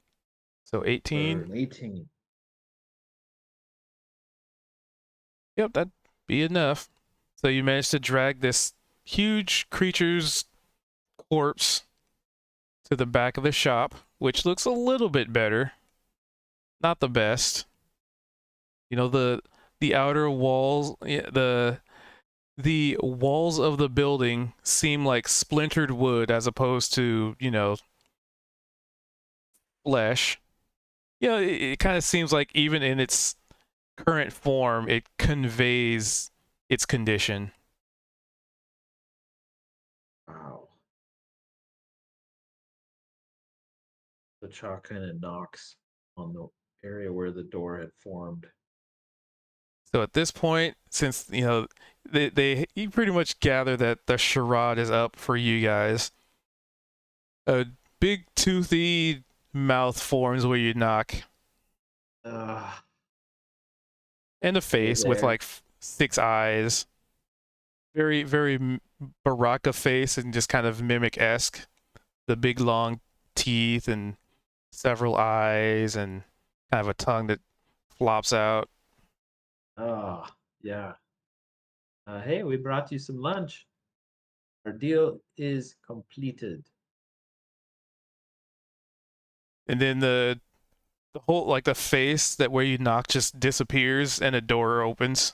So 18. Or 18. Yep, that'd be enough. So you managed to drag this huge creature's corpse to the back of the shop, which looks a little bit better. Not the best. The outer walls, the walls of the building seem like splintered wood as opposed to, flesh. It kind of seems like even in its current form, it conveys its condition. Wow. The chalk kind of knocks on the area where the door had formed. So at this point, since you pretty much gather that the charade is up for you guys. A big toothy mouth forms where you knock, Uh, and a face with there. like 6 eyes. Very, very Baraka face and just kind of mimic esque. The big long teeth and several eyes and kind of a tongue that flops out. Yeah. Hey, we brought you some lunch. Our deal is completed. And then the whole like the face that where you knock just disappears and a door opens.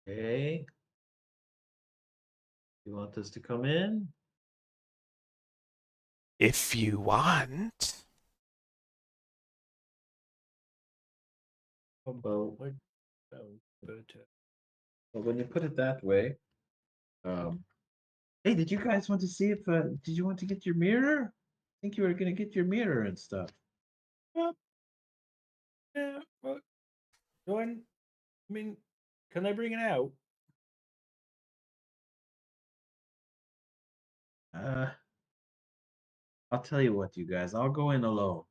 Okay. You want us to come in? If you want. Well, Like, oh, but, well, when you put it that way, hey, did you guys want to see if? Did you want to get your mirror? I think you were gonna get your mirror and stuff. yeah, well, I mean, can I bring it out? Uh, I'll tell you what, you guys. I'll go in alone.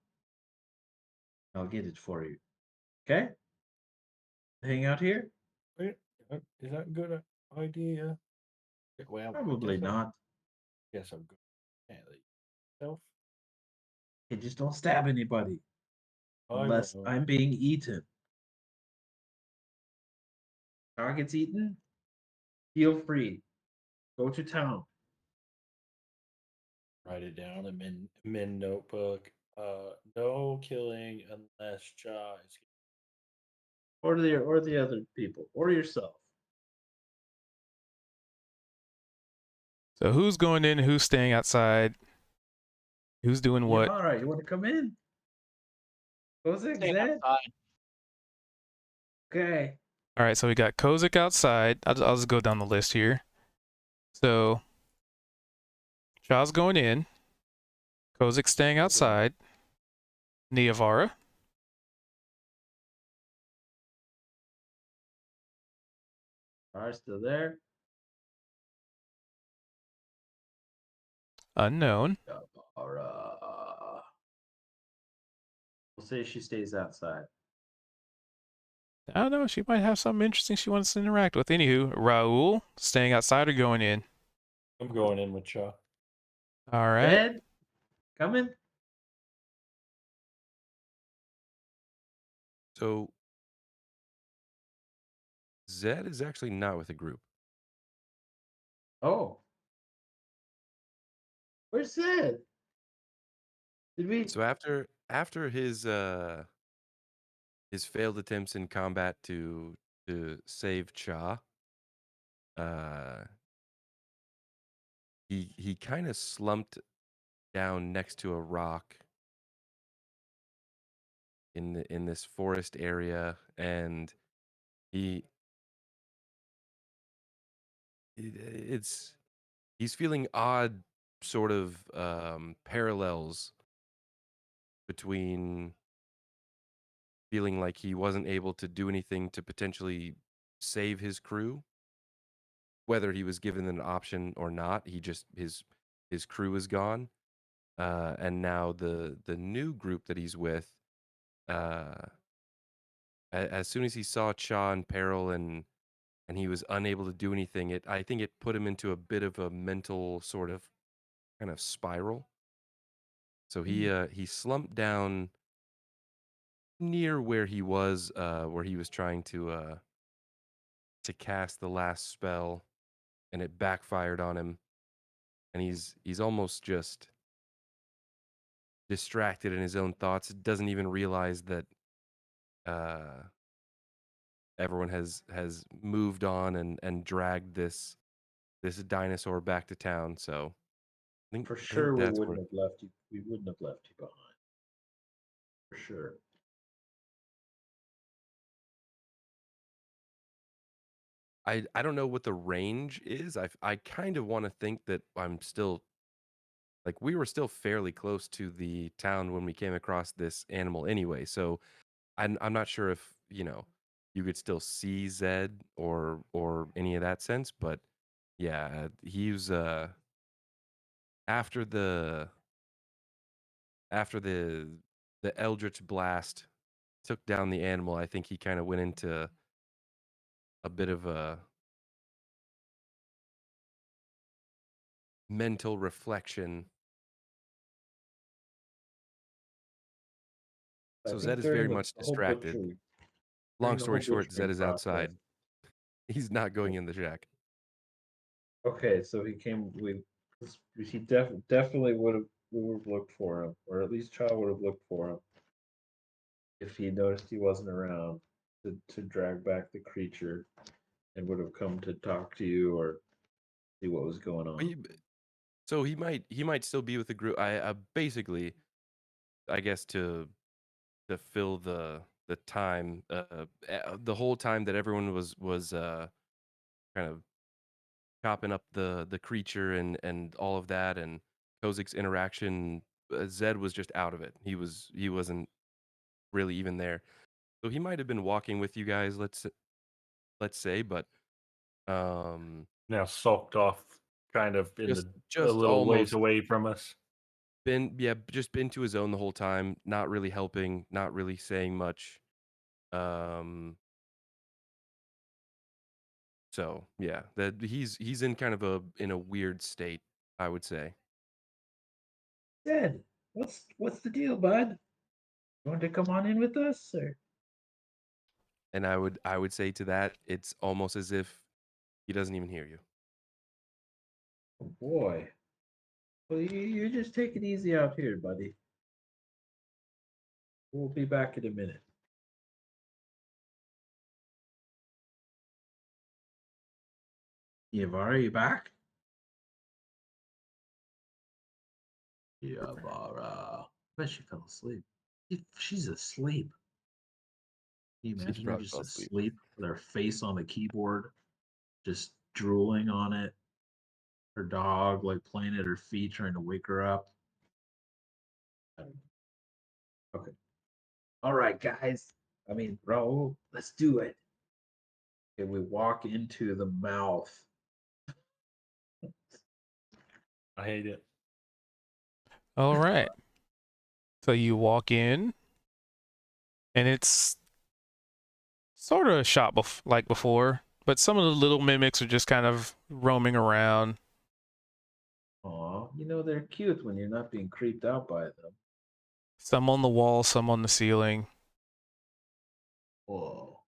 I'll get it for you. Okay? Hang out here? Is that a good idea? Well, Probably not. Guess I'm good. Self. Hey, just don't stab anybody I unless won't. I'm being eaten. Target's eaten. Feel free. Go to town. Write it down in min notebook. No killing unless Cha is. Or the other people. Or yourself. So who's going in? Who's staying outside? Who's doing Yeah, what? all right. You want to come in? Kozak, Staying Zed? outside. Okay. All right, so we got Kozik outside. I'll just go down the list here. So Shaw's going in. Kozik staying outside. Niavara. Are still there? Unknown. Yabara. We'll say she stays outside. I don't know. She might have something interesting she wants to interact with. Anywho, Raul staying outside or going in? I'm going in with Cha. All right. Zed? Coming? So Zed is actually not with the group. Oh. Where's Zed? Did we? So after his failed attempts in combat to save Cha, uh, he kind of slumped down next to a rock in this forest area, and he it's he's feeling odd sort of parallels between feeling like he wasn't able to do anything to potentially save his crew, whether he was given an option or not. He just his crew is gone, and now the new group that he's with, uh, as soon as he saw Cha in peril and he was unable to do anything, I think it put him into a bit of a mental sort of kind of spiral. So he slumped down near where he was, where he was trying to cast the last spell, and it backfired on him, and he's almost just distracted in his own thoughts. Doesn't even realize that uh, everyone has moved on and dragged this dinosaur back to town. So For I think sure we that's wouldn't what have left you. We wouldn't have left you behind. For sure. I don't know what the range is. I kind of want to think that I'm still like we were still fairly close to the town when we came across this animal anyway. So I'm not sure if you could still see Zed or any of that sense, but yeah, he was after the after the Eldritch blast took down the animal. I think he kind of went into a bit of a mental reflection. I So think Zed is during very the much whole distracted. butchery, Long during the whole story short, Zed butchering is process. outside. He's not going in the shack. Okay, so he came. He definitely would have looked for him, or at least Child would have looked for him if he noticed he wasn't around to drag back the creature, and would have come to talk to you or see what was going But on. so he might still be with the group. I basically, I guess to fill the time, the whole time that everyone was kind of chopping up the creature and all of that, and Kozik's interaction. Zed was just out of it. He wasn't really even there. So he might have been walking with you guys. Let's say, but um, Now sulked off, kind of in just the a just little ways almost away from us. just been to his own the whole time. Not really helping. Not really saying much. Um, So yeah, that he's in kind of a weird state, I would say. Ted, what's the deal, bud? You want to come on in with us, or? And I would say to that, it's almost as if he doesn't even hear you. Oh boy. Well, you just take it easy out here, buddy. We'll be back in a minute. Yavar, you back? Yavara. Bet she fell asleep. She's asleep. Can you She imagine her probably just fell asleep. asleep with her face on the keyboard, just drooling on it? Her dog like playing at her feet, trying to wake her up. Okay. All right, guys. I mean, bro, let's do it. Okay, we walk into the mouth. I hate it. All right. So you walk in, and it's sort of a shop like before, but some of the little mimics are just kind of roaming around. Aw, they're cute when you're not being creeped out by them. Some on the wall, some on the ceiling. Whoa.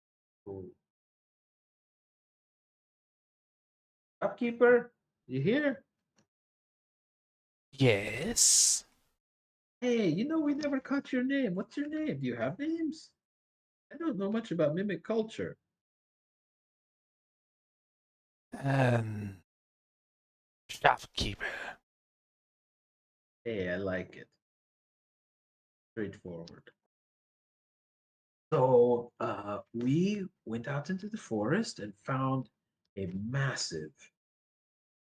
Ooh. Upkeeper, you here? Yes. Hey, we never caught your name. What's your name? Do you have names? I don't know much about mimic culture. Um, Shopkeeper. Hey, I like it. Straightforward. So, we went out into the forest and found a massive,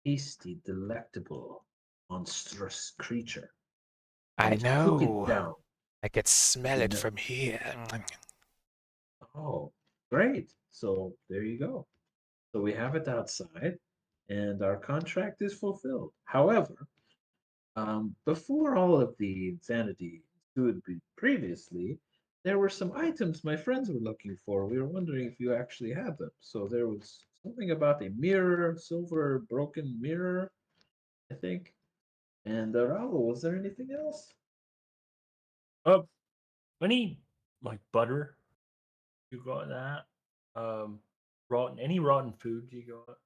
tasty, delectable, monstrous creature. And I we took it know. down. I could smell We it know. from here. Oh, great. So there you go. So we have it outside, and our contract is fulfilled. However, before all of the insanity ensued previously, there were some items my friends were looking for. We were wondering if you actually had them. So there was something about a mirror, silver broken mirror, I think. And Raul, was there anything else? Any like butter? You got that? Rotten food you got?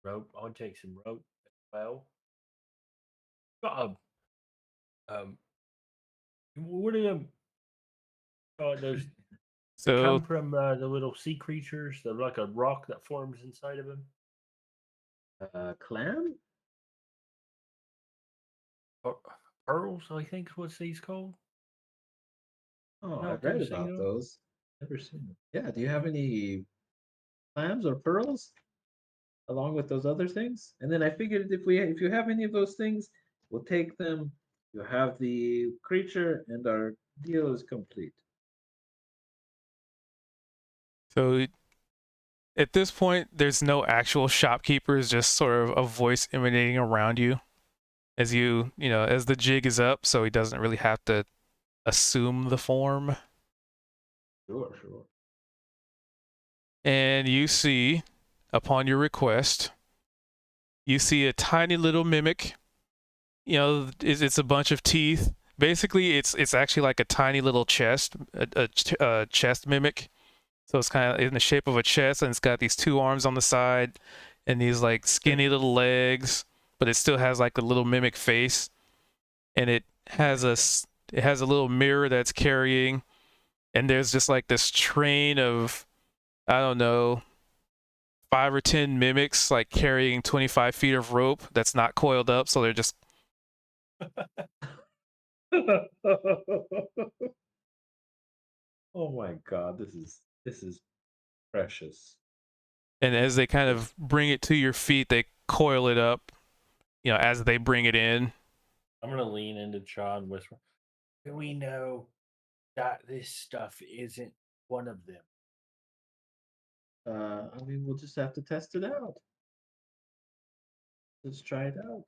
Rope. I'll take some rope as well. Got what are them? Those that So, come from the little sea creatures. They're like a rock that forms inside of them. Clam? Or, pearls, I think is what these called. Oh, Not I've read those things about are. those. Never seen them. Yeah, do you have any clams or pearls, along with those other things. And then I figured if you have any of those things, we'll take them. You have the creature, and our deal is complete. So at this point, there's no actual shopkeepers, just sort of a voice emanating around you as as the jig is up, so he doesn't really have to assume the form. Sure, sure. And you see, upon your request, you see a tiny little mimic. It's a bunch of teeth. Basically, it's actually like a tiny little chest, a chest mimic. So it's kind of in the shape of a chest, and it's got these two arms on the side, and these like skinny little legs. But it still has like a little mimic face, and it has a little mirror that's carrying, and there's just like this train of, I don't know, 5 or 10 mimics like carrying 25 feet of rope that's not coiled up, so they're just Oh my god, this is precious. and as they kind of bring it to your feet, they coil it up, as they bring it in. I'm gonna lean into Cha and whisper, "Do we know that this stuff isn't one of them?" I mean, we'll just have to test it out. Let's try it out.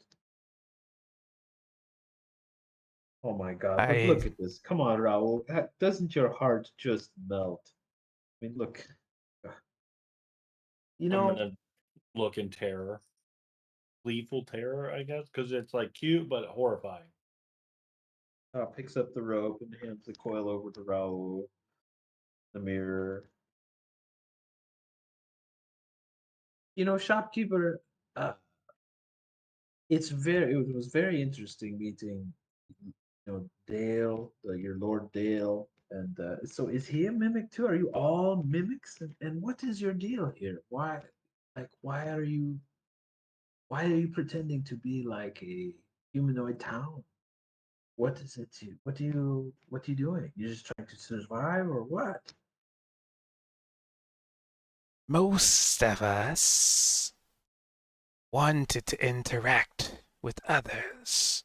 Oh my god, but I look at this. Come on, Raul. Doesn't your heart just melt? I mean, look. You I'm know, gonna look in terror, gleeful terror, I guess, because it's like cute but horrifying. picks up the rope and hands the coil over to Raul, the mirror. Shopkeeper, uh, it was very interesting meeting, Dale, your Lord Dale. And so is he a mimic too? Are you all mimics? And what is your deal here? Like, why are you pretending to be like a humanoid town? What is it to what are you doing? You're just trying to survive or what? most of us wanted to interact with others.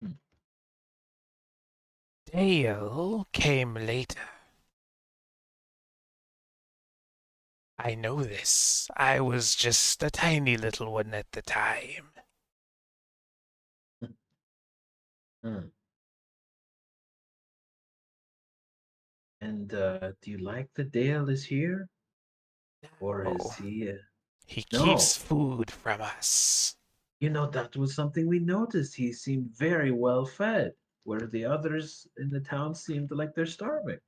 Hmm. Dale came later. I know this. I was just a tiny little one at the time. Hmm. And do you like that Dale is here? Or is Oh, he he no? keeps food from us. That was something we noticed. He seemed very well fed, where the others in the town seemed like they're starving.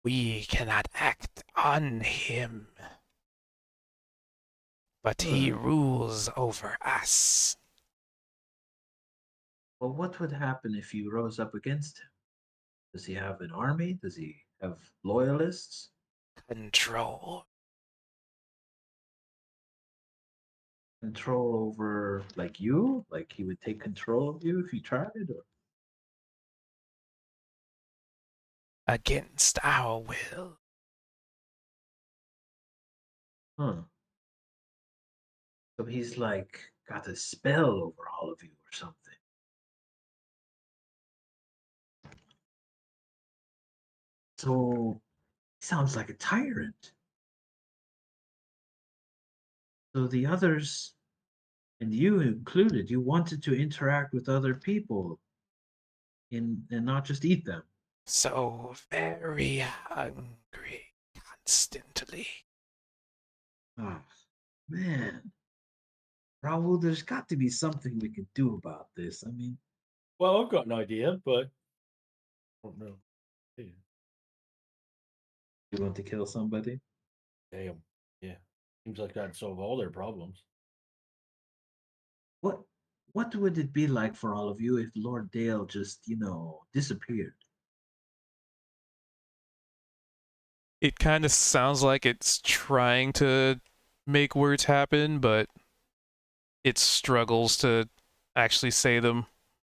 We cannot act on him, but he Hmm. rules over us. Well, what would happen if you rose up against him? Does he have an army? Does he have loyalists? Control. Control over like you? Like he would take control of you if you tried? Or Against our will. huh? So he's like got a spell over all of you or something. So he sounds like a tyrant. So the others, and you included, you wanted to interact with other people and not just eat them. So very hungry constantly. Oh man. Raul, there's got to be something we could do about this. I mean, Well, I've got an idea, but I don't know. Yeah. you want to kill somebody? Damn. Yeah. Seems like that'd solve all their problems. What what would it be like for all of you if Lord Dale just, disappeared? It kind of sounds like it's trying to make words happen, but it struggles to actually say them,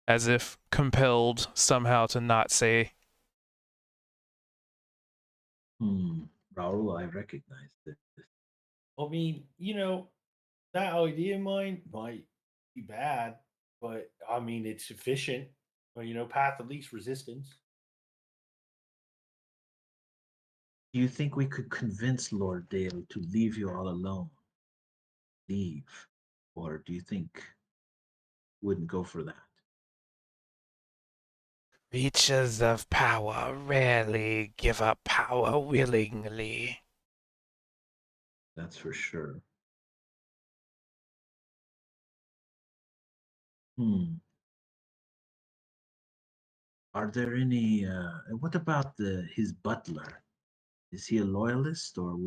as if compelled somehow to not say. Hmm. Raul, I recognize this. I mean, that idea of mine might be bad, but I mean, it's efficient. Or, path of least resistance. Do you think we could convince Lord Dale to leave you all alone? Leave? Or do you think wouldn't go for that? Reaches of power rarely give up power willingly. That's for sure. Hmm. Are there any? What about his butler? Is he a loyalist, or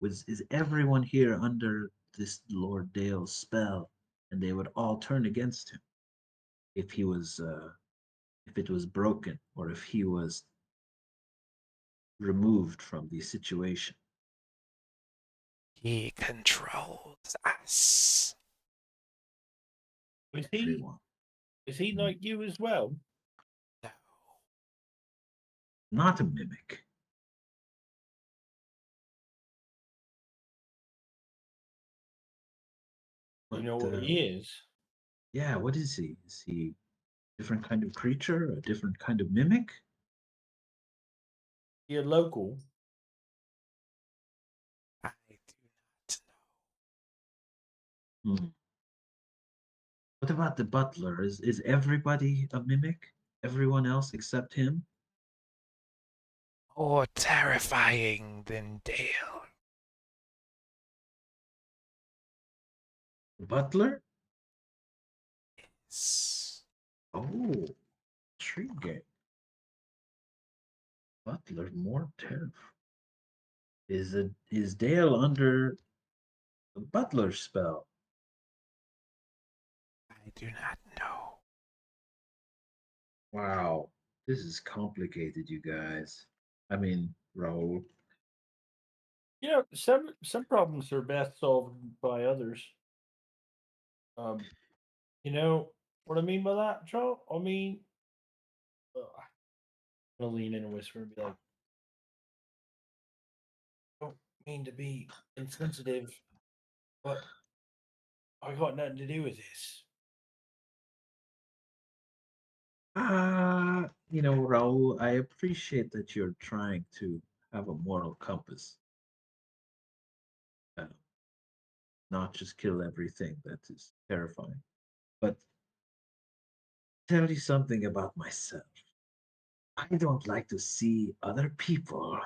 is everyone here under this Lord Dale's spell, and they would all turn against him if he was if it was broken, or if he was removed from the situation? He controls us. Is he? Everyone, Is he Hmm. like you as well? No. not a mimic. You But know what he is? yeah, what is he? Is he a different kind of creature? A different kind of mimic? He a local. I do not Hmm. What about the butler? Is everybody a mimic? Everyone else except him? know. More terrifying than Dale. The butler? Is. Oh, intriguing. Butler more terrifying. Is Dale under the butler spell? I do not know. Wow, this is complicated, you guys. I mean, Raul. Some problems are best solved by others. Um, you know what I mean by that, Joe? I mean, I'm gonna lean in and whisper and be like, "Don't mean to be insensitive, but I got nothing to do with this." Raul, I appreciate that you're trying to have a moral compass, uh, not just kill everything that is terrifying. But tell you something about myself. I don't like to see other people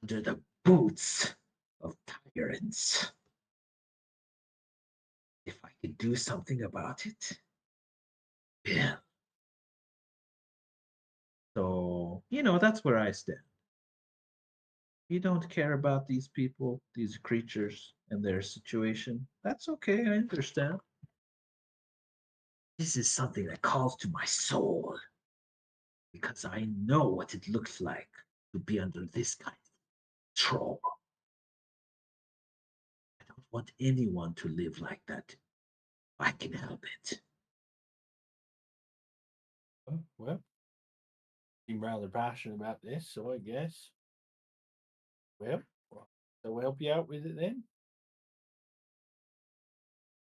under the boots of tyrants. If I could do something about it, yeah. So, that's where I stand. You don't care about these people, these creatures, and their situation. That's okay, I understand. This is something that calls to my soul because I know what it looks like to be under this kind of control. I don't want anyone to live like that. I can help it. Well, seem rather passionate about this, so I guess. Well, so we'll help you out with it then.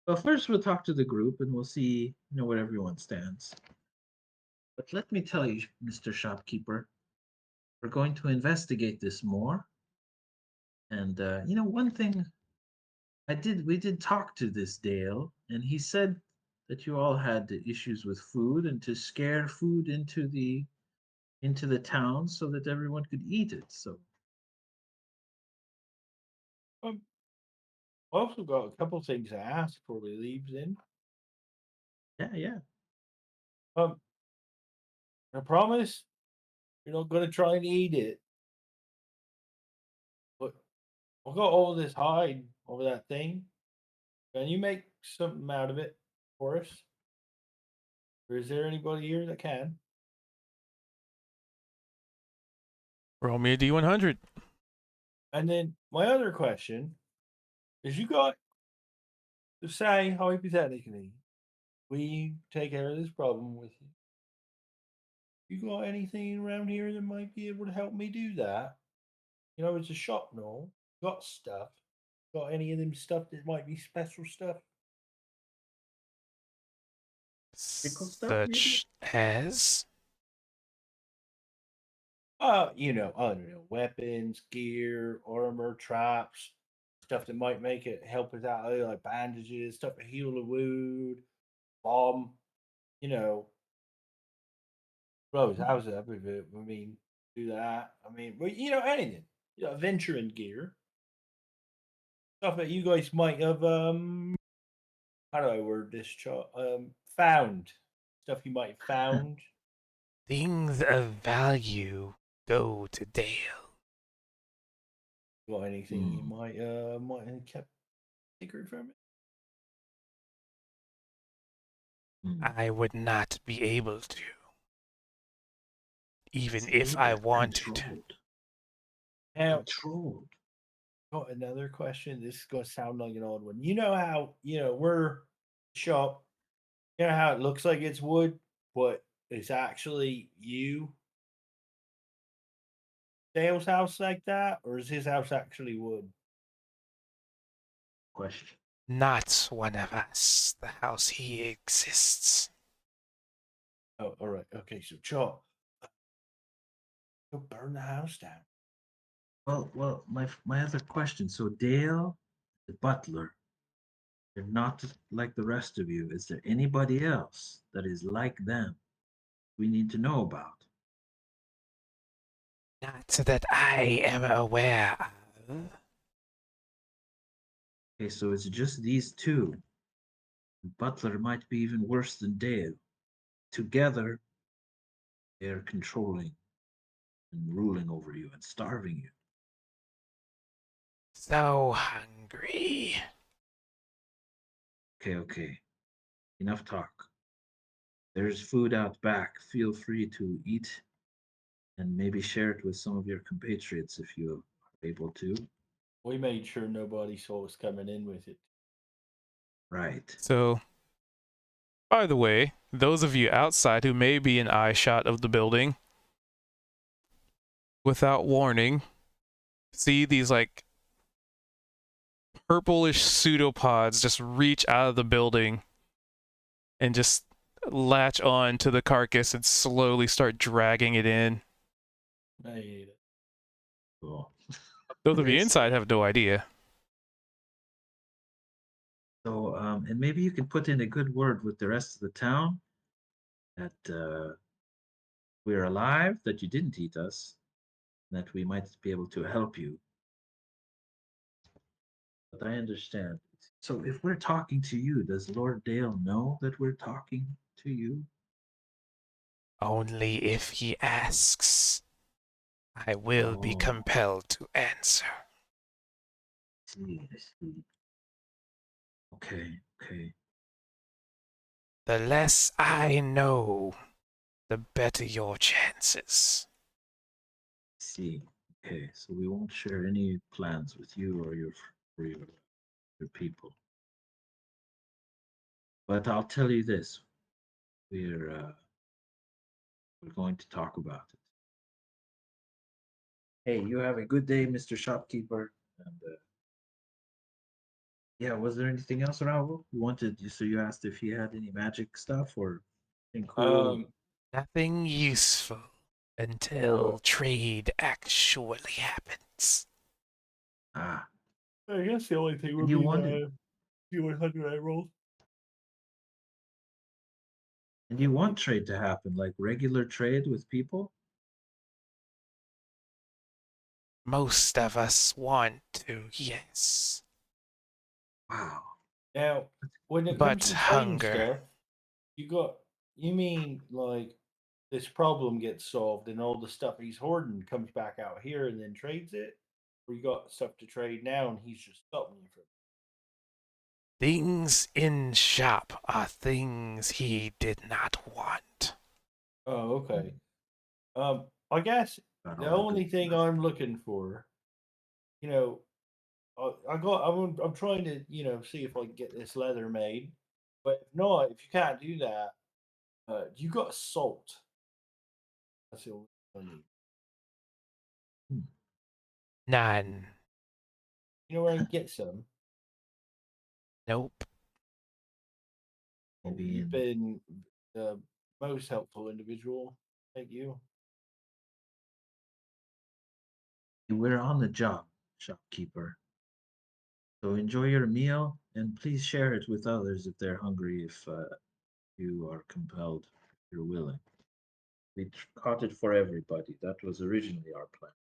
Well, first we'll talk to the group and we'll see, where everyone stands. But let me tell you, Mr. Shopkeeper, we're going to investigate this more. And one thing we did talk to this Dale, and he said that you all had issues with food and to scare food into the town so that everyone could eat it. So Um, I also got a couple things to ask before we leave. Then, yeah. um, I promise you're not gonna try and eat it. But I got all this hide over that thing. Can you make something out of it for us? Or is there anybody here that can? Roll me a D100. And then my other question is you got to say hypothetically we take care of this problem with you. You got anything around here that might be able to help me do that? it's a shop, no. Got stuff. Got any of them stuff that might be special stuff? Pickle stuff, maybe? Such as I don't know, weapons, gear, armor, traps, stuff that might make it help us out, like bandages, stuff to heal the wound, bomb, you know, blows houses up with it. I mean, do that. I mean, but anything. Adventuring gear. Stuff that you guys might have how do I word this chart? Found. Stuff you might have found. things of value go to Dale. Got anything you might have kept secret from it? I would not be able to, even if I wanted. Now, Controlled. got another question. This is gonna sound like an odd one. You know how we're shop. You know how it looks like it's wood, but it's actually Dale's house like that, or is his house actually wood? Question. Not one of us. The house he exists. Oh, all right. Okay, so Chop, go burn the house down. Well, my other question. So Dale, the butler, they're not like the rest of you. Is there anybody else that is like them we need to know about? Not that I am aware of. Okay, so it's just these two. The butler might be even worse than Dale. Together, they're controlling and ruling over you and starving you. So hungry. Okay. Enough talk. There's food out back. Feel free to eat and maybe share it with some of your compatriots if you are able to. We made sure nobody saw us coming in with it. Right. So, by the way, those of you outside who may be in eye shot of the building, without warning, see these like purplish pseudopods just reach out of the building and just latch on to the carcass and slowly start dragging it in. I hate it. Cool. Those of you Okay, inside have no idea. So, and maybe you can put in a good word with the rest of the town that we're alive, that you didn't eat us, that we might be able to help you. But I understand. So, if we're talking to you, does Lord Dale know that we're talking to you? Only if he asks. I will be Oh. compelled to answer. I see. Okay. The less I know, the better your chances. See. Okay, so we won't share any plans with you or your people. But I'll tell you this: we're going to talk about it. Hey, you have a good day, Mr. Shopkeeper. And yeah, was there anything else, Raul? You wanted, so you asked if he had any magic stuff or anything cool. Nothing useful until trade actually happens. Ah, I guess the only thing and would you be wanted, the 100 emeralds. and you want trade to happen, like regular trade with people. Most of us want to, yes. Wow. Now, when it But comes to trading hunger. stuff, you mean like this problem gets solved and all the stuff he's hoarding comes back out here and then trades it? Or you got stuff to trade now and he's just stopping you from it? Things in shop are things he did not want. Oh, okay. I guess Got the all the good only thing stuff. I'm looking for, you know, I'm trying to, see if I can get this leather made. But if not, if you can't do that, you got salt. That's the only thing I need. Hmm. None. You know where I can get some? Nope. Well, Maybe you've in- been the most helpful individual. Thank you. We're on the job, shopkeeper. So enjoy your meal and please share it with others if they're hungry, if you are compelled, if you're willing. We caught it for everybody. That was originally our plan.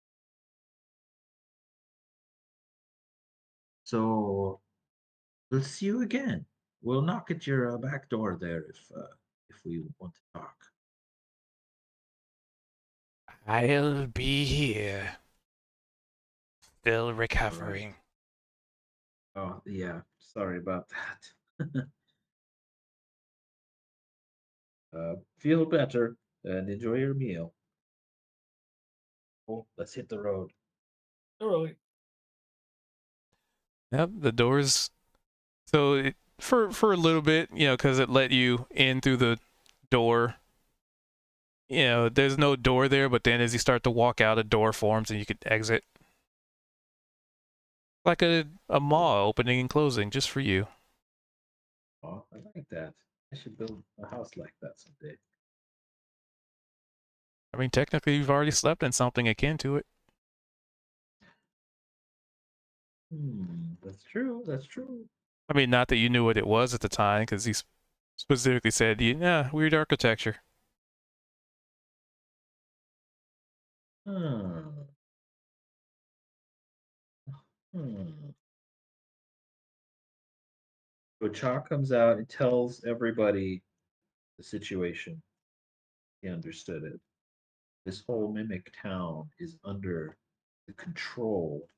So we'll see you again. We'll knock at your back door there if we want to talk. I'll be here. Still All right. recovering. Oh yeah, sorry about that. Feel better and enjoy your meal. Oh, let's hit the road. All right. Yep, the doors. So for a little bit, because it let you in through the door. There's no door there, but then as you start to walk out, a door forms and you could exit. Like a mall opening and closing just for you. Oh, I like that. I should build a house like that someday. I mean, technically, you've already slept in something akin to it. That's true. That's true. I mean, not that you knew what it was at the time, because he specifically said, yeah, weird architecture. Hmm. Hmm. So Cha comes out and tells everybody the situation. He understood it. This whole mimic town is under the control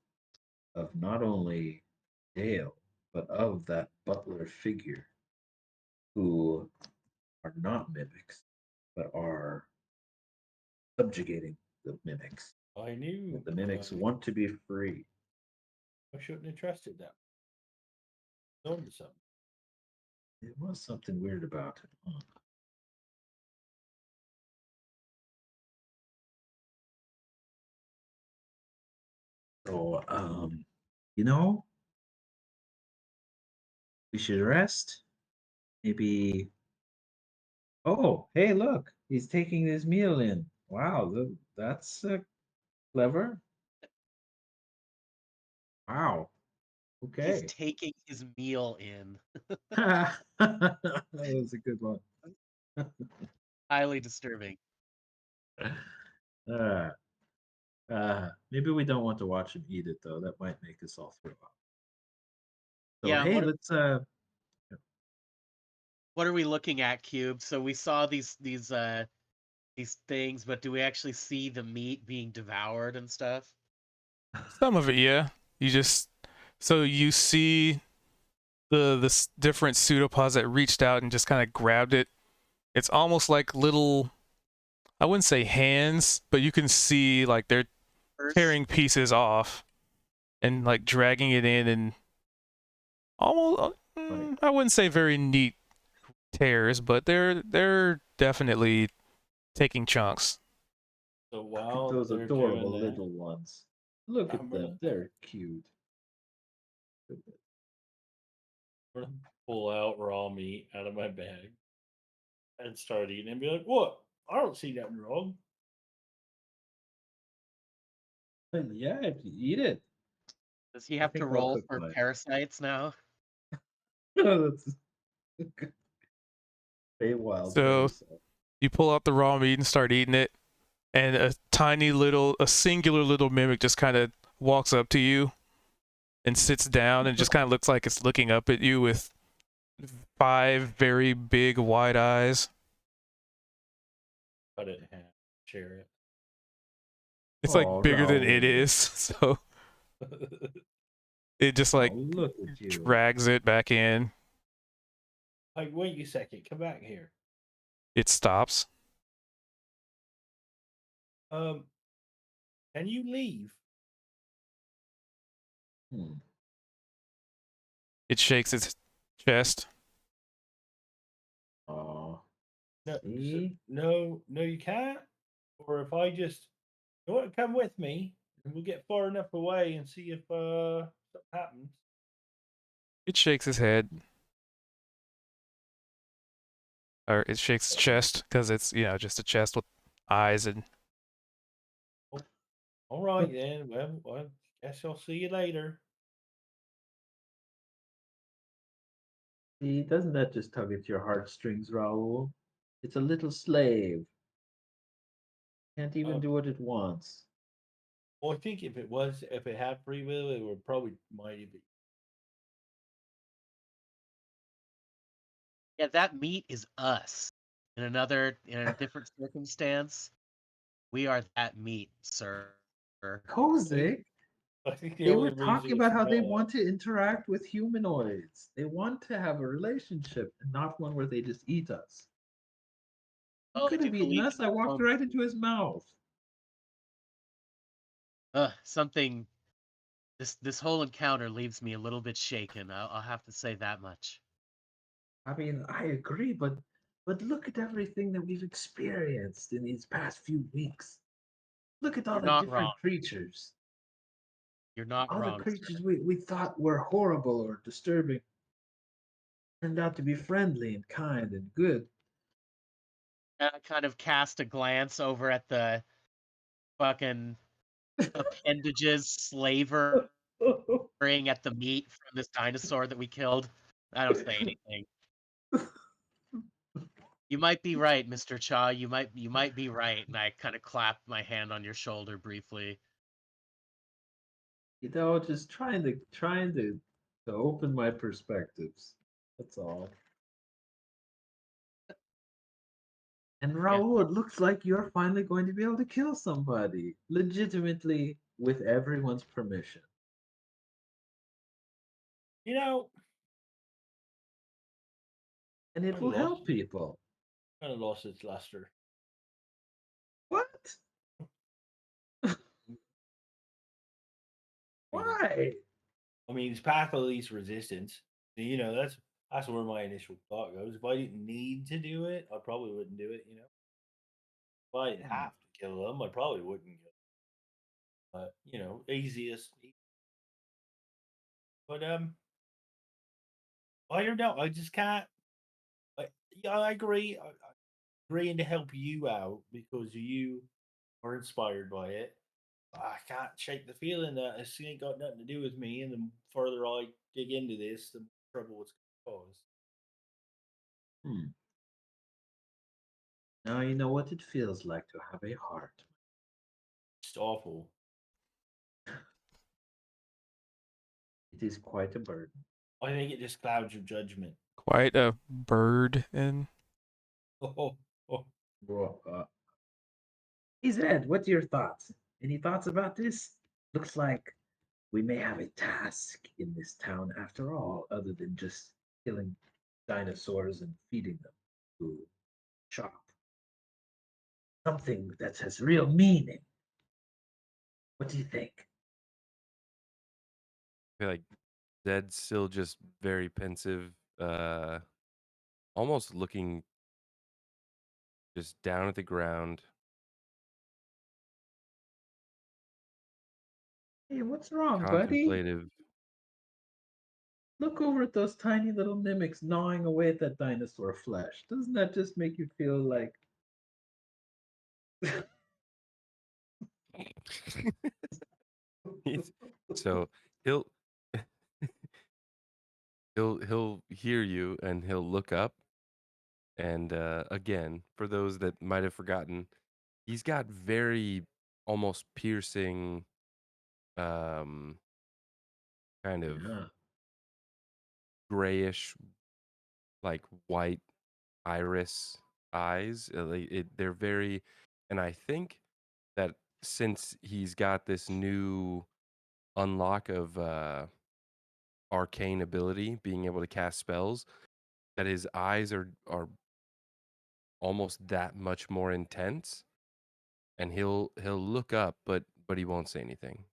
of not only Dale, but of that butler figure who are not mimics, but are subjugating the mimics. I knew. The mimics want to be free. I shouldn't have trusted them. Told me something. It was something weird about it. Huh? So, you know, we should rest. Maybe. Oh, hey, look, he's taking his meal in. Wow, that's clever. Wow. He's Okay. taking his meal in. That was a good one. Highly disturbing. Uh, maybe we don't want to watch him eat it though. That might make us all throw up. So Yeah, hey, what let's what are we looking at, Cube? So we saw these things, but do we actually see the meat being devoured and stuff? Some of it, yeah. So you see the different pseudopods that reached out and just kind of grabbed it. It's almost like little, I wouldn't say hands, but you can see like they're First, tearing pieces off and like dragging it in and almost, I wouldn't say very neat tears, but they're definitely taking chunks. So look at while those they're adorable doing that, little ones. Look I'm at gonna, them. They're cute. I'm gonna pull out raw meat out of my bag and start eating and be like, "What? I don't see nothing wrong." Yeah, if you eat it. does he I have to think I'll roll cook for mine. parasites now? That's Feywild So parasite. you pull out the raw meat and start eating it, and a singular little mimic just kind of walks up to you and sits down and just kind of looks like it's looking up at you with 5 very big wide eyes. Cut it in half, share It's Oh, like bigger than it Raul. is, so it. it just Oh, like look at you. drags it back in. Like, wait a second, come back here. It stops. Um, can you leave? Hmm. It shakes its chest. Oh, No, see? no, you can't. Or if I just, you want to come with me? and we'll get far enough away and see if something happens. It shakes his head. Or it shakes its chest because it's, just a chest with eyes and. All right then. Well, guess I'll see you later. See, doesn't that just tug at your heartstrings, Raoul? It's a little slave. Can't even do what it wants. Well, I think if it had free will, it would probably might be. Yeah, that meat is us. In a different circumstance, we are that meat, sir. Kozik, I think the they only were reason talking it's about how they not. want to interact with humanoids. They want to have a relationship and not one where they just eat us. He Oh, I could do have eaten believe us. I walked right into his mouth. something. This whole encounter leaves me a little bit shaken. I'll have to say that much. I mean, I agree, but look at everything that we've experienced in these past few weeks. Look at all You're the not wrong. different creatures. You're not All the wrong, creatures sir. we thought were horrible or disturbing turned out to be friendly and kind and good. And I kind of cast a glance over at the fucking appendages slavering at the meat from this dinosaur that we killed. I don't say anything. You might be right, Mr. Cha. You might be right. And I kind of clap my hand on your shoulder briefly. Just trying to open my perspectives. That's all. And Yeah. Raul, it looks like you're finally going to be able to kill somebody legitimately with everyone's permission. You know, And it I will lost help people. kind of lost its luster. What? Why? I mean, it's path of least resistance. You know, that's where my initial thought goes. If I didn't need to do it, I probably wouldn't do it. You know, if I didn't have to kill them, I probably wouldn't kill them. But easiest. But I don't know. I just can't. Yeah, I agree. I agreeing to help you out because you are inspired by it. I can't shake the feeling that this ain't got nothing to do with me. And the further I dig into this, the more trouble it's going to cause. Hmm. Now you know what it feels like to have a heart. It's awful. It is quite a burden. I think it just clouds your judgment. Quite a bird and. Oh, oh. Well, hey Zed, what are your thoughts? Any thoughts about this? Looks like we may have a task in this town after all, other than just killing dinosaurs and feeding them to chop. Something that has real meaning. What do you think? I feel like Zed's still just very pensive, almost looking just down at the ground. Hey, what's wrong, buddy? Contemplative. Look over at those tiny little mimics gnawing away at that dinosaur flesh. Doesn't that just make you feel like So he'll he'll hear you and he'll look up and again, for those that might have forgotten, he's got very almost piercing um kind of yeah. grayish like white iris eyes. They're very, and I think that since he's got this new unlock of arcane ability, being able to cast spells, that his eyes are almost that much more intense, and he'll look up, but he won't say anything.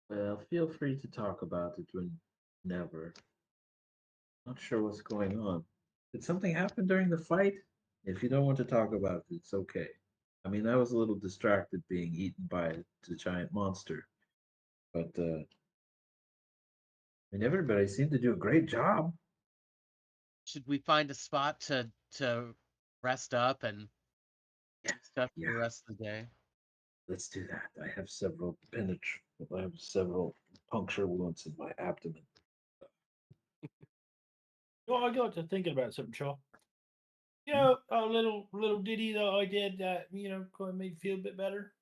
Well, feel free to talk about it whenever. Not sure what's going on. Did something happen during the fight? If you don't want to talk about it, it's okay. I mean, I was a little distracted being eaten by the giant monster, but I mean, everybody seemed to do a great job. Should we find a spot to rest up and Yeah, do stuff for yeah. the rest of the day? Let's do that. I have several puncture wounds in my abdomen. Well, I got to thinking about something, Shaw. You Hmm? know, a little ditty that I did that kind of made you feel a bit better.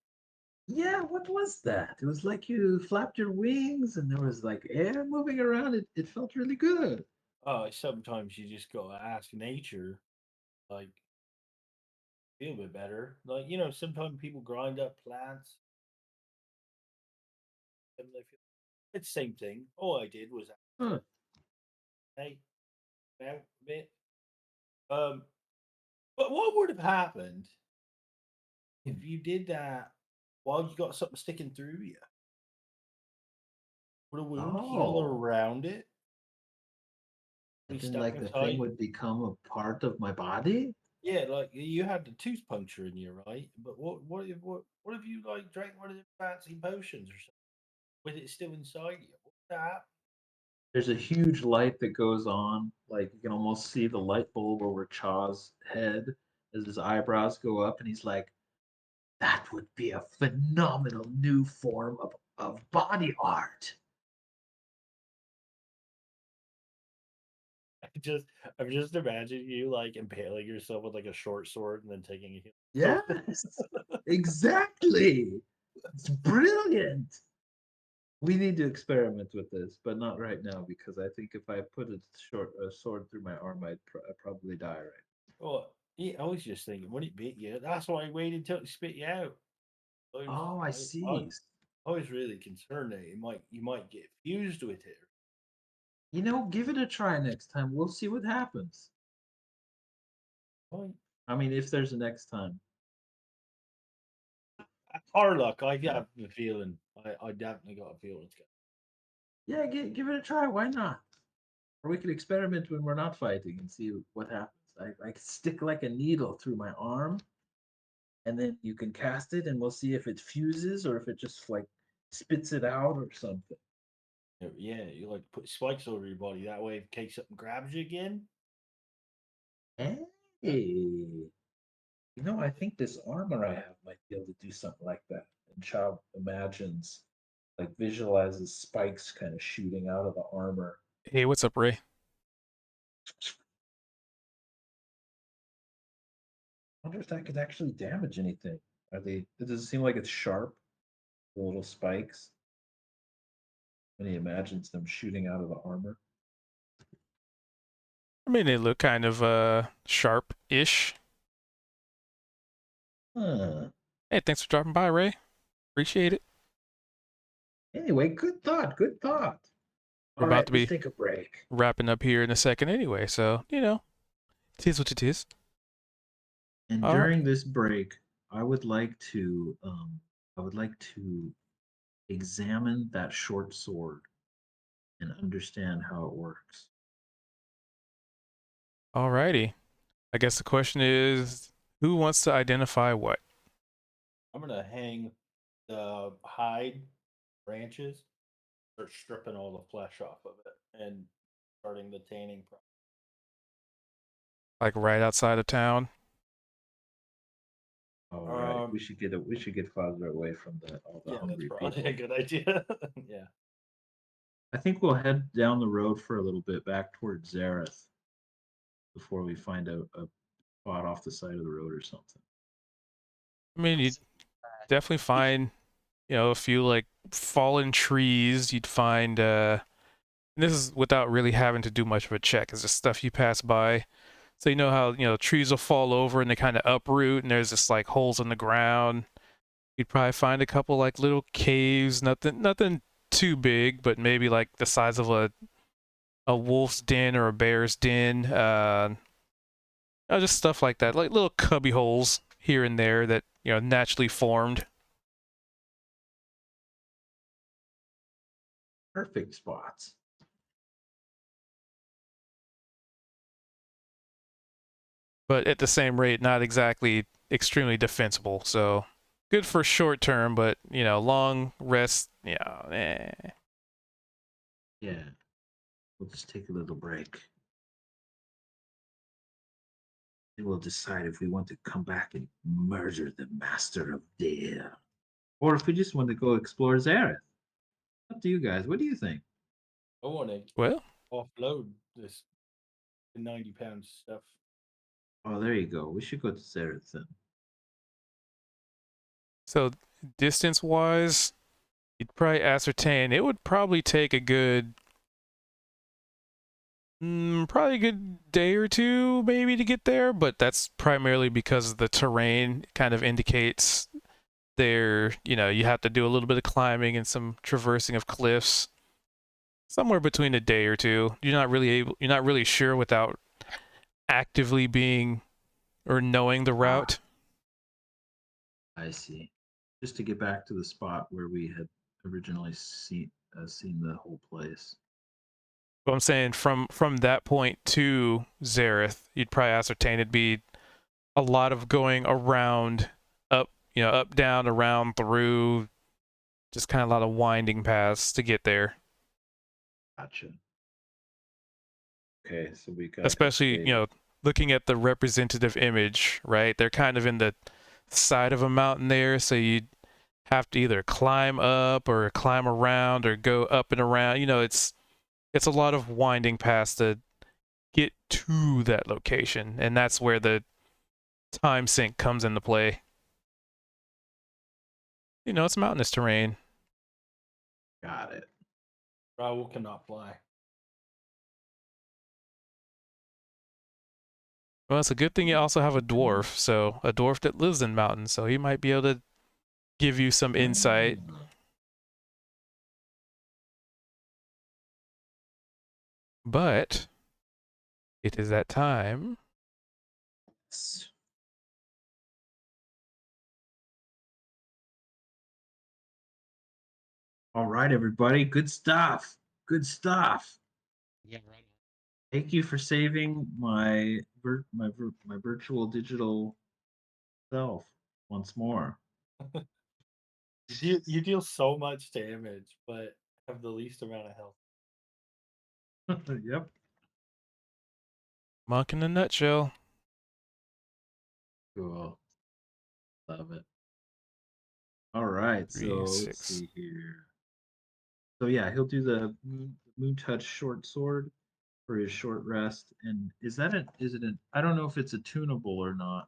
Yeah, what was that? It was like you flapped your wings and there was like air moving around. It felt really good. Sometimes you just gotta ask nature, like, feel a bit better. Like, sometimes people grind up plants and they feel it's the same thing. All I did was Huh. hey, out a bit. Um, but what would have happened if you did that while you got something sticking through you? Would a wound heal Oh, around it? Be and then stuck like the thing inside? would become a part of my body? Yeah, like you had the tooth puncture in you, right? But what if you like drank one of the fancy potions or something with it still inside you? What's that? There's a huge light that goes on. Like you can almost see the light bulb over Chaw's head as his eyebrows go up, and he's like, that would be a phenomenal new form of body art. I'm just imagining you like impaling yourself with like a short sword and then taking a heal. Yes, exactly. It's brilliant. We need to experiment with this, but not right now because I think if I put a sword through my arm, I'd probably die. Right? Well, yeah, I was just thinking when it bit you, that's why I waited until it spit you out. I was, Oh, I see. I was really concerned that you might get fused with it. You know, give it a try next time. We'll see what happens. Right. I mean, if there's a next time. Our luck, I Yeah, have the feeling. I definitely got a feeling it's yeah, give it a try. Why not? Or we could experiment when we're not fighting and see what happens. I could stick like a needle through my arm, and then you can cast it, and we'll see if it fuses or if it just like spits it out or something. Yeah, you like put spikes over your body that way in case something grabs you again. Hey, you know, I think this armor I have might be able to do something like that. And Chow imagines, like, visualizes spikes kind of shooting out of the armor. Hey, what's up, Ray? I wonder if that could actually damage anything. Are they? Does it seem like it's sharp? The little spikes. When he imagines them shooting out of the armor. I mean, they look kind of sharp-ish. Huh. Hey, thanks for dropping by, Ray. Appreciate it. Anyway, good thought. Good thought. We're All about right, to let's be take a break. wrapping up here in a second anyway, so it is what it is. And All right. during this break, I would like to I would like to examine that short sword and understand how it works. Alrighty. I guess the question is, who wants to identify what? I'm gonna hang the hide branches, start stripping all the flesh off of it, and starting the tanning process. Like right outside of town? All right, we should get farther away from all the Yeah, that's hungry probably people. a good idea. Yeah. I think we'll head down the road for a little bit back towards Zareth before we find a spot off the side of the road or something. I mean, you'd definitely find, a few like fallen trees. You'd find, and this is without really having to do much of a check. It's just stuff you pass by. So you know how, trees will fall over and they kind of uproot and there's just like holes in the ground. You'd probably find a couple like little caves, nothing too big, but maybe like the size of a wolf's den or a bear's den. Just stuff like that, like little cubby holes here and there that naturally formed. Perfect spots. but at the same rate, not exactly extremely defensible. So good for short term, but long rest, eh. Yeah. We'll just take a little break. And we'll decide if we want to come back and murder the master of Dare. Or if we just want to go explore Zareth. Up to you guys. What do you think? I want to Well, offload this 90-pound stuff. Oh, there you go. We should go to Zareth then. so distance wise, you'd probably ascertain it would probably take a good probably a good day or two maybe to get there, but that's primarily because the terrain kind of indicates you have to do a little bit of climbing and some traversing of cliffs. Somewhere between a day or two. You're not really sure without actively being or knowing the route. I see. Just to get back to the spot where we had originally seen the whole place. But I'm saying from that point to Zareth, you'd probably ascertain it'd be a lot of going around, up, down, around, through, just kind of a lot of winding paths to get there. Gotcha. Okay, so we got Especially, looking at the representative image, right? They're kind of in the side of a mountain there, so you'd have to either climb up or climb around or go up and around. It's a lot of winding paths to get to that location, and that's where the time sink comes into play. It's mountainous terrain. Got it. Raul cannot fly. Well, it's a good thing you also have a dwarf, so a dwarf that lives in mountains, so he might be able to give you some insight. But it is that time. All right, everybody. Good stuff. Good stuff. Yeah, right. Thank you for saving my virtual digital self once more. You deal so much damage, but have the least amount of health. Yep. Monk in a nutshell. Cool. Love it. All right. 3, So 6. let's see here. So yeah, he'll do the moon touch short sword for his short rest. And is it an I don't know if it's attunable or not.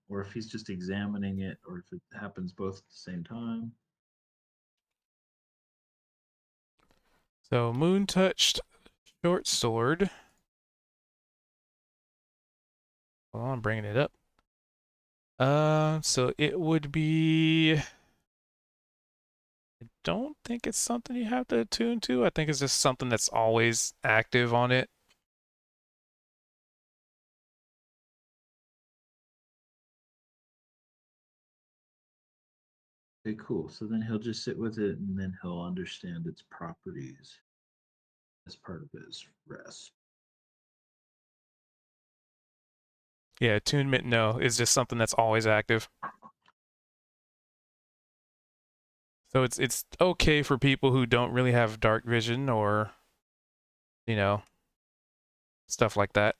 Or if he's just examining it, or if it happens both at the same time. So moon touched short sword. Hold on, I'm bringing it up. So it would be. I don't think it's something you have to attune to. I think it's just something that's always active on it. Okay, cool. So then he'll just sit with it, and then he'll understand its properties as part of his rest. Yeah, attunement, no, is just something that's always active. So it's okay for people who don't really have dark vision or, stuff like that.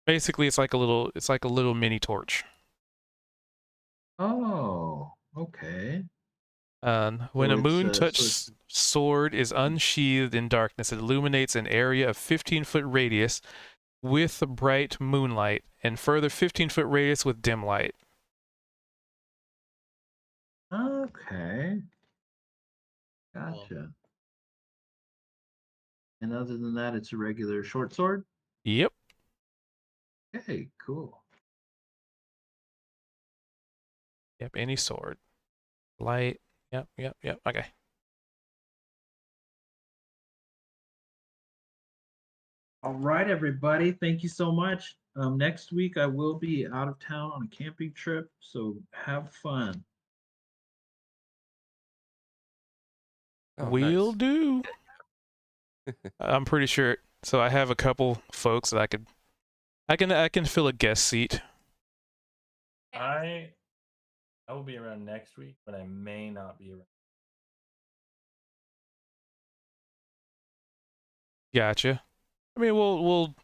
Basically, it's like a little mini torch. Oh, okay. When So a it's moon so touched it's sword is unsheathed in darkness, it illuminates an area of 15-foot radius with bright moonlight, and further 15-foot radius with dim light. okay. Cool. Gotcha. And other than that, it's a regular short sword. Yep. Okay, cool. Yep, any sword. Light. Yep. Okay. All right, everybody. Thank you so much. Next week I will be out of town on a camping trip, so have fun. Oh, Will nice. do. I'm pretty sure So I have a couple folks that I can fill a guest seat. I will be around next week, but I may not be around. Gotcha. I mean, we'll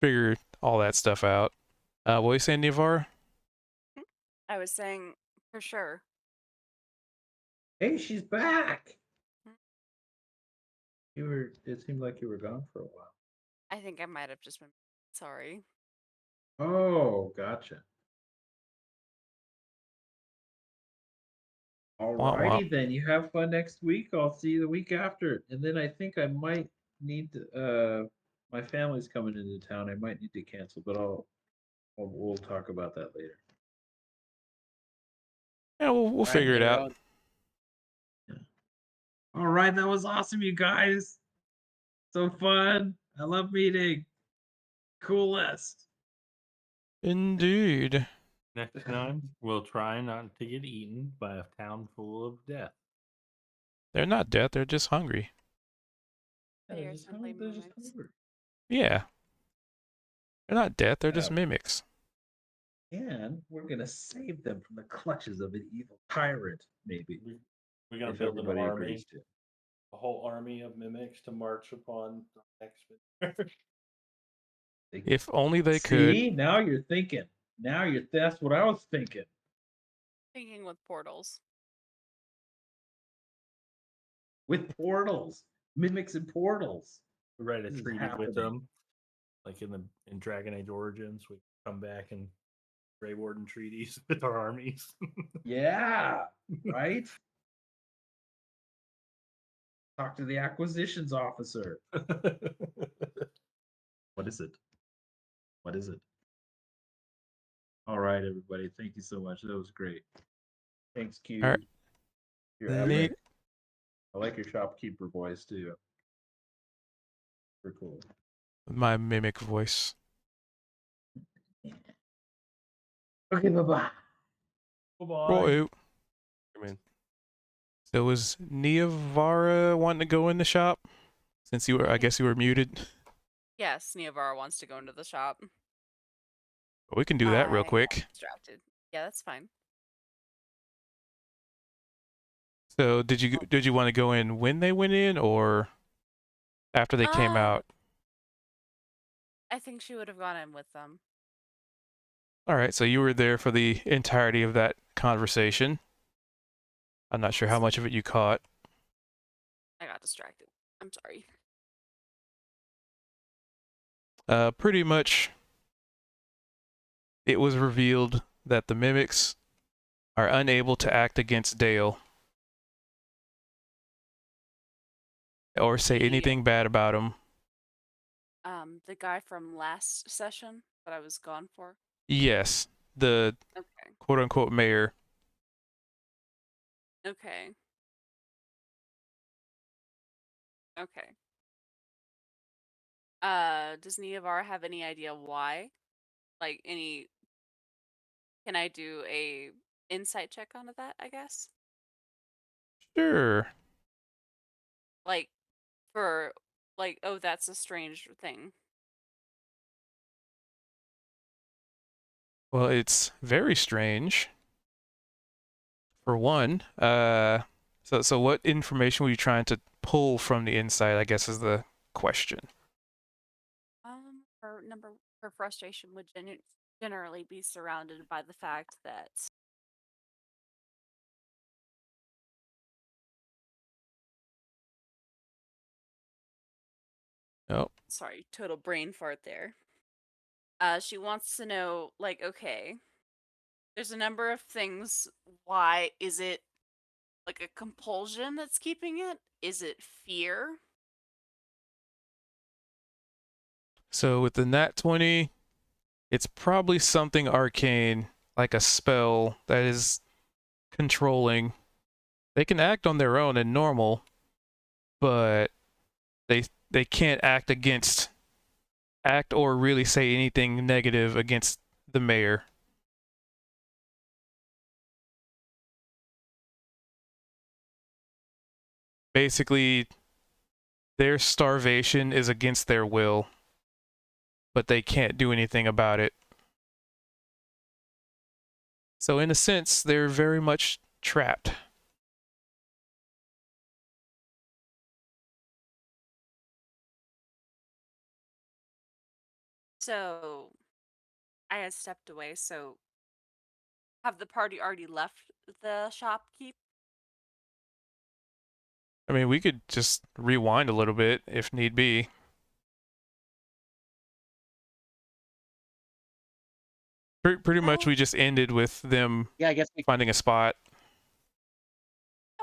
figure all that stuff out. What are you saying, Nivar? I was saying for sure. Hey, she's back. Hmm. It seemed like you were gone for a while. I think I might have just been sorry. Oh, gotcha. Womp Alrighty womp. then. You have fun next week. I'll see you the week after. And then I think I might need to, my family's coming into town. I might need to cancel, but we'll talk about that later. Yeah, we'll Right, figure it out. Arrow. All right, that was awesome, you guys. So fun. I love meeting. Coolest. Indeed. Next time, we'll try not to get eaten by a town full of death. They're not dead. They're just hungry. They are simply They're just mimics. hungry. Yeah. They're not dead. They're just Yeah. mimics. And we're gonna save them from the clutches of an evil tyrant, maybe. We're gonna If build an everybody army, agrees to. a whole army of mimics to march upon the next winter. If only they could. See, now you're thinking. That's what I was thinking. Thinking with portals. With portals. Mimics and portals. We write a This is treaty happening. with them, like in Dragon Age Origins. We come back and Grey Warden treaties with our armies. Yeah, right? Talk to the acquisitions officer. What is it? What is it? All right, everybody. Thank you so much. That was great. Thanks, Q. All right. You're Neat. epic. I like your shopkeeper voice too. Super cool. My mimic voice. Okay, bye-bye. Bye-bye. Roy. I mean, So was Niavara wanting to go in the shop? Since I guess you were muted. Yes, Neovara wants to go into the shop. We can do that real I got quick. distracted. Yeah, that's fine. So did you want to go in when they went in or after they came out? I think she would have gone in with them. All right, so you were there for the entirety of that conversation. I'm not sure how much of it you caught. I got distracted. I'm sorry. Pretty much it was revealed that the mimics are unable to act against Dale or say anything bad about him. The guy from last session that I was gone for. Yes, the Okay. quote-unquote mayor. Okay. Okay. Does Neovar have any idea why? Like any can I do a insight check onto that, I guess? Sure. Like for like, oh, that's a strange thing. Well, it's very strange. For one, so what information were you trying to pull from the inside, I guess is the question. Her frustration would generally be surrounded by the fact that Oh, sorry, total brain fart there. She wants to know, like, okay, there's a number of things. Why is it like a compulsion that's keeping it? Is it fear? so with the nat 20, it's probably something arcane, like a spell that is controlling. They can act on their own and normal, but they can't act or really say anything negative against the mayor. Basically, their starvation is against their will, but they can't do anything about it. So in a sense, they're very much trapped. So I had stepped away, so have the party already left the shopkeep? I mean, we could just rewind a little bit if need be. Pretty much, Well, we just ended with them Yeah, I guess we. finding a spot.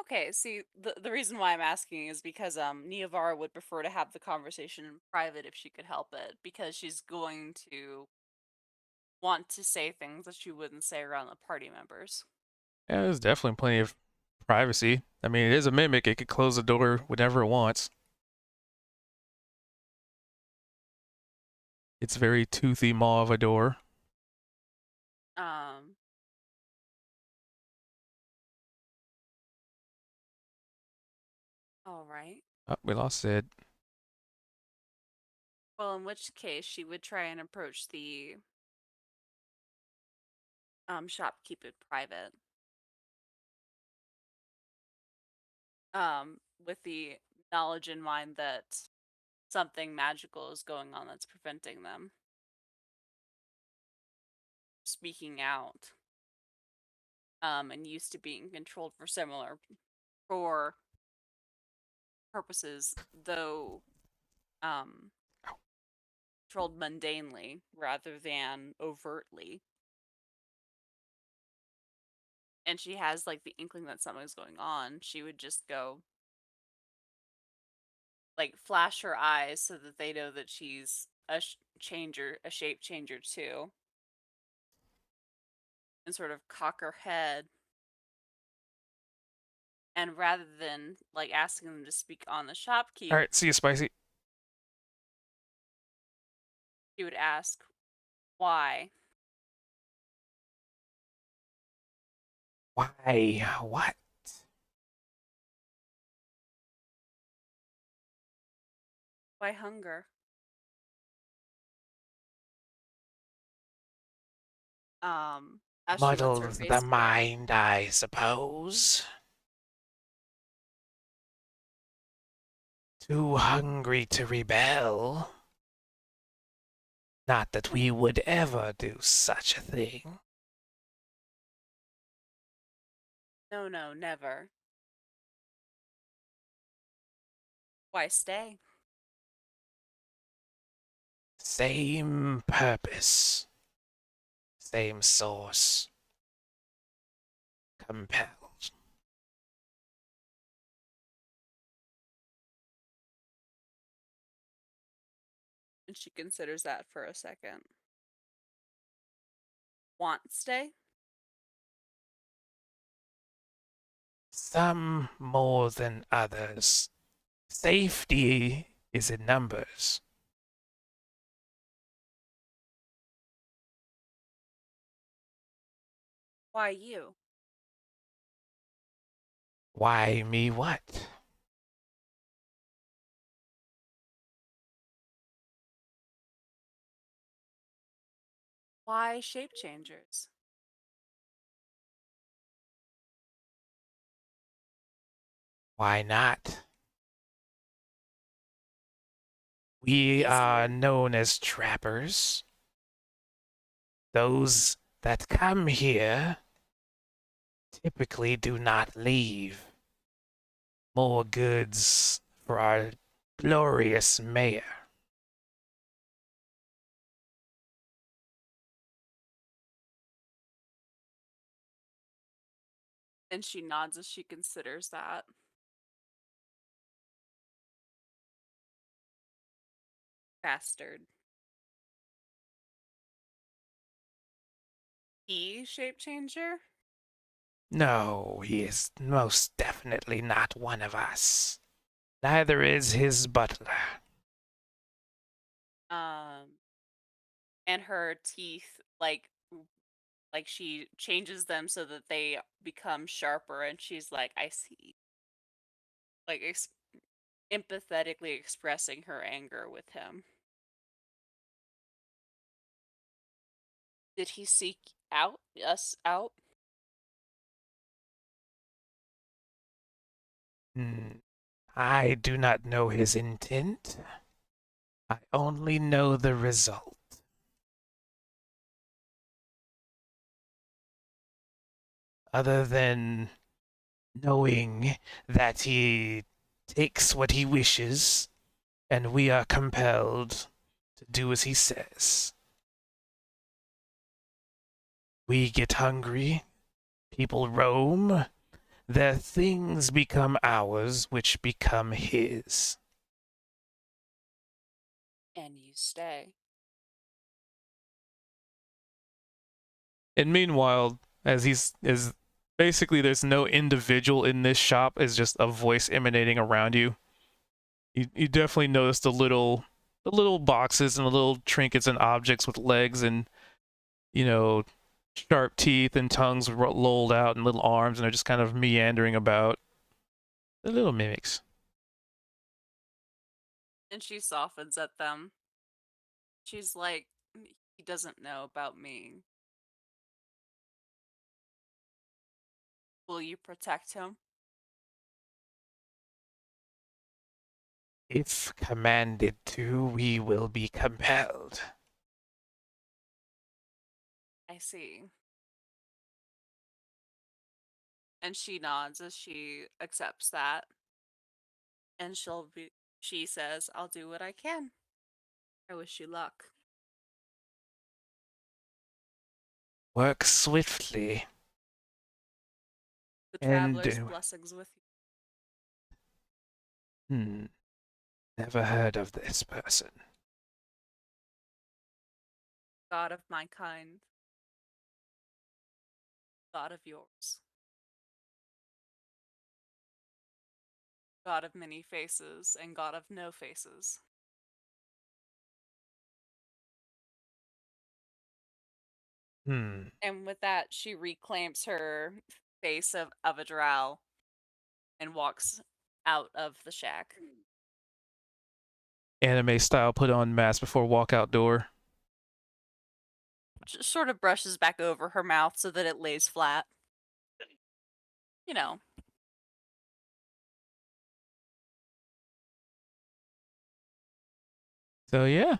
okay, see, the reason why I'm asking is because Niavara would prefer to have the conversation in private if she could help it, because she's going to want to say things that she wouldn't say around the party members. Yeah, there's definitely plenty of privacy. I mean, it is a mimic. It could close the door whenever it wants. It's very toothy maw of a door. Um, all right. Oh, we lost Sid. Well, in which case she would try and approach the shopkeep in private. With the knowledge in mind that something magical is going on that's preventing them speaking out. And used to being controlled for purposes, though controlled mundanely rather than overtly. And she has like the inkling that something's going on, she would just go like flash her eyes so that they know that she's a changer, a shape changer too, and sort of cock her head. And rather than like asking them to speak on the shopkeep, All right, see you, Spicy. she would ask why. Why? What? Why hunger? As she lets her Muddles face the go. mind, I suppose. Too hungry to rebel. Not that we would ever do such a thing. No, no, never. Why stay? Same purpose. Same source. Compelled. And she considers that for a second. Want stay? Some more than others. Safety is in numbers. Why you? Why me what? Why shape changers? Why not? We are Easier. known as trappers. Those that come here typically do not leave. More goods for our glorious mayor. And she nods as she considers that. Bastard. He shape changer? No, he is most definitely not one of us. Neither is his butler. And her teeth like she changes them so that they become sharper, and she's like, I see. Like empathetically expressing her anger with him. Did he seek us out? I do not know his intent. I only know the result. Other than knowing that he takes what he wishes, and we are compelled to do as he says. We get hungry, people roam, their things become ours, which become his. And you stay. And meanwhile, as basically there's no individual in this shop, it's just a voice emanating around you. You definitely notice the little boxes and the little trinkets and objects with legs and, you know, sharp teeth and tongues lolled out and little arms, and they're just kind of meandering about. The little mimics. And she softens at them. She's like, he doesn't know about me. Will you protect him? If commanded to, we will be compelled. I see. And she nods as she accepts that. And she says, I'll do what I can. I wish you luck. Work swiftly. The And traveler's blessings with you. Never heard of this person. God of my kind. God of yours. God of many faces and God of no faces. And with that, she reclaims her face of a drow and walks out of the shack. Anime style, put on mask before walkout door. Just sort of brushes back over her mouth so that it lays flat. You know. So yeah.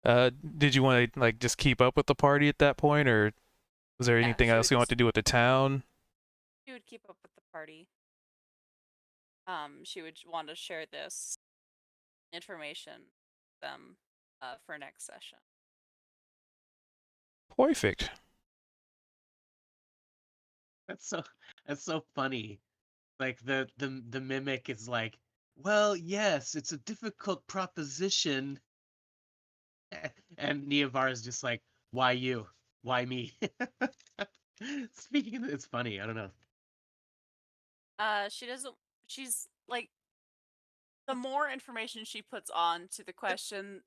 Did you want to like just keep up with the party at that point, or was there Yeah, anything she else would you want just to do with the town? she would keep up with the party. She would want to share this information with them for next session. Perfect. That's so funny. Like the mimic is like, well, yes, it's a difficult proposition. And Neovar is just like, why you? Why me? Speaking of, it's funny. I don't know. She doesn't. She's like, the more information she puts on to the question,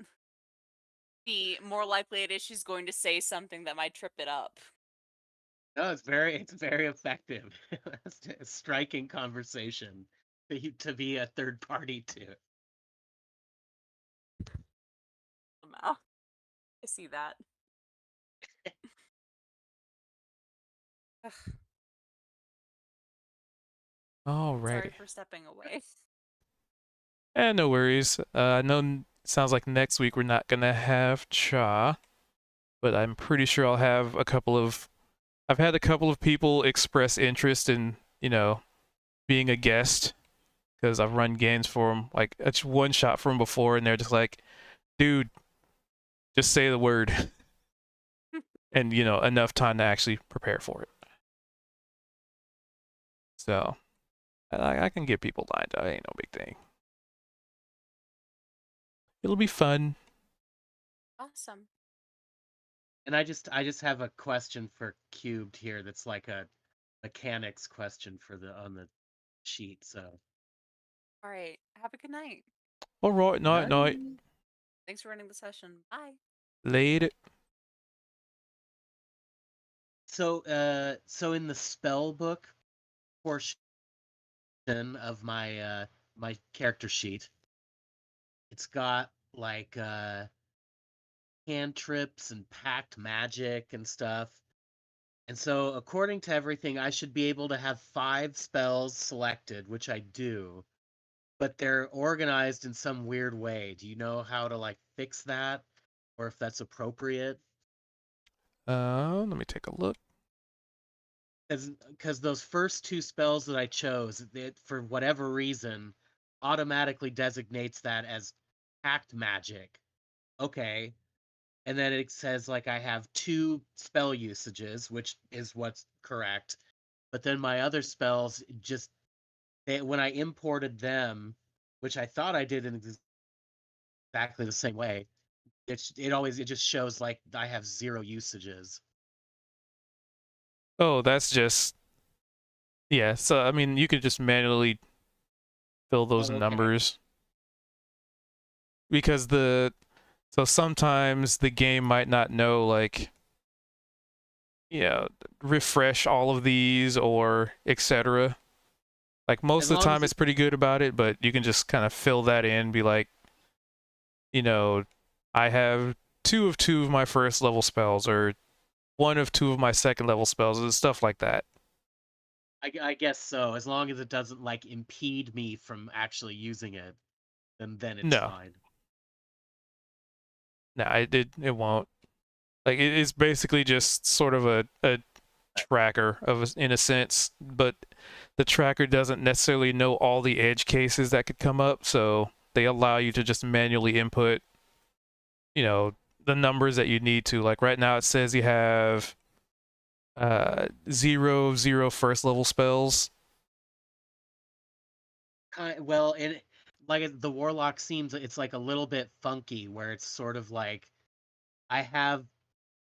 the more likely it is she's going to say something that might trip it up. No, it's very effective. It's a striking conversation to be a third party to. Somehow, I see that. Ugh, sorry Alrighty. for stepping away. No worries. I know sounds like next week we're not gonna have Cha, but I'm pretty sure I'll have a couple of. I've had a couple of people express interest in, being a guest because I've run games for them, like it's one shot from before, and they're just like, "Dude, just say the word," and enough time to actually prepare for it. So I can get people lined up. Ain't no big thing. It'll be fun. Awesome. And I just have a question for Cubed here that's like a mechanics question for the on the sheet. So All right. Have a good night. All right, night, night. Thanks for running the session. Bye. Later. so in the spell book portion of my my character sheet. It's got like cantrips and packed magic and stuff. And so, according to everything, I should be able to have 5 spells selected, which I do, but they're organized in some weird way. Do you know how to like fix that, or if that's appropriate? Let me take a look. Because those first 2 spells that I chose, it, for whatever reason, automatically designates that as packed magic. Okay. And then it says like I have 2 spell usages, which is what's correct. But then my other spells just when I imported them, which I thought I did in exactly the same way, it just shows like I have 0 usages. Oh, that's just yeah. So I mean, you could just manually fill those Oh, okay. numbers because so sometimes the game might not know like refresh all of these or etc. Like most As of the long time as it's pretty good about it, but you can just kind of fill that in, be like, you know, I have 2 of my first level spells or 1 of 2 of my second level spells and stuff like that. I guess so. As long as it doesn't like impede me from actually using it, then it's No, fine. no, it won't. Like it's basically just sort of a tracker in a sense, but the tracker doesn't necessarily know all the edge cases that could come up, so they allow you to just manually input, the numbers that you need to. Like right now it says you have 0 first level spells. Well, it like the warlock seems it's like a little bit funky, where it's sort of like I have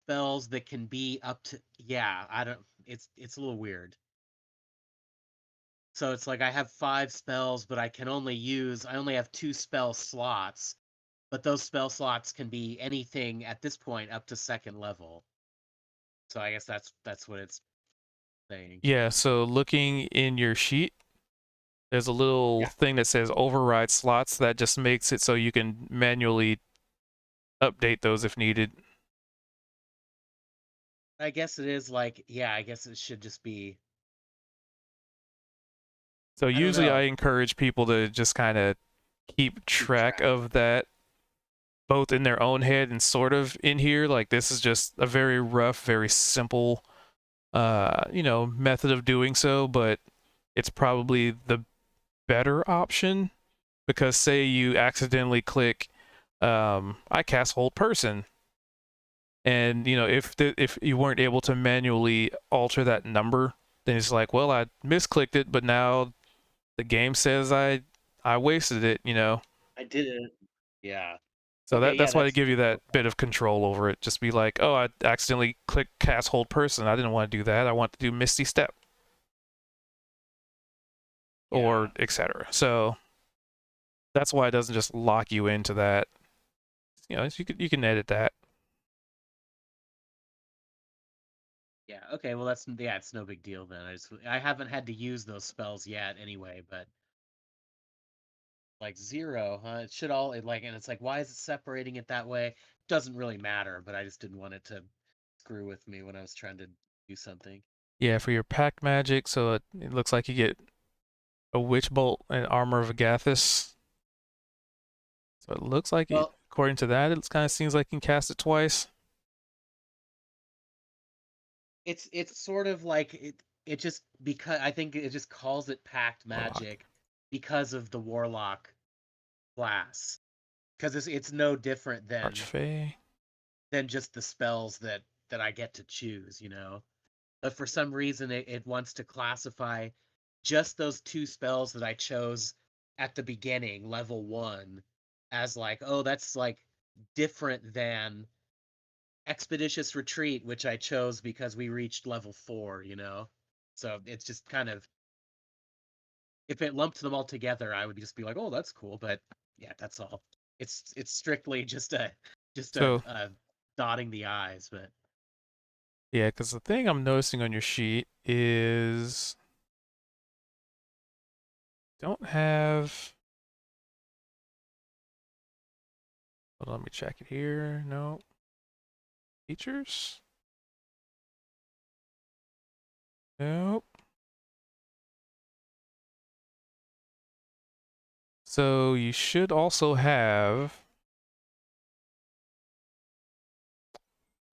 spells that can be up to I don't. It's a little weird. So it's like I have 5 spells, but I only have 2 spell slots, but those spell slots can be anything at this point up to 2nd level. So I guess that's what it's saying. Yeah, so looking in your sheet, there's a little Yeah. thing that says override slots that just makes it so you can manually update those if needed. I guess it is like I guess it should just be. So I don't usually I know. encourage people to just kind of keep Keep track of that both in their own head and sort of in here. Like this is just a very rough, very simple method of doing so, but it's probably the better option because say you accidentally click I cast hold person, and if you weren't able to manually alter that number, then it's like, well, I misclicked it, but now the game says I wasted it. I didn't. Yeah. So Okay, yeah, that's why they that's give you that okay. bit of control over it. Just be like, oh, I accidentally clicked cast hold person. I didn't want to do that. I want to do Misty Step Yeah. or etc. So that's why it doesn't just lock you into that. You can edit that. Yeah. Okay, well it's no big deal then. I haven't had to use those spells yet anyway, but like 0, huh? It should all it like and it's like why is it separating it that way? Doesn't really matter, but I just didn't want it to screw with me when I was trying to do something. Yeah, for your pact magic, so it looks like you get a witch bolt and armor of Agathis. So it looks like Well, according to that, it kind of seems like you can cast it twice. it's sort of like it just because I think it just calls it pact Warlock. magic because of the warlock class. Because it's no different Archfey. than just the spells that I get to choose, you know. But for some reason it wants to classify just those 2 spells that I chose at the beginning, level 1, as like, oh, that's like different than Expeditious Retreat, which I chose because we reached level 4, you know? So it's just kind of if it lumped them all together, I would just be like, oh, that's cool, but yeah, that's all. It's strictly just a So dotting the I's, but yeah, because the thing I'm noticing on your sheet is don't have Hold on, let me check it here. No. Features? Nope. So you should also have,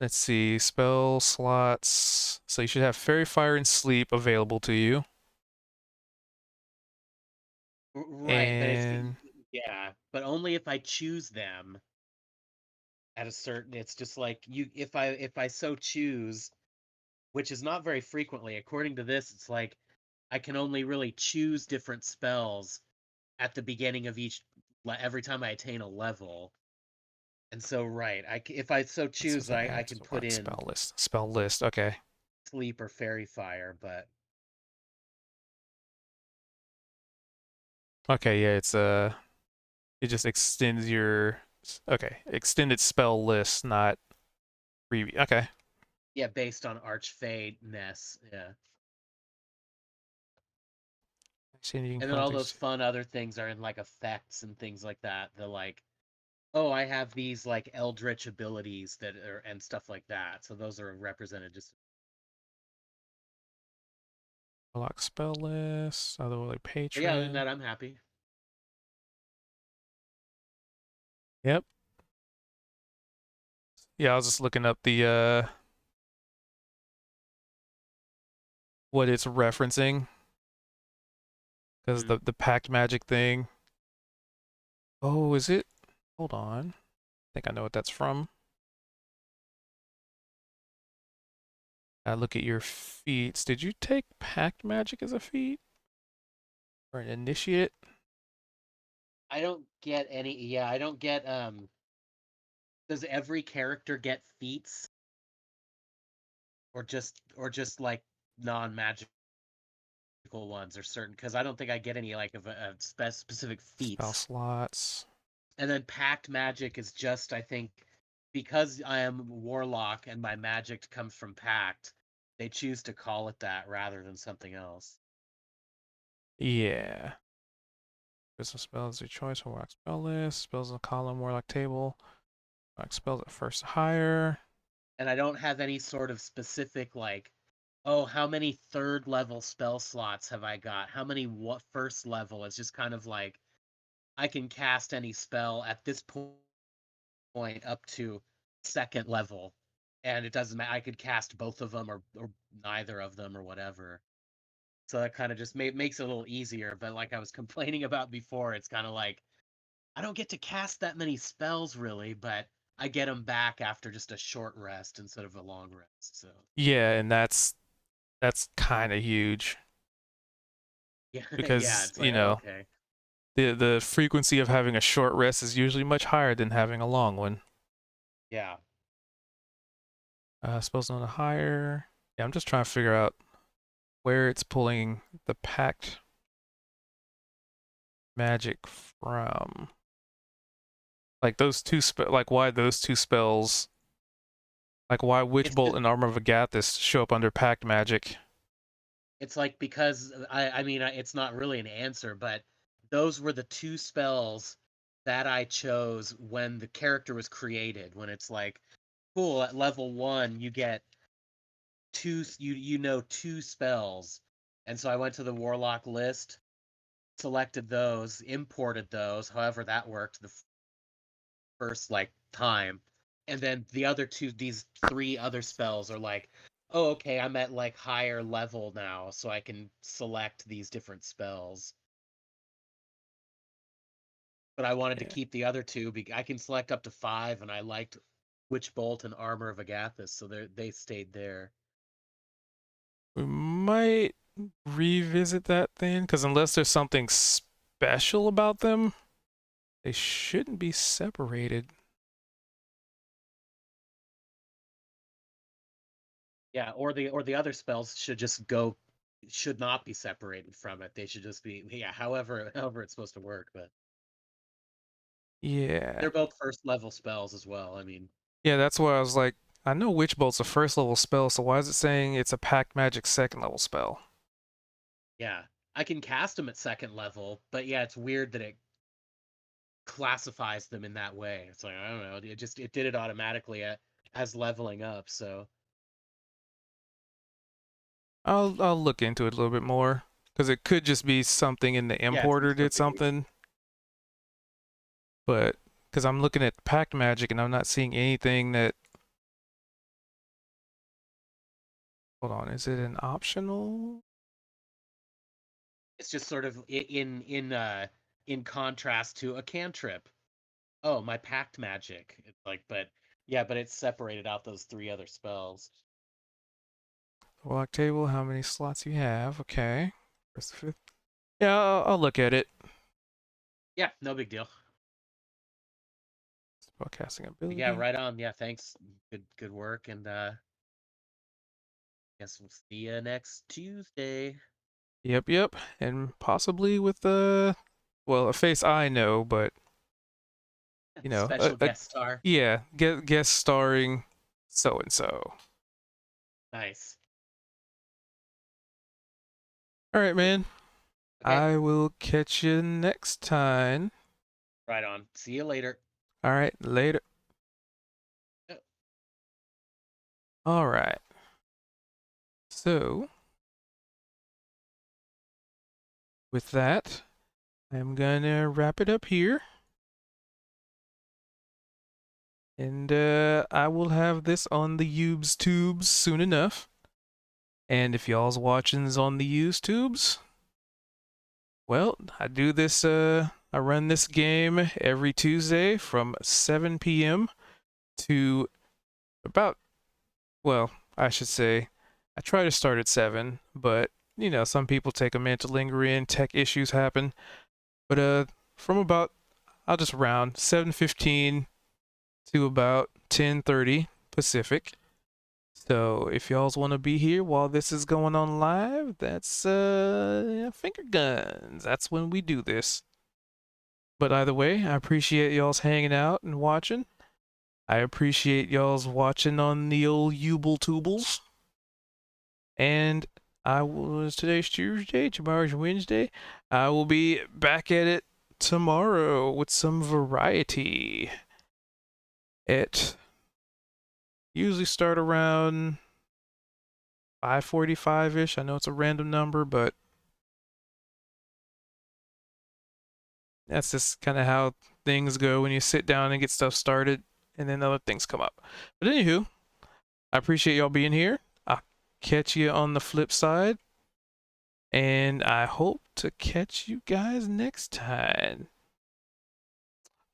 let's see, spell slots. So you should have Fairy Fire and Sleep available to you. Right, but it's And yeah, but only if I choose them at a certain. It's just like you if I so choose, which is not very frequently. According to this, it's like I can only really choose different spells at the beginning of every time I attain a level. And so, right, if I so choose, I can put in spell list. Spell list. Okay. sleep or fairy fire, but Okay, yeah, it's it just extends your okay, extended spell list, not preview. Okay. yeah, based on Archfey-ness, yeah. And then all those fun other things are in like effects and things like that. The like, oh, I have these like eldritch abilities that are and stuff like that. So those are represented just Lock spell list, otherworldly but yeah, other than patron. that, I'm happy. Yep. Yeah, I was just looking up the what it's referencing because Mhm. the pact magic thing. Oh, is it? Hold on. I think I know what that's from. I look at your feats. Did you take pact magic as a feat or an initiate? I don't get any yeah, I don't get does every character get feats or just like non-magical ones or certain because I don't think I get any like of a specific Spell feats. slots. And then pact magic is just I think because I am warlock and my magic comes from pact, they choose to call it that rather than something else. Yeah. Crystal spells your choice. Warlock spell list. Spells in the column. Warlock table. Warlock spells at first higher. And I don't have any sort of specific like, oh, how many third level spell slots have I got? How many what first level? It's just kind of like I can cast any spell at this point up to second level, and it doesn't matter. I could cast both of them or neither of them or whatever. So that kind of just makes it a little easier. But like I was complaining about before, it's kind of like I don't get to cast that many spells really, but I get them back after just a short rest instead of a long rest. So Yeah, and that's kind of huge yeah, yeah, because, it's like oh, okay, the frequency of having a short rest is usually much higher than having a long one. yeah. Spells on a higher. Yeah, I'm just trying to figure out where it's pulling the pact magic from. Like those like why those two spells, like why Witch It's Bolt just and Armor of Agathis show up under pact magic. it's like because I mean it's not really an answer, but those were the two spells that I chose when the character was created. When it's like, cool, at level 1 you get you know two spells, and so I went to the warlock list, selected those, imported those. However, that worked the first like time, and then the other two, these three other spells are like, oh, okay, I'm at like higher level now, so I can select these different spells. But I wanted to Yeah. keep the other two. I can select up to 5, and I liked Witch Bolt and Armor of Agathis, so they stayed there. We might revisit that then, because unless there's something special about them, they shouldn't be separated. Yeah, or the other spells should not be separated from it. They should just be yeah, however it's supposed to work. But Yeah. they're both first level spells as well. I mean, Yeah, that's why I was like, I know Witch Bolt's a first level spell, so why is it saying it's a pact magic second level spell? yeah, I can cast them at second level, but yeah, it's weird that classifies them in that way. It's like, I don't know, it did it automatically as leveling up. So I'll look into it a little bit more because it could just be something in the yeah, it's importer did something we- something, but because I'm looking at packed magic and I'm not seeing anything that. Hold on, is it an optional? it's just sort of in contrast to a cantrip. Oh, my packed magic. It's like, but yeah, but it's separated out those 3 other spells. Block table, how many slots you have? Okay. Where's the fifth? Yeah, I'll look at it. Yeah, no big deal. Spellcasting But ability. yeah, right on. Yeah, thanks. Good work, and guess we'll see you next Tuesday. Yep. And possibly with well, a face I know, but you know, Special guest star. yeah, guest starring so and so. Nice. All right, man. Okay. I will catch you next time. Right on. See you later. All right, later. Yep. All right. So, with that, I'm gonna wrap it up here. And I will have this on the Ubes tubes soon enough. And if y'all's watching's on the Ubes tubes, well, I do this, I run this game every Tuesday from 7 p.m. to about, well, I should say, I try to start at 7, but, you know, some people take a minute to linger in, tech issues happen. But from about, I'll just round, 7:15 to about 10:30 Pacific. So if y'all's want to be here while this is going on live, that's finger guns. That's when we do this. But either way, I appreciate y'all's hanging out and watching. I appreciate y'all's watching on the old Ubel Tubles. And today's Tuesday, tomorrow's Wednesday. I will be back at it tomorrow with some variety. It usually start around 5:45-ish. I know it's a random number, but that's just kind of how things go when you sit down and get stuff started, and then other things come up. But anywho, I appreciate y'all being here. I'll catch you on the flip side, and I hope to catch you guys next time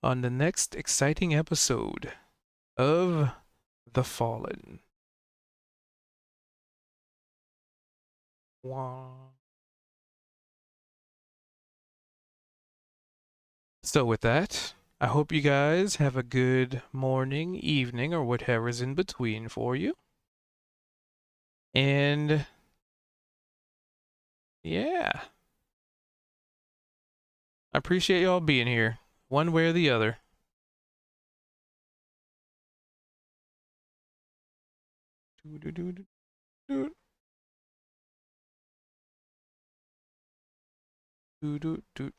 on the next exciting episode of The Fallen. Wah. So with that, I hope you guys have a good morning, evening, or whatever's in between for you. And yeah, I appreciate y'all being here, one way or the other. Do, do, do, do.